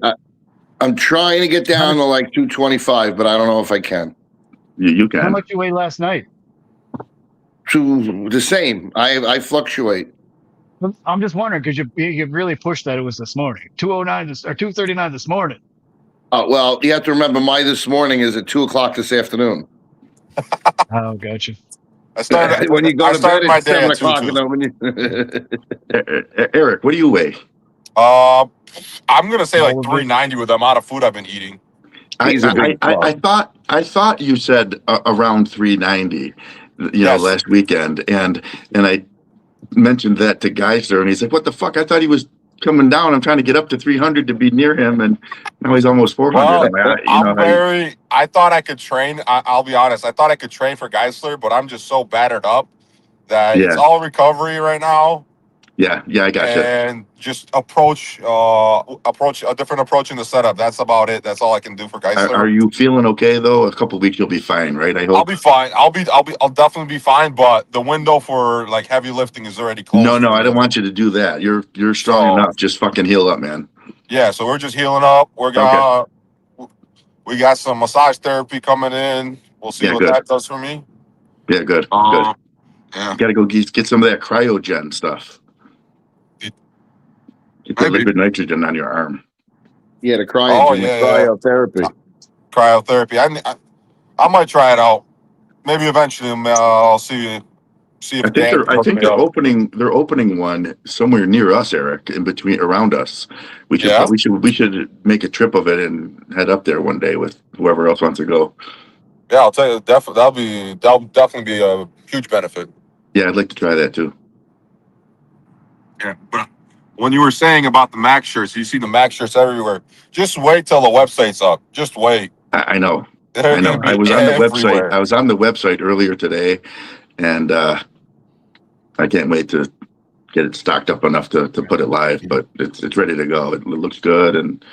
I'm trying to get down to like 225, but I don't know if I can. You How can. much you weigh last night? To the same. I fluctuate. I'm just wondering because you really pushed that it was this morning. 209 or 239 this morning. Well, you have to remember my this morning is at 2:00 this afternoon. Oh, gotcha. I started When you go to bed my at day 7 at 2 o'clock, too. you know, when you Eric, what do you weigh? I'm gonna say like All of it. 390 with the amount of food I've been eating. He's a big I thought you said around 390, Yes. last weekend, and I mentioned that to Geisler, and he's like, "What the fuck? I thought he was coming down. I'm trying to get up to 300 to be near him, and now he's almost 400." Well, I'm like, I thought I could train. I'll be honest. I thought I could train for Geisler, but I'm just so battered up that it's Yeah. all recovery right now. yeah, I gotcha. And just approach a different approach in the setup. That's about it. That's all I can do for Geisler. Are you feeling okay though? A couple weeks you'll be fine, right? I I'll hope. be fine. I'll definitely be fine. But the window for like heavy lifting is already closed. No, I don't want you to do that. You're strong So- enough. Just fucking heal up, man. Yeah, so we're just healing up. We got some massage therapy coming in. We'll see Yeah, what good. that does for me. Yeah, good. Yeah. You gotta go get some of that cryogen stuff. Get that Maybe. liquid nitrogen on your arm. Yeah, the Oh, yeah. cryotherapy. Cryotherapy. I might try it out. Maybe eventually I'll see if I think they're opening one somewhere near us, Eric, in between around us. We should make a trip of it and head up there one day with whoever else wants to go. Yeah, I'll tell you, that'll definitely be a huge benefit. Yeah, I'd like to try that too. Yeah, but when you were saying about the Mac shirts, you see the Mac shirts everywhere. Just wait till the website's up. Just wait. I know. They're I know. gonna be I was on the website. everywhere. I was on the website earlier today, and I can't wait to get it stocked up enough to put it live. But it's ready to go. It looks good, and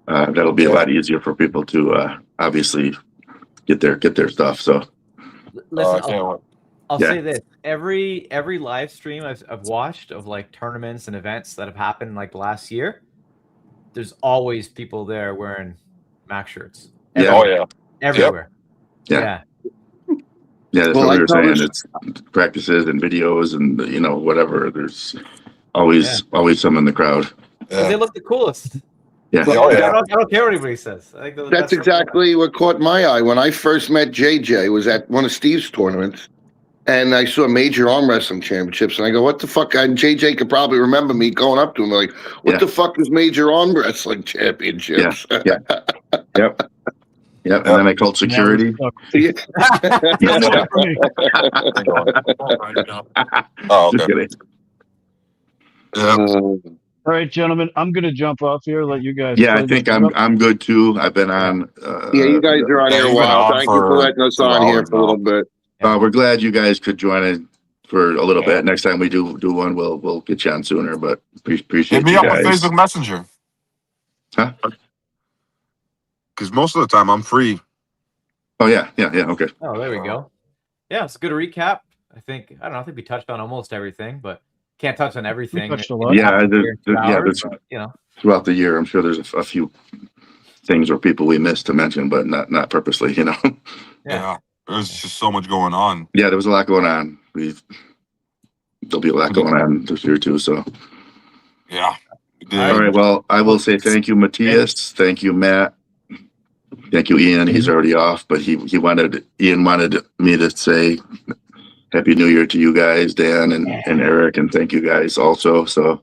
that'll be a lot easier for people to obviously get their stuff. So Listen, I can't wait. I'll Yeah. say this: every live stream I've watched of like tournaments and events that have happened like last year, there's always people there wearing Mac shirts. Yeah. Oh yeah. Everywhere. Yeah. Yeah. Yeah, that's Well, what we I were saying. noticed- It's practices and videos and whatever. There's always some in the crowd. 'Cause they look the coolest. Yeah. Oh, yeah. I don't care what anybody says. I think That's exactly what caught my eye when I first met JJ. Was at one of Steve's tournaments, and I saw Major Arm Wrestling Championships, and I go, "What the fuck?" And JJ could probably remember me going up to him like, "What Yeah. the fuck is Major Arm Wrestling Championships?" Yeah. Yep. Yep. And then I called security. Yeah. Oh, Just okay. kidding. Yeah. All right, gentlemen, I'm gonna jump off here. Let you guys. Yeah, I close think this I'm up. I'm good too. I've been on. Yeah, you guys are on Yeah, here a you've been while. on Thank you for for letting us 2 on here hours for a little bit. We're glad you guys could join in for a little bit. Next time we do one, we'll get you on sooner. But appreciate Hit me you up on guys. Facebook Messenger. Huh? Because most of the time I'm free. Oh yeah. Okay. Oh, there we go. Yeah, it's a good recap. I think we touched on almost everything, but can't touch on everything. touched a lot. Yeah, Here in 2 hours, there's but, throughout the year. I'm sure there's a few things or people we missed to mention, but not purposely. Yeah. Yeah. There's just so much going on. Yeah, there was a lot going on. There'll be a lot going on this year too. So. Yeah. All right. Well, I will say thank you, Matthias. Thank you, Matt. Thank you, Ian. He's already off, but Ian wanted me to say Happy New Year to you guys, Dan and Eric, and thank you guys also. So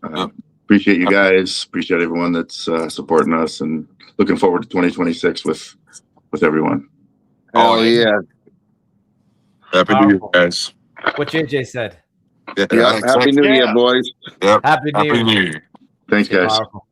appreciate you guys. Appreciate everyone that's supporting us, and looking forward to 2026 with everyone. Oh yeah. Happy New Year, guys. what JJ said. Yeah. Happy New Year, boys. Yep. Happy New Year. Happy New Year. Thanks, guys. Powerful.